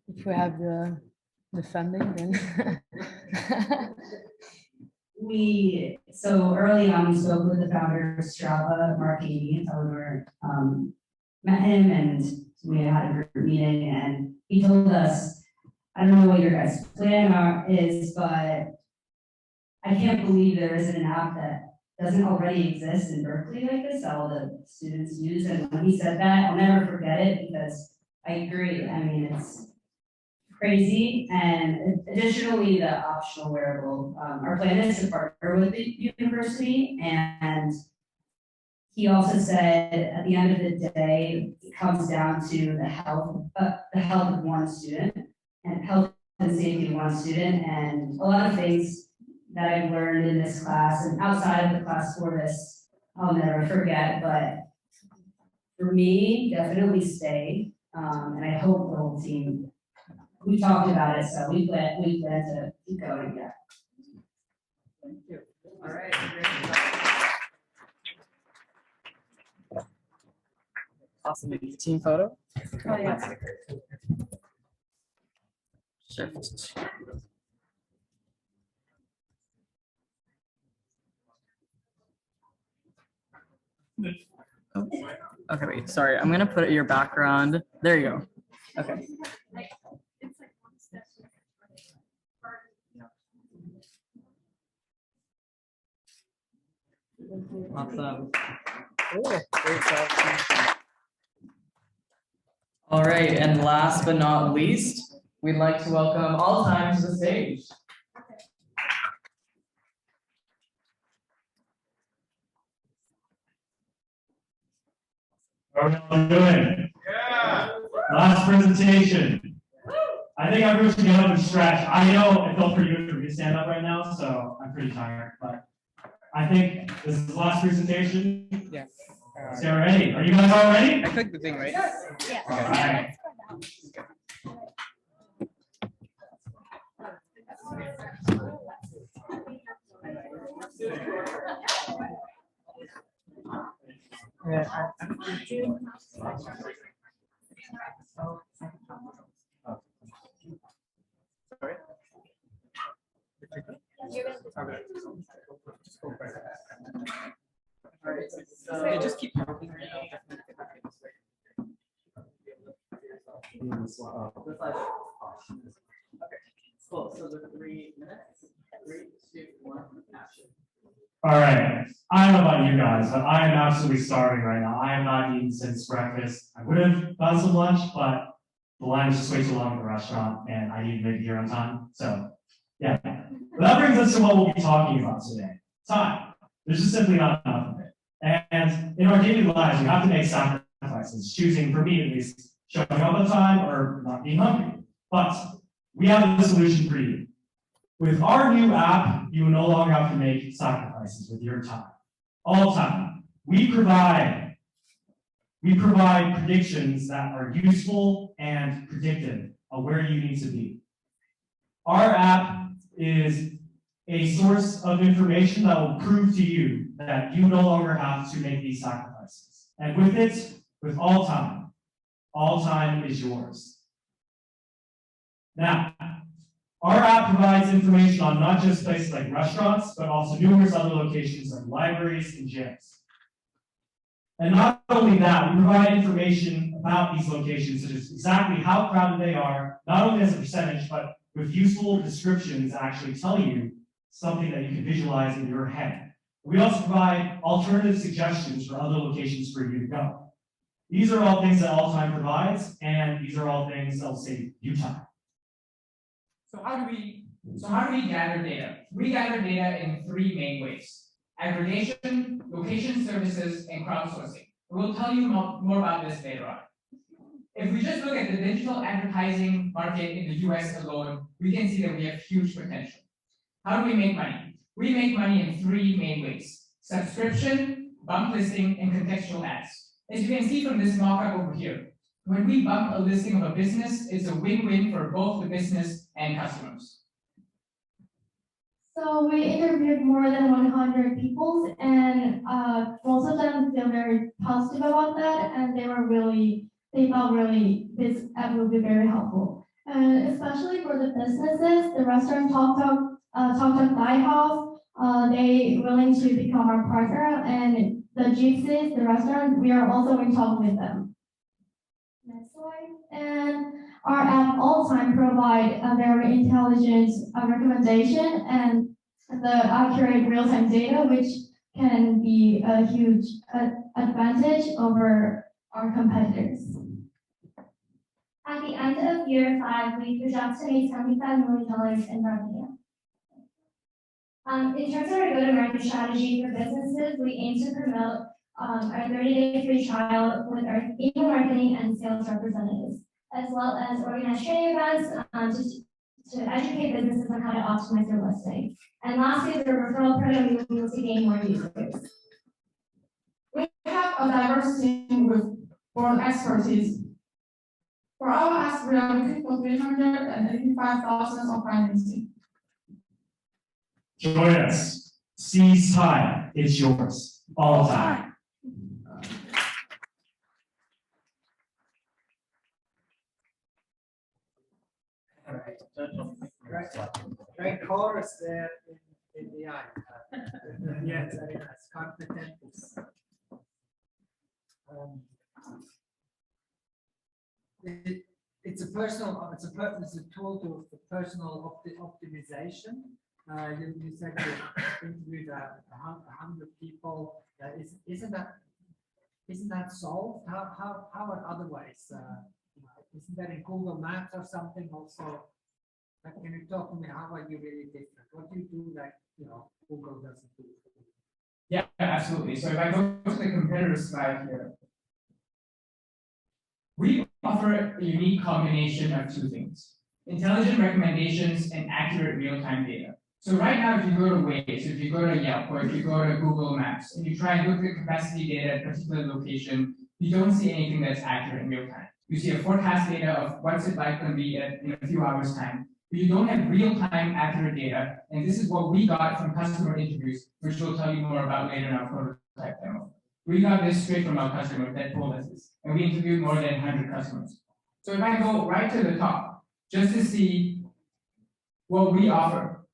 If we have the funding, then. So early on, we spoke with the founder of Strava, Mark Haney, met him, and we had a group meeting, and he told us, I don't know what your guys' plan is, but I can't believe there isn't an app that doesn't already exist in Berkeley like this that all the students use. And when he said that, I'll never forget it, because I agree. I mean, it's crazy. And additionally, the optional wearable, our plan is to partner with the university. And he also said at the end of the day, it comes down to the health of one student, and health and safety of one student. And a lot of things that I've learned in this class and outside of the class for this, I'll never forget. But for me, definitely stay. And I hope the whole team, we talked about it, so we plan to keep going. Yeah. Thank you. All right, great. Awesome, team photo. Oh, yeah. Shift. Oh, okay, wait, sorry, I'm gonna put your background, there you go. Okay. Awesome. Cool. Great job. All right, and last but not least, we'd like to welcome Alltime to the stage. How are we all doing? Yeah. Last presentation. I think everyone should get up and stretch. I know it felt pretty good for me to stand up right now, so I'm pretty tired, but I think this is the last presentation. Yeah. So ready? Are you guys all ready? I clicked the thing, right? Yes. Yeah. All right. Yeah, just keep talking right now. Okay, cool. So the 3 minutes. 3, 2, 1, action. All right. I don't know about you guys, but I am absolutely starving right now. I have not eaten since breakfast. I would have done some lunch, but the line was just way too long at the restaurant, and I need to make it here on time. So, yeah. But that brings us to what we'll be talking about today. Time. There's just simply not enough of it. And in our daily lives, we have to make sacrifices, choosing, for me at least, showing up on time or not being hungry. But we have a solution for you. With our new app, you will no longer have to make sacrifices with your time. All time. We provide predictions that are useful and predictive of where you need to be. Our app is a source of information that will prove to you that you no longer have to make these sacrifices. And with it, with all time is yours. Now, our app provides information on not just places like restaurants, but also numerous other locations like libraries and gyms. And not only that, we provide information about these locations, such as exactly how crowded they are, not only as a percentage, but with useful descriptions that actually tell you something that you can visualize in your head. We also provide alternative suggestions for other locations for you to go. These are all things that Alltime provides, and these are all things that will save you time. So how do we gather data? We gather data in 3 main ways: aggregation, location services, and crowdsourcing. We'll tell you more about this later on. If we just look at the digital advertising market in the US alone, we can see that we have huge potential. How do we make money? We make money in 3 main ways: subscription, bump listing, and contextual ads. As you can see from this mock-up over here, when we bump a listing of a business, it's a win-win for both the business and customers. So we interviewed more than 100 people, and most of them feel very positive about that, and they felt really this app will be very helpful. And especially for the businesses, the restaurant Talk Thai House, they willing to become our partner, and the Gypsies, the restaurant, we are also in talk with them. Next slide. And our app Alltime provide a very intelligent recommendation and the accurate real-time data, which can be a huge advantage over our competitors. At the end of year 5, we project to make $75 million in revenue. In terms of our go-to-market strategy for businesses, we aim to promote our 30-day free trial with our email marketing and sales representatives, as well as organize training events to educate businesses on how to optimize their listing. And lastly, the referral program we will to gain more users. We have a diverse team with broad expertise. For our ask, we are looking for 385,000 of financing. Join us. Seize time. It's yours. All time. Great chorus there in the eye. Yes, very nice. Competence. It's a personal, it's a tool for personal optimization. You said you interviewed 100 people. Isn't that solved? How are other ways? Isn't that in Google Maps or something also? Like, can you talk to me? How are you really different? What do you do that Google doesn't do? Yeah, absolutely. So if I go to the competitor slide here, we offer a unique combination of two things: intelligent recommendations and accurate real-time data. So right now, if you go to Waze, if you go to Yelp, or if you go to Google Maps, and you try and look at capacity data at a particular location, you don't see anything that's accurate in real time. You see a forecast data of what's it like going to be in a few hours' time. But you don't have real-time accurate data, and this is what we got from customer interviews, which we'll tell you more about later in our prototype demo. We got this straight from our customer that told us this, and we interviewed more than 100 customers. So if I go right to the top, just to see what we offer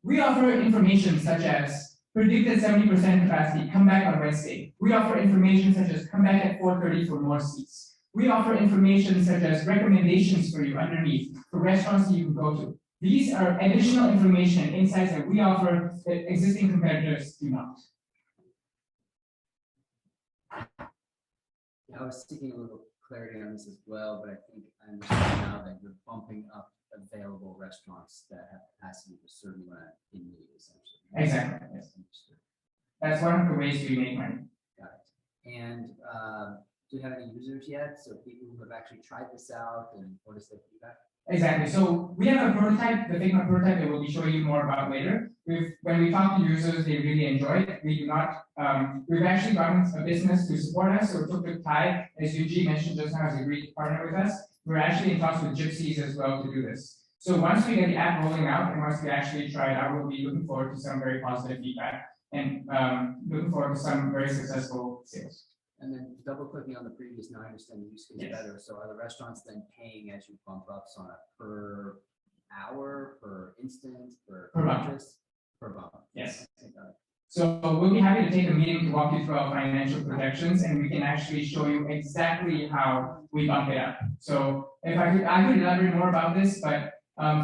information such as predicted 70% capacity, come back on Wednesday. We offer information such as come back at 4:30 for more seats. We offer information such as recommendations for you underneath for restaurants that you can go to. These are additional information and insights that we offer that existing competitors do not. I was seeking a little clarity on this as well, but I think I understand now that you're bumping up available restaurants that have capacity to serve you in need, essentially. Exactly. Yes. That's one of the ways we make money. Got it. And do you have any users yet? So people who have actually tried this out, and what is their feedback? Exactly. So we have a prototype, the Figma prototype that we'll be showing you more about later. When we talk to users, they really enjoy it. We do not, we've actually gotten a business to support us. So Tuk Tuk Thai, as Yuji mentioned just now, has agreed to partner with us. We're actually in talks with Gypsies as well to do this. So once we get the app rolling out and once we actually try it out, we'll be looking forward to some very positive feedback and looking forward to some very successful sales. And then double clicking on the previous, now I understand the use case better. So are the restaurants then paying as you bump up on a per hour, per instance, per purchase? Per bump? Yes. So we'll be happy to take a meeting to walk you through our financial projections, and we can actually show you exactly how we bump it up. So if I could elaborate more about this, but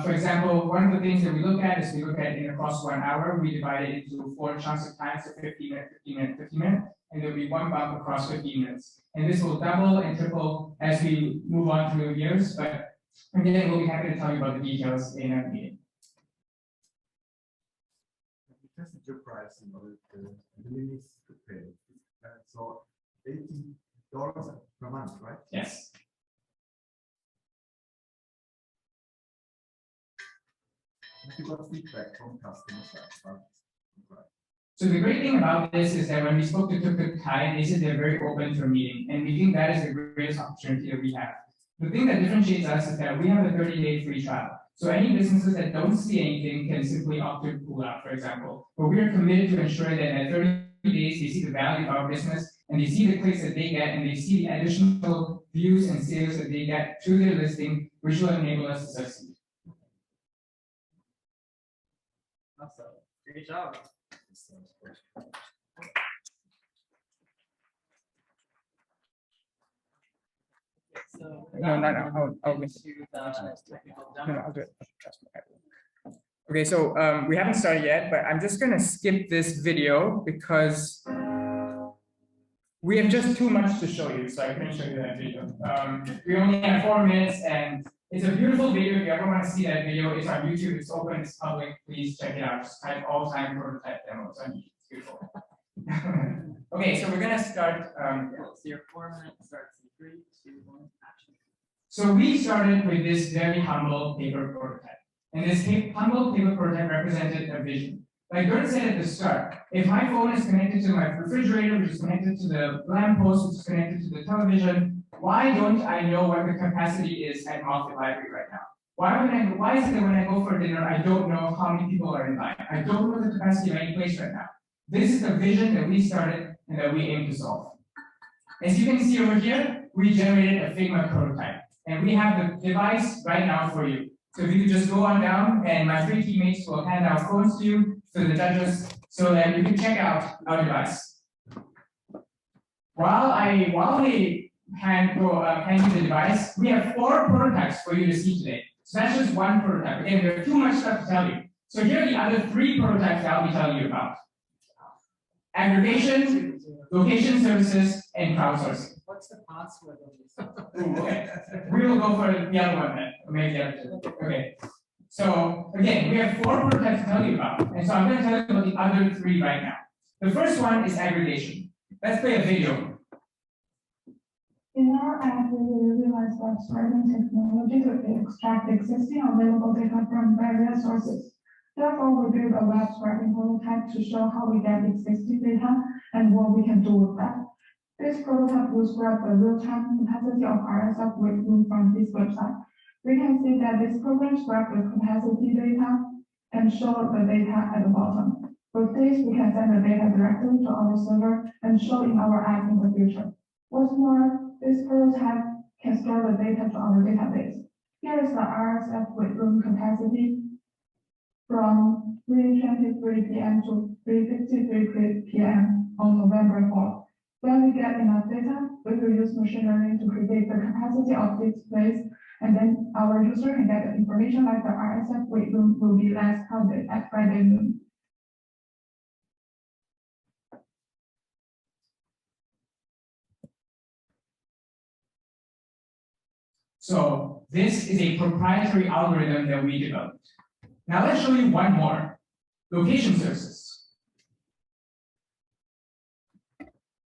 for example, one of the things that we look at is we look at it across 1 hour. We divide it into 4 chunks of time, so 50 minutes, 50 minutes, 50 minutes, and there'll be one bump across 15 minutes. And this will double and triple as we move on through the years, but again, we'll be happy to tell you about the details in a meeting. Because the job price, the limits to pay. So $80 per month, right? Yes. Have you got feedback from customers? So the great thing about this is that when we spoke to Tuk Tuk Thai, they said they're very open to a meeting, and we think that is the greatest opportunity that we have. The thing that differentiates us is that we have a 30-day free trial. So any businesses that don't see anything can simply opt to pull out, for example. But we are committed to ensuring that at 30 days, they see the value of our business, and they see the clicks that they get, and they see the additional views and sales that they get through their listing, which will enable us to succeed. Awesome. Great job. No, I'll miss you. No, I'll do it. Trust me. Okay, so we haven't started yet, but I'm just gonna skip this video because we have just too much to show you, so I couldn't show you that video. We only have 4 minutes, and it's a beautiful video. If you ever want to see that video, it's on YouTube. It's open. It's public. Please check it out. Just type all time prototype demos on YouTube. It's beautiful. Okay, so we're gonna start. So your 4 minutes starts in 3, 2, 1, action. So we started with this very humble paper prototype. And this humble paper prototype represented a vision. Like Gert said at the start, if my phone is connected to my refrigerator, which is connected to the lamppost, which is connected to the television, why don't I know what the capacity is at Moffett Library right now? Why is it that when I go for dinner, I don't know how many people are in line? I don't know the capacity of any place right now. This is the vision that we started and that we aim to solve. As you can see over here, we generated a Figma prototype, and we have the device right now for you. So if you could just go on down, and my 3 teammates will hand out phones to you, to the judges, so that you can check out our device. While they hand you the device, we have 4 prototypes for you to see today. So that's just one prototype. Again, there's too much stuff to tell you. So here are the other 3 prototypes that I'll be telling you about. Aggregation, location services, and crowdsourcing. What's the password of this? Ooh, okay. We will go for the other one then, or maybe the other 2. Okay. So again, we have 4 prototypes to tell you about, and so I'm going to tell you about the other 3 right now. The first one is aggregation. Let's play a video. In our app, we will utilize web scraping technology to extract existing available data from various sources. Therefore, we build a web scraping prototype to show how we get existing data and what we can do with that. This prototype will scrape the real-time capacity of RSF Weightroom from this website. We can see that this program scrapes the capacity data and show the data at the bottom. With this, we can send the data directly to our server and show in our app in the future. What's more, this prototype can store the data to our database. Here is the RSF Weightroom capacity from 3:23 p.m. to 3:53 p.m. on November 4th. When we get enough data, we will use machine learning to predict the capacity of this place, and then our user can get the information like the RSF Weightroom will be less crowded at Friday noon. So this is a proprietary algorithm that we developed. Now let's show you one more, location services.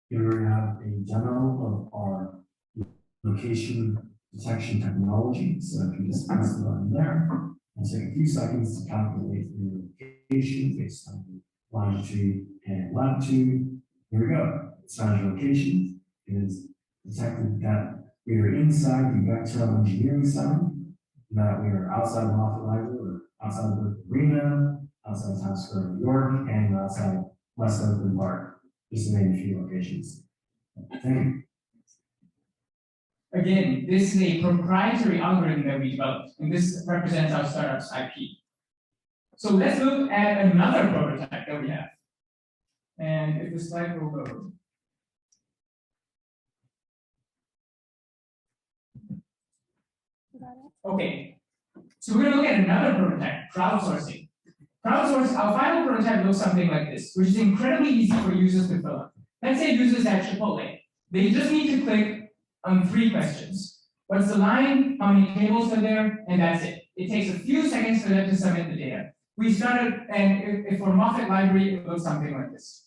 Here we have a demo of our location detection technology. So if you just press the button there, it'll take a few seconds to calculate your location based on the longitude and latitude. Here we go. It's found your location. It is detected that we are inside the Bechtel Engineering Center, that we are outside the Moffett Library, or outside of the arena, outside Times Square, New York, and outside West Oakland Park, just to name a few locations. Thank you. Again, this is a proprietary algorithm that we developed, and this represents our startup's IP. So let's look at another prototype that we have. And if the slide will go. Okay, so we're gonna look at another prototype, crowdsourcing. Our final prototype looks something like this, which is incredibly easy for users to fill up. Let's say users at Chipotle. They just need to click on 3 questions. What's the line, how many tables are there, and that's it. It takes a few seconds for them to submit the data. We started, and if for Moffett Library, it looks something like this.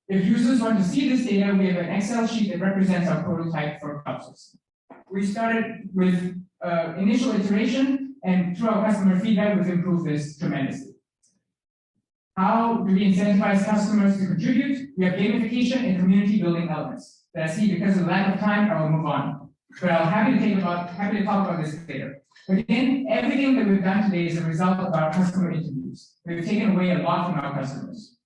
If users want to see this data, we have an Excel sheet that represents our prototype for crowdsourcing. We started with initial iteration, and through our customer feedback, we've improved this tremendously. How do we incentivize customers to contribute? We have gamification and community building elements. That I see because of the lack of time, I will move on. But I'm happy to talk about this later. But again, everything that we've done today is a result of our customer interviews. We've taken away a lot from our customers.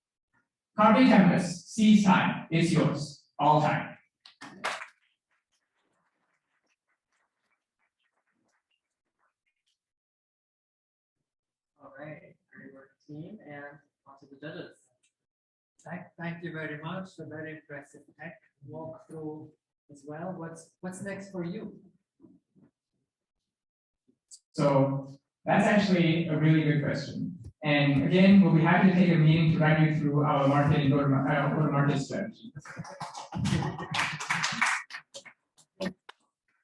Carpe Tempus, seize time, it's yours, all time. All right, great work, team, and on to the judges. Thank you very much. A very impressive tech walkthrough as well. What's next for you? So that's actually a really good question. And again, we'll be happy to take a meeting to run you through our market and go-to-market strategy.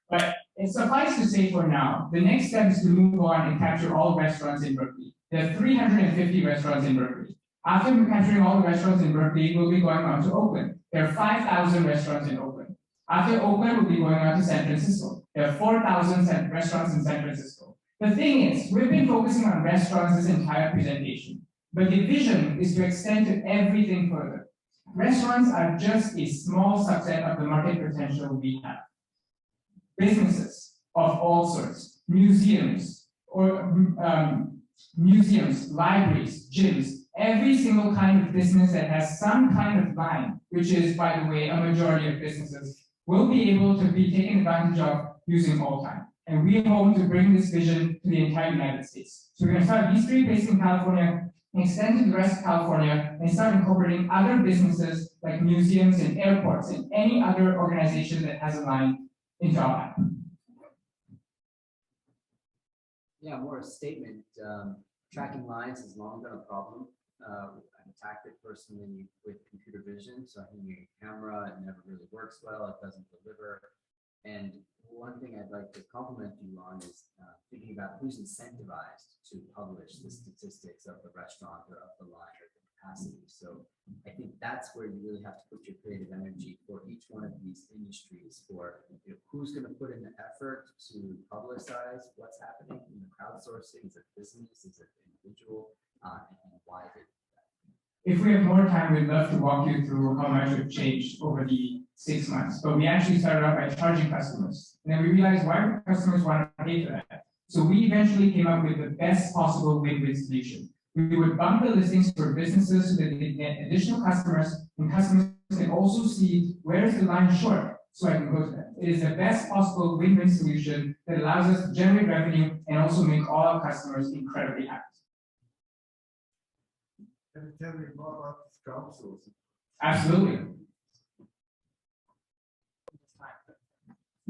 But it suffices to say for now, the next step is to move on and capture all restaurants in Berkeley. There are 350 restaurants in Berkeley. After capturing all the restaurants in Berkeley, we'll be going on to Oakland. There are 5,000 restaurants in Oakland. After Oakland, we'll be going on to San Francisco. There are 4,000 restaurants in San Francisco. The thing is, we've been focusing on restaurants this entire presentation, but the vision is to extend to everything further. Restaurants are just a small subset of the market potential we have. Businesses of all sorts, museums, or museums, libraries, gyms, every single kind of business that has some kind of line, which is, by the way, a majority of businesses, will be able to be taken advantage of using Alltime. And we hope to bring this vision to the entire United States. So we're going to start these 3 based in California, extend to the rest of California, and start incorporating other businesses like museums and airports and any other organization that has a line into our app. Yeah, more a statement. Tracking lines has long been a problem. I've attacked it personally with computer vision. So having a camera, it never really works well. It doesn't deliver. And one thing I'd like to compliment you on is thinking about who's incentivized to publish the statistics of the restaurant or of the line or the capacity. So I think that's where you really have to put your creative energy for each one of these industries for who's going to put in the effort to publicize what's happening in the crowdsourcing. Is it business? Is it individual? And why is it? If we have more time, we'd love to walk you through how much we've changed over the 6 months. But we actually started off by charging customers. And then we realized, why would customers want to pay for that? So we eventually came up with the best possible win-win solution. We would bump the listings for businesses so that they can get additional customers, and customers can also see where is the line short, so I can go to that. It is the best possible win-win solution that allows us to generate revenue and also make all our customers incredibly happy. Can you tell me more about this crowdsourcing? Absolutely.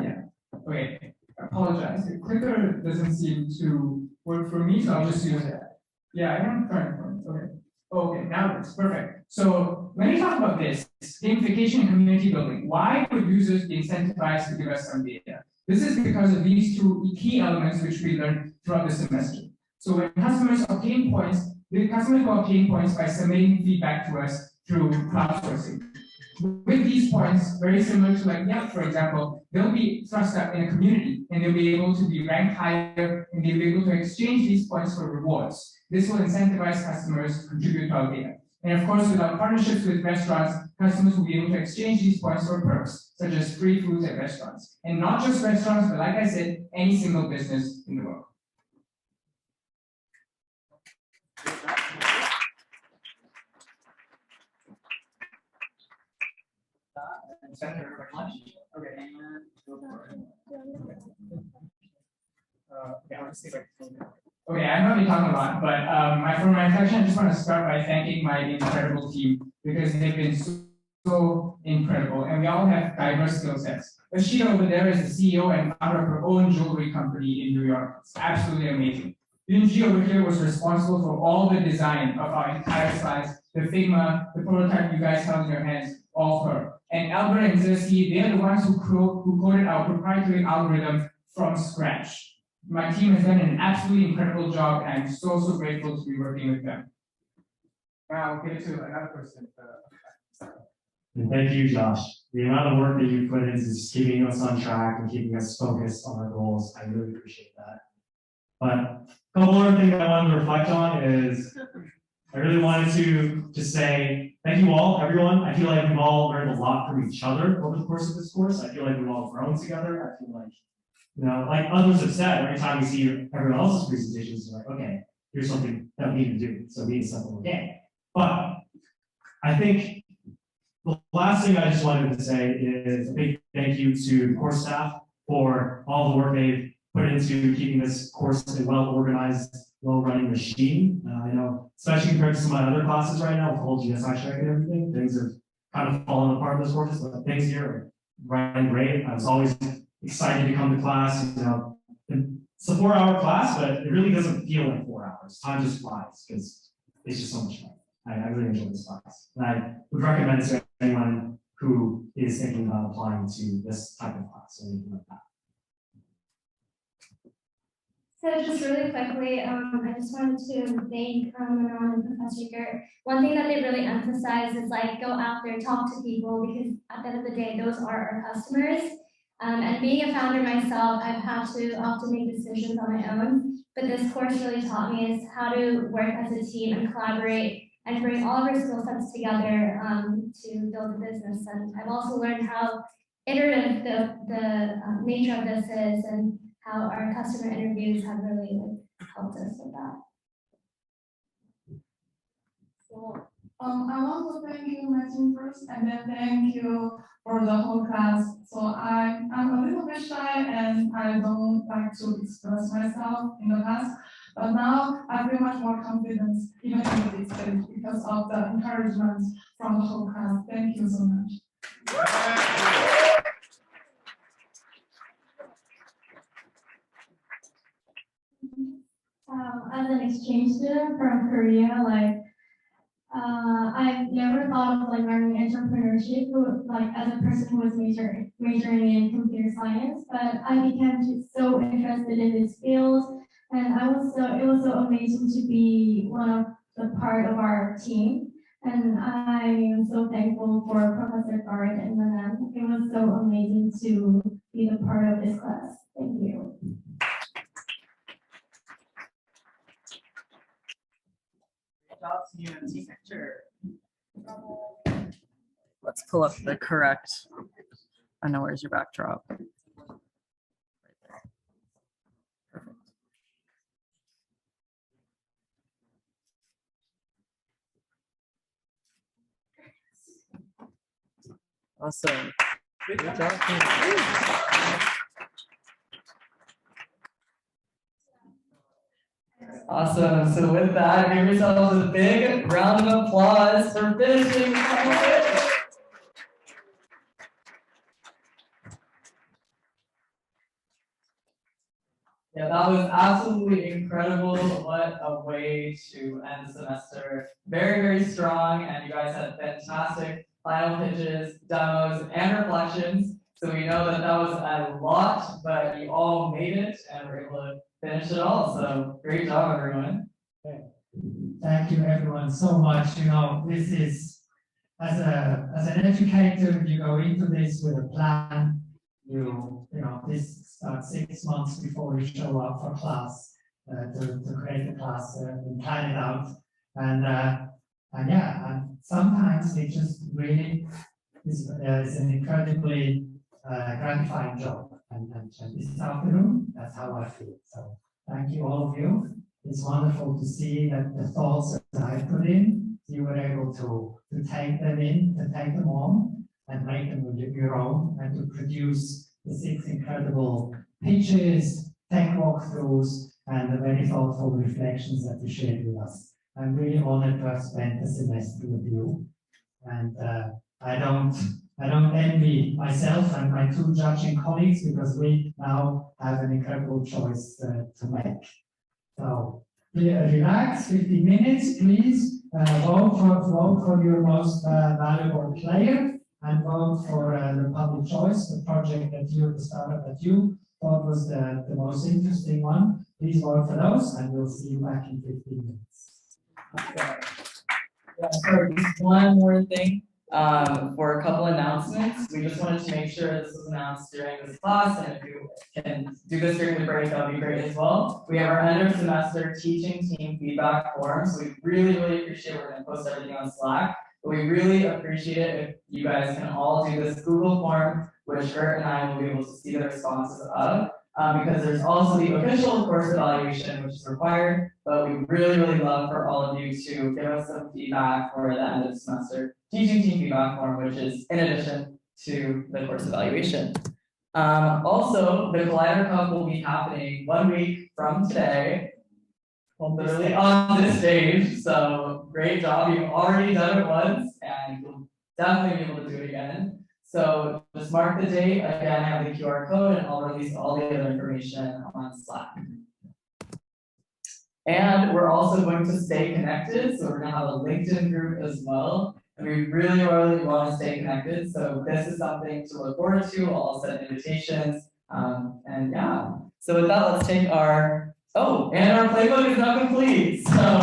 Yeah. Okay. Apologize. The clicker doesn't seem to work for me, so I'll just use that. Yeah, I am current point. Okay. Okay, now it works. Perfect. So let me talk about this gamification and community building. Why would users be incentivized to give us some data? This is because of these 2 key elements which we learned throughout the semester. So when customers obtain points, the customers will obtain points by submitting feedback to us through crowdsourcing. With these points, very similar to like Yelp, for example, they'll be thrust up in a community and they'll be able to be ranked higher and they'll be able to exchange these points for rewards. This will incentivize customers to contribute to our data. And of course, with our partnerships with restaurants, customers will be able to exchange these points for perks, such as free foods at restaurants. And not just restaurants, but like I said, any single business in the world. Okay. Okay, I'm not really talking a lot, but for my introduction, I just want to start by thanking my incredible team because they've been so incredible, and we all have diverse skill sets. Ashita over there is the CEO and founder of her own jewelry company in New York. It's absolutely amazing. Yunji over here was responsible for all the design of our entire slides, the Figma, the prototype you guys held in your hands, all her. And Albert and Zesty, they're the ones who coded our proprietary algorithm from scratch. My team has done an absolutely incredible job, and I'm so grateful to be working with them. Now I'll get to another person. And thank you, Josh. The amount of work that you put into just keeping us on track and keeping us focused on our goals, I really appreciate that. But a couple other things I wanted to reflect on is I really wanted to just say thank you all, everyone. I feel like we've all learned a lot from each other over the course of this course. I feel like we've all grown together. I feel like, you know, like others have said, every time we see everyone else's presentations, we're like, okay, here's something that we need to do. So we need something again. But I think the last thing I just wanted to say is a big thank you to the course staff for all the work they've put into keeping this course a well-organized, well-running machine. I know, especially compared to some of my other classes right now, with the whole GSI check and everything, things have kind of fallen apart in this course, but things here are running great. I was always excited to come to class, you know, and it's a 4-hour class, but it really doesn't feel like 4 hours. Time just flies because it's just so much fun. I really enjoy this class. And I would recommend it to anyone who is thinking about applying to this type of class or anything like that. So just really quickly, I just wanted to thank Manon and Professor Gert. One thing that they really emphasize is like go out there, talk to people, because at the end of the day, those are our customers. And being a founder myself, I've had to often make decisions on my own, but this course really taught me is how to work as a team and collaborate and bring all of our skill sets together to build a business. And I've also learned how iterative the nature of this is and how our customer interviews have really like helped us with that. So, I want to thank you, Martin, first, and then thank you for the whole class. So I'm a little bit shy and I don't like to express myself in the past, but now I feel much more confidence even in this stage because of the encouragement from the whole class. Thank you so much. As an exchange student from Korea, like I've never thought of like learning entrepreneurship, like as a person who was majoring in computer science, but I became so interested in this field, and it was so amazing to be one of the part of our team, and I am so thankful for Professor Garrett and Manan. It was so amazing to be the part of this class. Thank you. Team picture. Let's pull up the correct. I know, where's your backdrop? Right there. Perfect. Awesome. Good job. Awesome. So with that, give yourselves a big round of applause for finishing. Yeah, that was absolutely incredible. What a way to end the semester. Very, very strong, and you guys had fantastic final pitches, demos, and reflections. So we know that that was a lot, but you all made it and were able to finish it all. So great job, everyone. Thank you, everyone, so much. You know, this is, as an educator, you go into this with a plan. You know, this starts 6 months before you show up for class to create the class and plan it out. And yeah, and sometimes it just really is an incredibly gratifying job. And this afternoon, that's how I feel. So thank you, all of you. It's wonderful to see that the thoughts that I put in, you were able to take them in, to take them on, and make them your own, and to produce the 6 incredible pitches, tech walkthroughs, and the very thoughtful reflections that you shared with us. I'm really honored to have spent the semester with you, and I don't envy myself and my 2 judging colleagues because we now have an incredible choice to make. So relax, 15 minutes, please. Vote for your most valuable player and vote for the public choice, the project the startup that you thought was the most interesting one. Please vote for those, and we'll see you back in 15 minutes. Okay. Yeah, sorry, just one more thing. For a couple announcements, we just wanted to make sure this was announced during this class, and if you can do this during the break, that would be great as well. We have our end of semester teaching team feedback form, so we really appreciate it. We're going to post everything on Slack, but we really appreciate it if you guys can all do this Google form, which Gert and I will be able to see the responses of. Because there's also the official course evaluation, which is required, but we really love for all of you to give us some feedback for the end of the semester teaching team feedback form, which is in addition to the course evaluation. Also, the Collider Cup will be happening 1 week from today, literally on this stage. So great job, you've already done it once, and you'll definitely be able to do it again. So just mark the date. Again, I have the QR code, and I'll release all the other information on Slack. And we're also going to stay connected. So we're going to have a LinkedIn group as well. And we really want to stay connected. So this is something to look forward to. I'll send invitations. And yeah. So with that, let's take our, and our playbook is now complete. So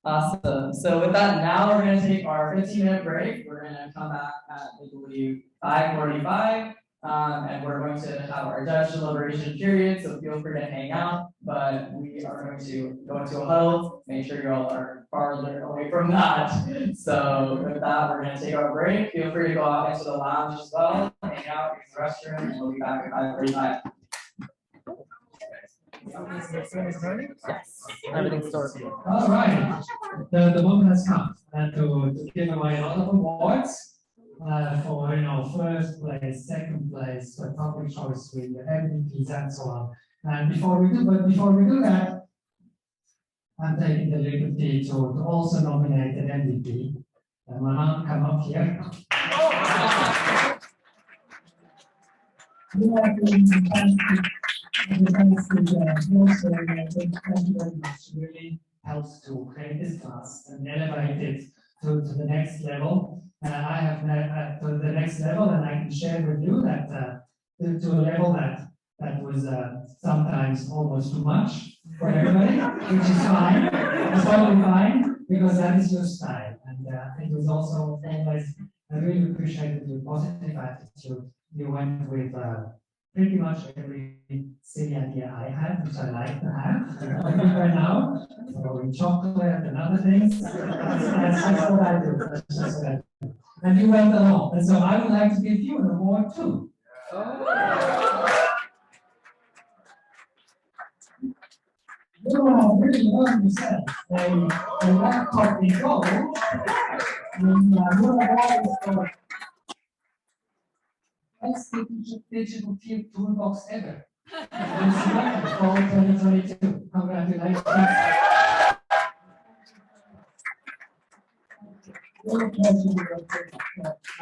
awesome. So with that, now we're going to take our 15-minute break. We're going to come back at, I believe, 5:45. And we're going to have our judge deliberation period, so feel free to hang out. But we are going to go into a huddle, make sure you all are farther away from that. So with that, we're going to take our break. Feel free to go out into the lounge as well. hang out in the restroom, and we'll be back at 5:45. Everything's sorted. All right, the moment has come to give away a lot of awards for, you know, first place, second place, for public choice with MVPs and so on. And before we do that, I'm taking the liberty to also nominate an MVP. Manan, come up here. You have been fantastic. Thank you very much. Really helps to create this class and elevate it to the next level. I have to the next level, and I can share with you that to a level that was sometimes almost too much for everybody, which is fine. It's totally fine because that is your style. And it was also always, I really appreciated your positive attitude. You went with pretty much every silly idea I had, which I like to have right now. So in chocolate and other things. That's what I do. That's just what I do. And you went along. And so I would like to give you an award too. You have really learned yourself. They laptop in gold. And your award is for best digital toolbox ever. For 2022. Congratulations.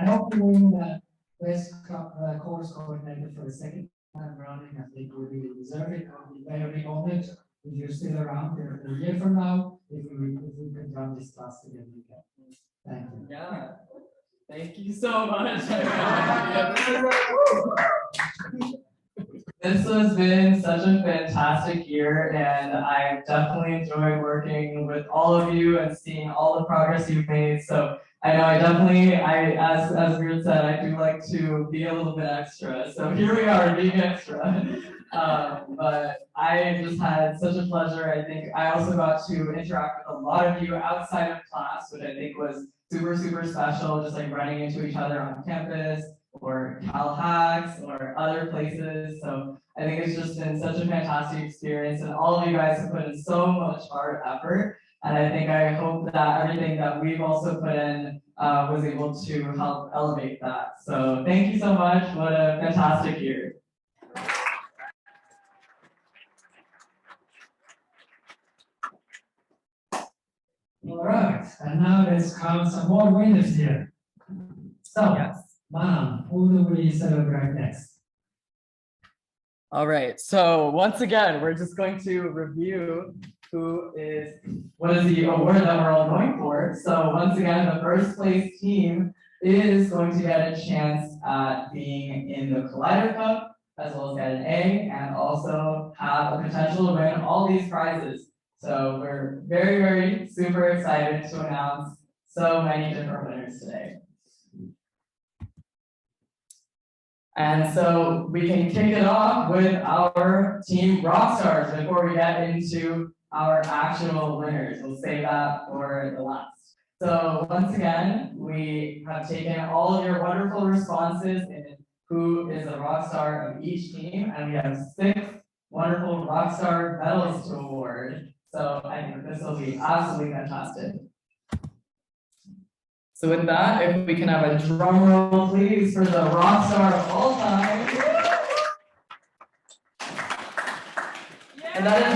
I hope you win the best course coordinator for the second time running. I think we really deserve it. I'll be very honored if you're still around here a year from now, if we can run this class together again. Thank you. Yeah. Thank you so much. This has been such a fantastic year, and I definitely enjoyed working with all of you and seeing all the progress you've made. So I know as Ruth said, I do like to be a little bit extra. So here we are being extra. But I just had such a pleasure. I think I also got to interact with a lot of you outside of class, which I think was super, super special, just like running into each other on campus or Cal Hacks or other places. So I think it's just been such a fantastic experience, and all of you guys have put in so much hard effort. And I hope that everything that we've also put in was able to help elevate that. So thank you so much. What a fantastic year. All right, and now let's count some more winners here. So, Manan, who do we celebrate next? All right, so once again, we're just going to review what is the award that we're all going for. So once again, the first place team is going to get a chance at being in the Collider Cup, as well as get an A, and also have a potential to win all these prizes. So we're very, very super excited to announce so many different winners today. And so we can kick it off with our team Rockstars before we get into our actual winners. We'll save that for the last. So once again, we have taken all of your wonderful responses in who is a rock star of each team, and we have 6 wonderful Rockstar medals to award. So I think this will be absolutely fantastic. So with that, if we can have a drum roll, please, for the rock star of all time. And that is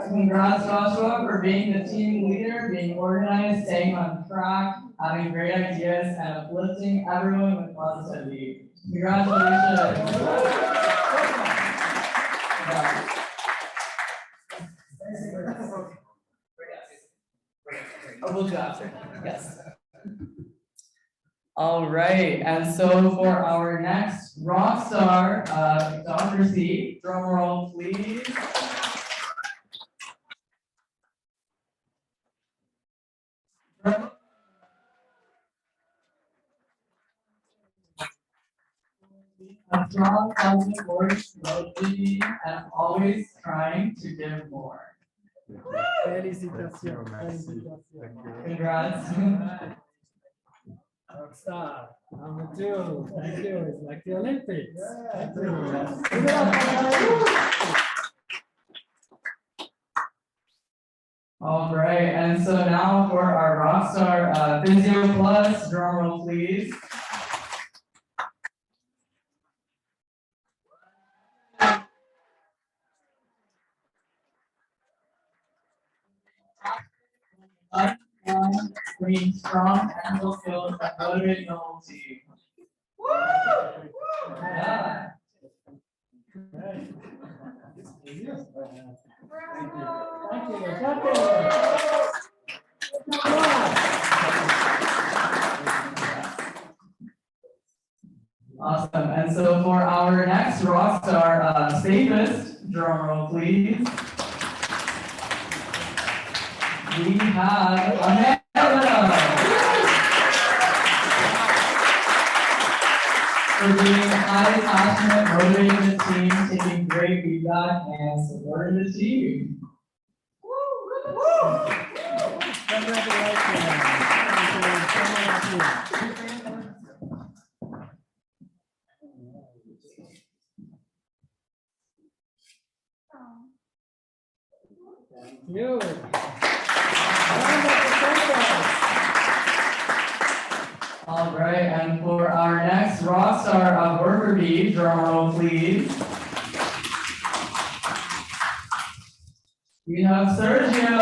Congrats, Joshua, for being the team leader, being organized, staying on track, having great ideas, and uplifting everyone with positivity. Congratulations. We'll do after. Yes. All right, and so for our next rock star, Dr. C, drum roll, please. A strong, positive voice, loyalty, and always trying to give more. Félicitations. Félicitations. Congrats. Rockstar, number 2. Thank you. It's like the Olympics. Thank you. All right, and so now for our Rockstar Physio Plus, drum roll please. Bringing strong technical skills and motivating the whole team. Woo! Yeah. Awesome. And so for our next Rockstar safest, drum roll please. We have Amanda. For being highly passionate, motivating the team, taking great feedback, and supporting the team. You. All right, and for our next Rockstar worker bee, drum roll please. We have Sergio.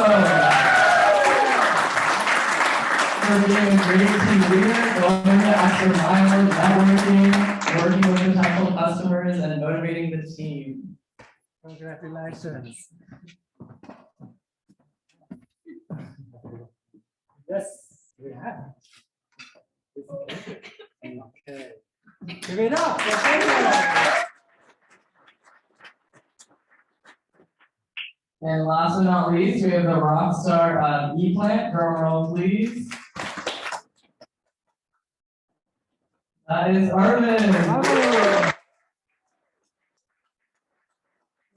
For being a great team leader, going the extra mile, networking, working with potential customers, and motivating the team. Congratulations. Yes, we have. Okay. Give it up. And last but not least, we have the Rockstar E-Plant, drum roll please. That is Arvin.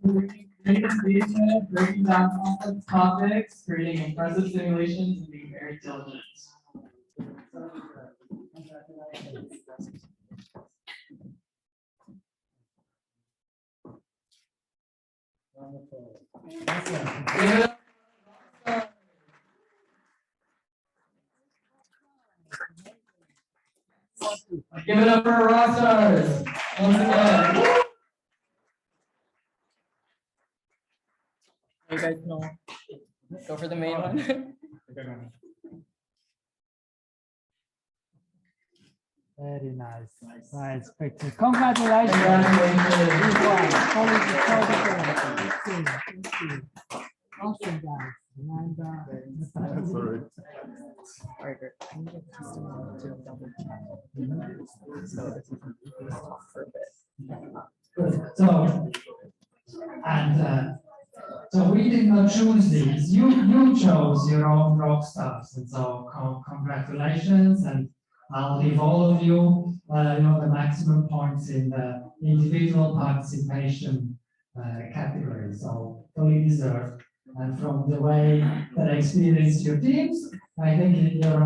Great engagement, breaking down complex topics, creating impressive simulations, and being very diligent. Wonderful. Give it up for our Rockstars. Once again. You guys know. Go for the main one. Very nice. Nice picture. Congratulations. Awesome, guys. And, Sorry. So, and so we did not choose these. You chose your own rock stars, and so congratulations. And I'll give all of you, the maximum points in the individual participation category. So fully deserved. And from the way that I experienced your teams, I think you're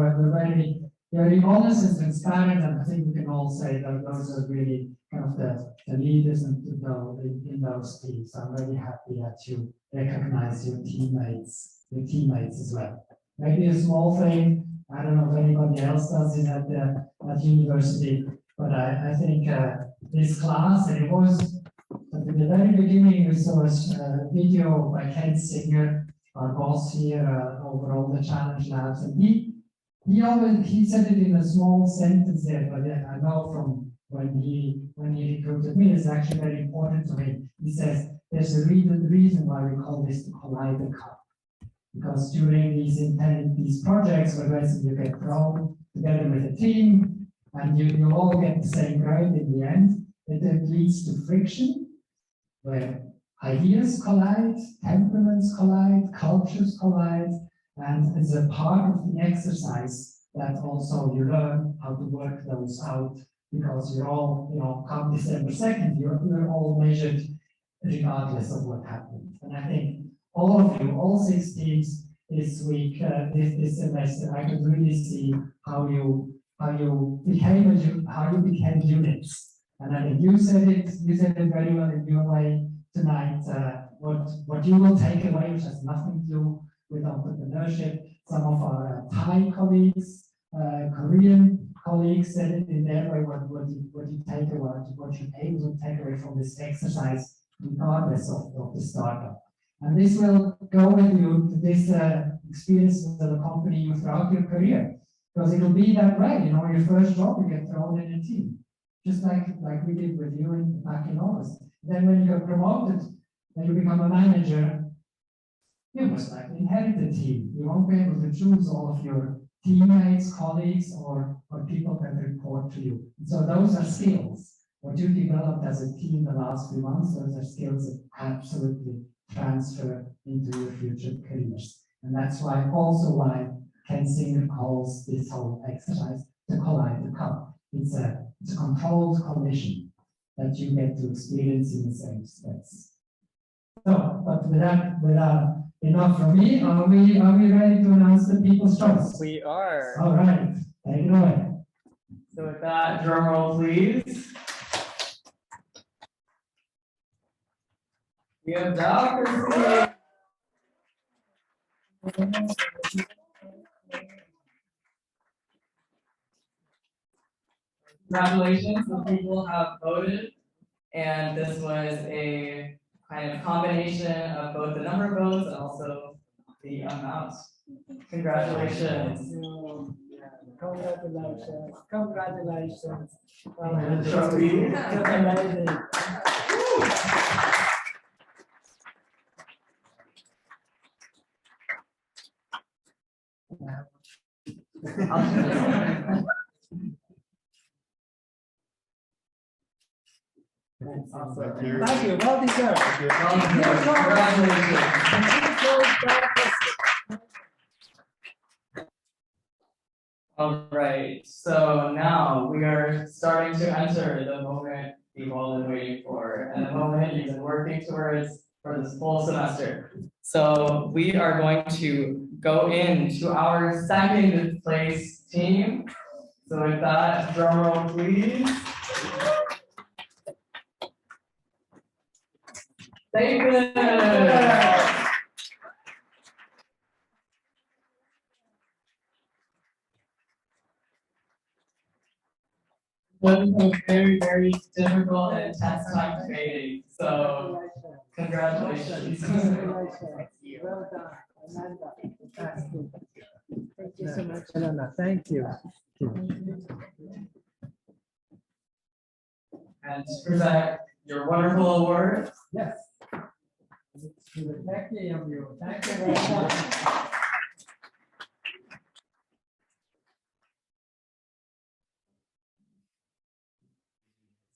very honest and transparent, and I think we can all say that those are really kind of the leaders in those teams. I'm very happy that you recognize your teammates as well. Maybe a small thing, I don't know if anybody else does it at university, but I think this class, and it was at the very beginning, we saw a video by Ken Singer, our boss here over all the challenge labs, and he said it in a small sentence there, but I know from when he recruited me, it's actually very important to me. He says there's a reason why we call this the Collider Cup, because during these projects where you get thrown together with a team and you all get the same grade in the end, it leads to friction where ideas collide, temperaments collide, cultures collide, and as a part of the exercise that also you learn how to work those out, because you're all, come December 2nd, you're all measured regardless of what happened. And I think all of you, all 6 teams this week, this semester, I could really see how you became units. And I think you said it very well in your way tonight. What you will take away, which has nothing to do with entrepreneurship. Some of our Thai colleagues, Korean colleagues said it in their way. What you take away, what you able to take away from this exercise, regardless of the startup. And this will go with you. This experience will accompany you throughout your career, because it will be that way. You know, your first job, you get thrown in a team, just like we did with you back in August. Then when you get promoted, then you become a manager. You must likely inherit the team. You won't be able to choose all of your teammates, colleagues, or people that report to you. And so those are skills. What you developed as a team the last few months, those are skills that absolutely transfer into your future careers. And that's why Ken Singer calls this whole exercise the Collider Cup. It's a controlled collision that you get to experience in the same space. So, but without enough from me, are we ready to announce the People's Choice? We are. All right, take it away. So with that, drum roll, please. We have Dr. Congratulations, the people have voted, and this was a kind of combination of both the number of votes and also the amount. Congratulations. Congratulations. Congratulations. And the trophy. Amazing. Awesome. Thank you. Thank you. Well deserved. All right, so now we are starting to enter the moment you've all been waiting for, and the moment you've been working towards for this full semester. So we are going to go into our second place team. So with that, drum roll, please. David! Was a very, very difficult and intense time debating. So congratulations. Well done, Amanda. Fantastic. Thank you so much, Elena. Thank you. And to present your wonderful award. Yes. Thank you. Thank you very much.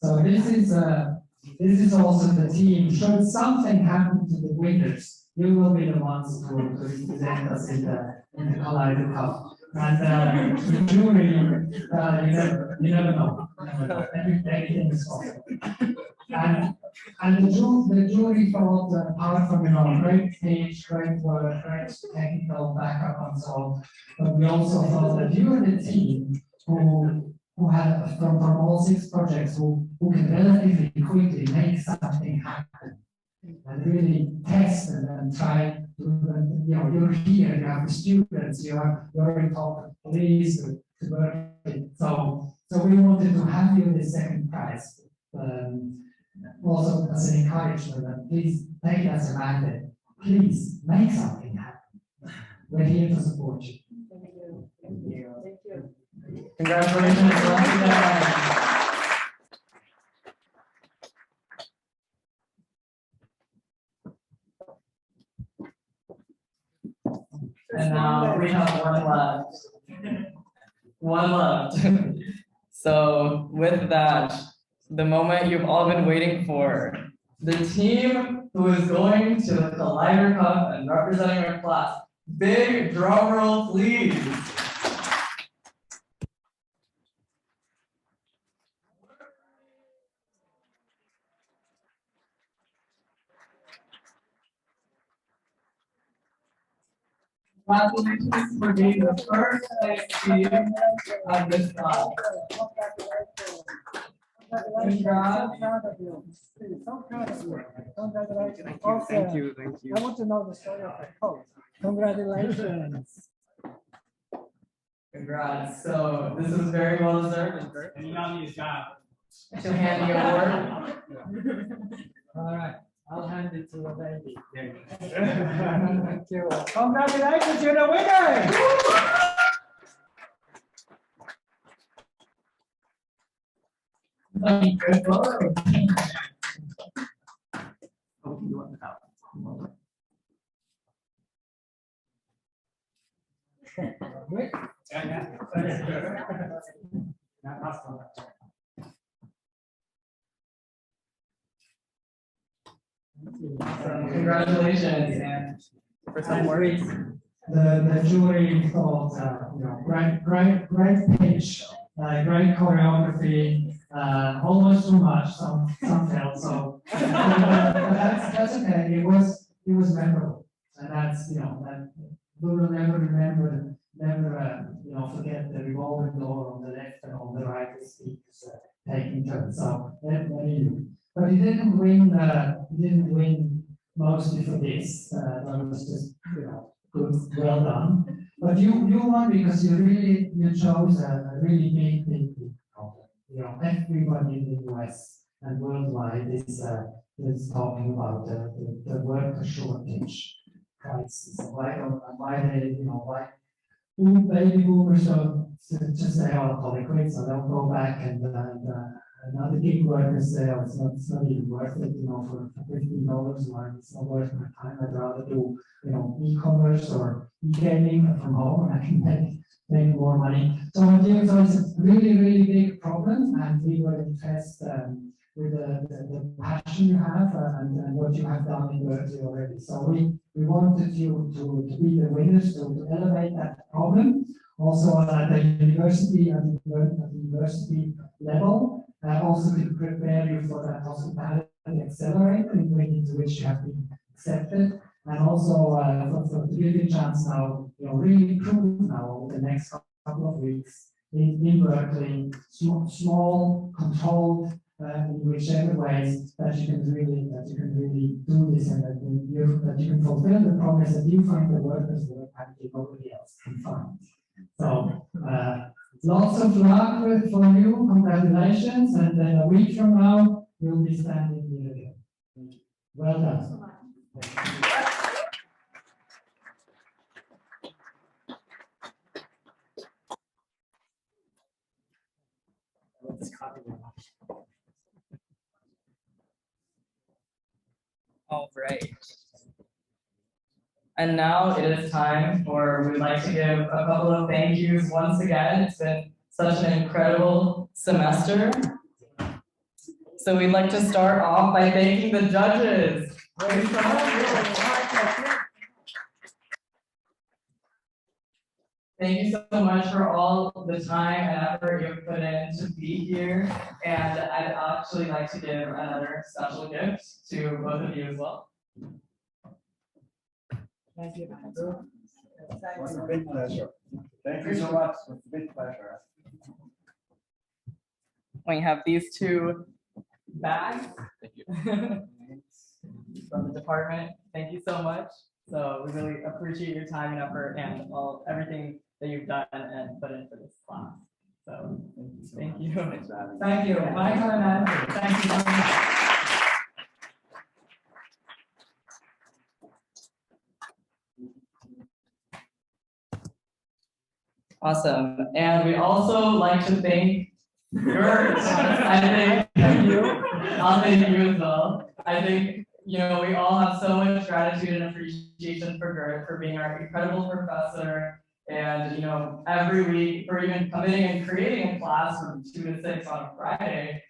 So this is also the team. Should something happen to the winners, you will be the ones to represent us in the Collider Cup. And the jury, you never know. Everything is possible. And the jury thought, apart from great speech, great work, great technical backup and so on, but we also thought that you are the team who had from all 6 projects who can relatively quickly make something happen and really test and try to, you're here, you have the students, you're in top of police to work with. So we wanted to have you in the second prize. Also as an encouragement, that please take it as a mandate. Please make something happen. We're here to support you. Thank you. Thank you. Thank you. Congratulations once again. And now we have one left. One left. So with that, the moment you've all been waiting for, the team who is going to the Collider Cup and representing our class. Big drum roll, please. Congratulations for being the first place team of this class. Congratulations. Thank you, thank you. I want to know the story of the coach. Congratulations. Congrats. So this is very well deserved. And you got me a job. She'll hand the award. All right, I'll hand it to the lady. Thank you. Congratulations, you're the winner. Congratulations and for some words. The jury thought, great pitch, great choreography, almost too much, some felt so. But that's okay, it was memorable. And that's, that we will never remember, forget the revolving door on the left and on the right, the speakers taking turns. So, but he didn't win mostly for this. That was just, good, well done. But you won because you chose a really big problem. Everybody in the US and worldwide is talking about the worker shortage crisis. Why baby boomers don't just say, oh, call it quits, so don't go back and another gig workers say, oh, it's not even worth it, for $15, why it's not worth my time. I'd rather do, e-commerce or e-gaming from home, and I can make more money. So it's a really, really big problem, and we were impressed with the passion you have and what you have done in Berkeley already. So we wanted you to be the winners, to elevate that problem. Also at the university level, also to prepare you for that hospitality accelerator into which you have been accepted, and also for to give you a chance now, really prove now over the next couple of weeks in Berkeley, small, controlled, in whichever ways that you can really do this, and that you can fulfill the promise that you find the workers work and nobody else can find. So lots of luck for you, congratulations, and then a week from now you'll be standing here again. Well done. All right. And now it is time we'd like to give a couple of thank yous once again. It's been such an incredible semester. So we'd like to start off by thanking the judges. Thank you so much for all the time and effort you've put in to be here. And I'd actually like to give another special gift to both of you as well. Thank you, Andrew. It was a big pleasure. Thank you so much. It was a big pleasure. We have these two bags. Thank you. From the department. Thank you so much. So we really appreciate your time and effort and everything that you've done and put in for this class. So thank you. Thank you, Michael and Andrew. Thank you very much. Awesome. And we also like to thank Gert. I'll thank you as well. I think, we all have so much gratitude and appreciation for Gert for being our incredible professor. And, every week, for even coming and creating a class from 2 to 6 on a Friday,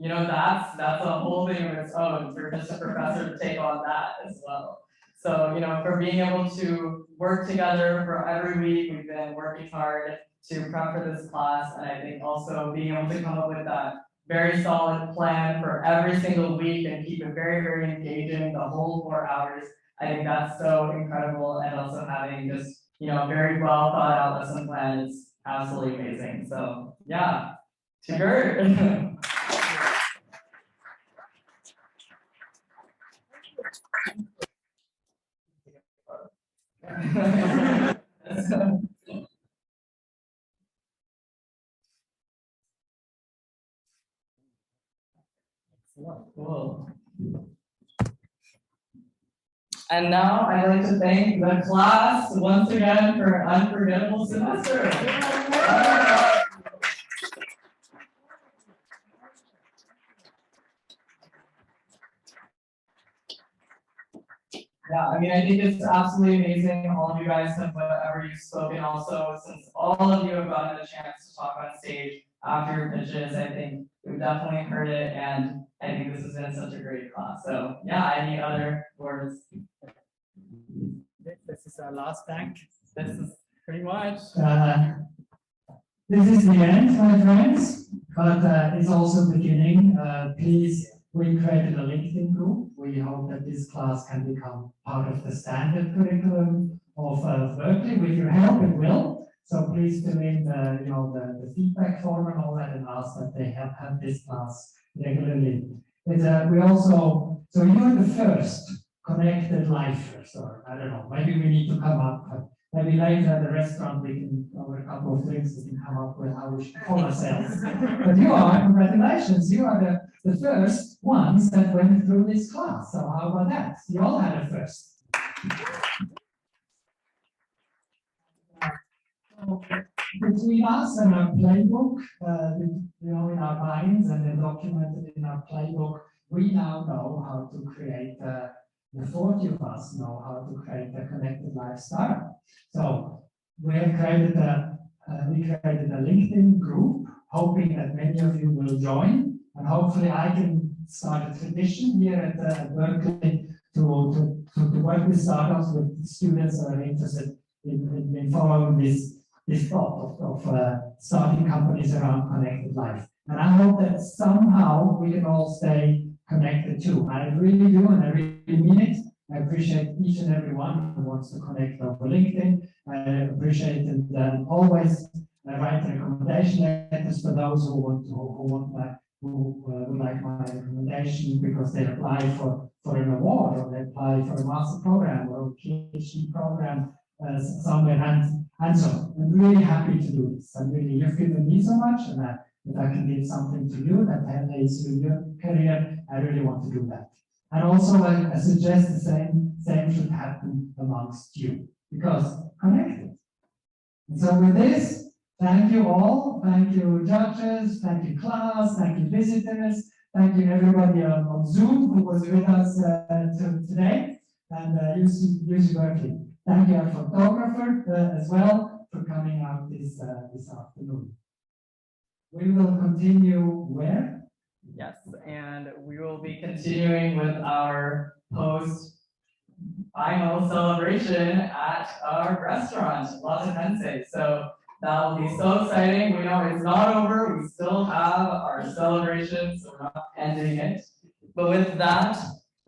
that's a whole thing of its own for just a professor to take on that as well. So, for being able to work together for every week, we've been working hard to prep for this class. And I think also being able to come up with that very solid plan for every single week and keep it very, very engaging the whole 4 hours. I think that's so incredible. And also having just very well thought out lesson plan. It's absolutely amazing. So yeah, to Gert. Cool. And now I'd like to thank the class once again for an unforgettable semester. Yeah, I mean, I think it's absolutely amazing. All of you guys have whatever you've spoken. Also, since all of you have gotten a chance to talk on stage after your pitches, I think we've definitely heard it, and I think this has been such a great class. So yeah, any other words? This is our last thank. This is pretty much. This is the end, my friends, but it's also beginning. Please, we created a LinkedIn group. We hope that this class can become part of the standard curriculum of Berkeley. With your help, it will. So please fill in the feedback form and all that, and ask that they have this class regularly. We also, so you're the first connected lifers, or I don't know, maybe we need to come up, maybe later at the restaurant we can, over a couple of drinks, we can come up with how we should call ourselves. But you are, congratulations, you are the first ones that went through this class. So how about that? You all had a first. Between us and our playbook, in our minds and then documented in our playbook, we now know how to create, the 40 of us know how to create a connected lifestyle. So we have created a LinkedIn group, hoping that many of you will join, and hopefully I can start a tradition here at Berkeley to work with startups, with students that are interested in following this thought of starting companies around connected life. And I hope that somehow we can all stay connected too. I really do, and I really mean it. I appreciate each and every one who wants to connect over LinkedIn. I appreciate and always write recommendation letters for those who would like my recommendation because they apply for an award, or they apply for a master program or a PhD program somewhere, and so I'm really happy to do this. You've given me so much, and if I can give something to you that helps you in your career, I really want to do that. And also, I suggest the same should happen amongst you, because connected. And so with this, thank you all. Thank you, judges. Thank you, class. Thank you, visitors. Thank you, everybody on Zoom who was with us today. And UC Berkeley. Thank you, our photographer as well, for coming out this afternoon. We will continue where? Yes, and we will be continuing with our post-final celebration at our restaurant, La Defense. So that will be so exciting. We know it's not over. We still have our celebration, so we're not ending it. But with that,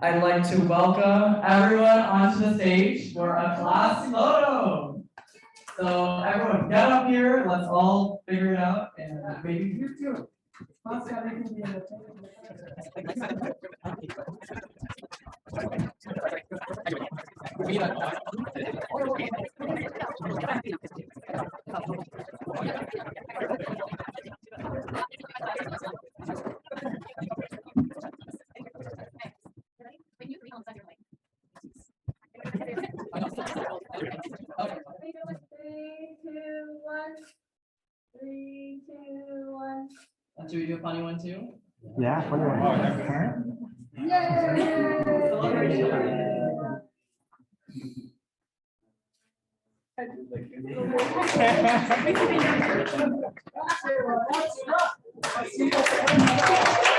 I'd like to welcome everyone onto the stage for a class photo. So everyone get up here, let's all figure it out, and maybe you too. Three, two, one. Should we do a funny one too? Yeah, funny one. Yay!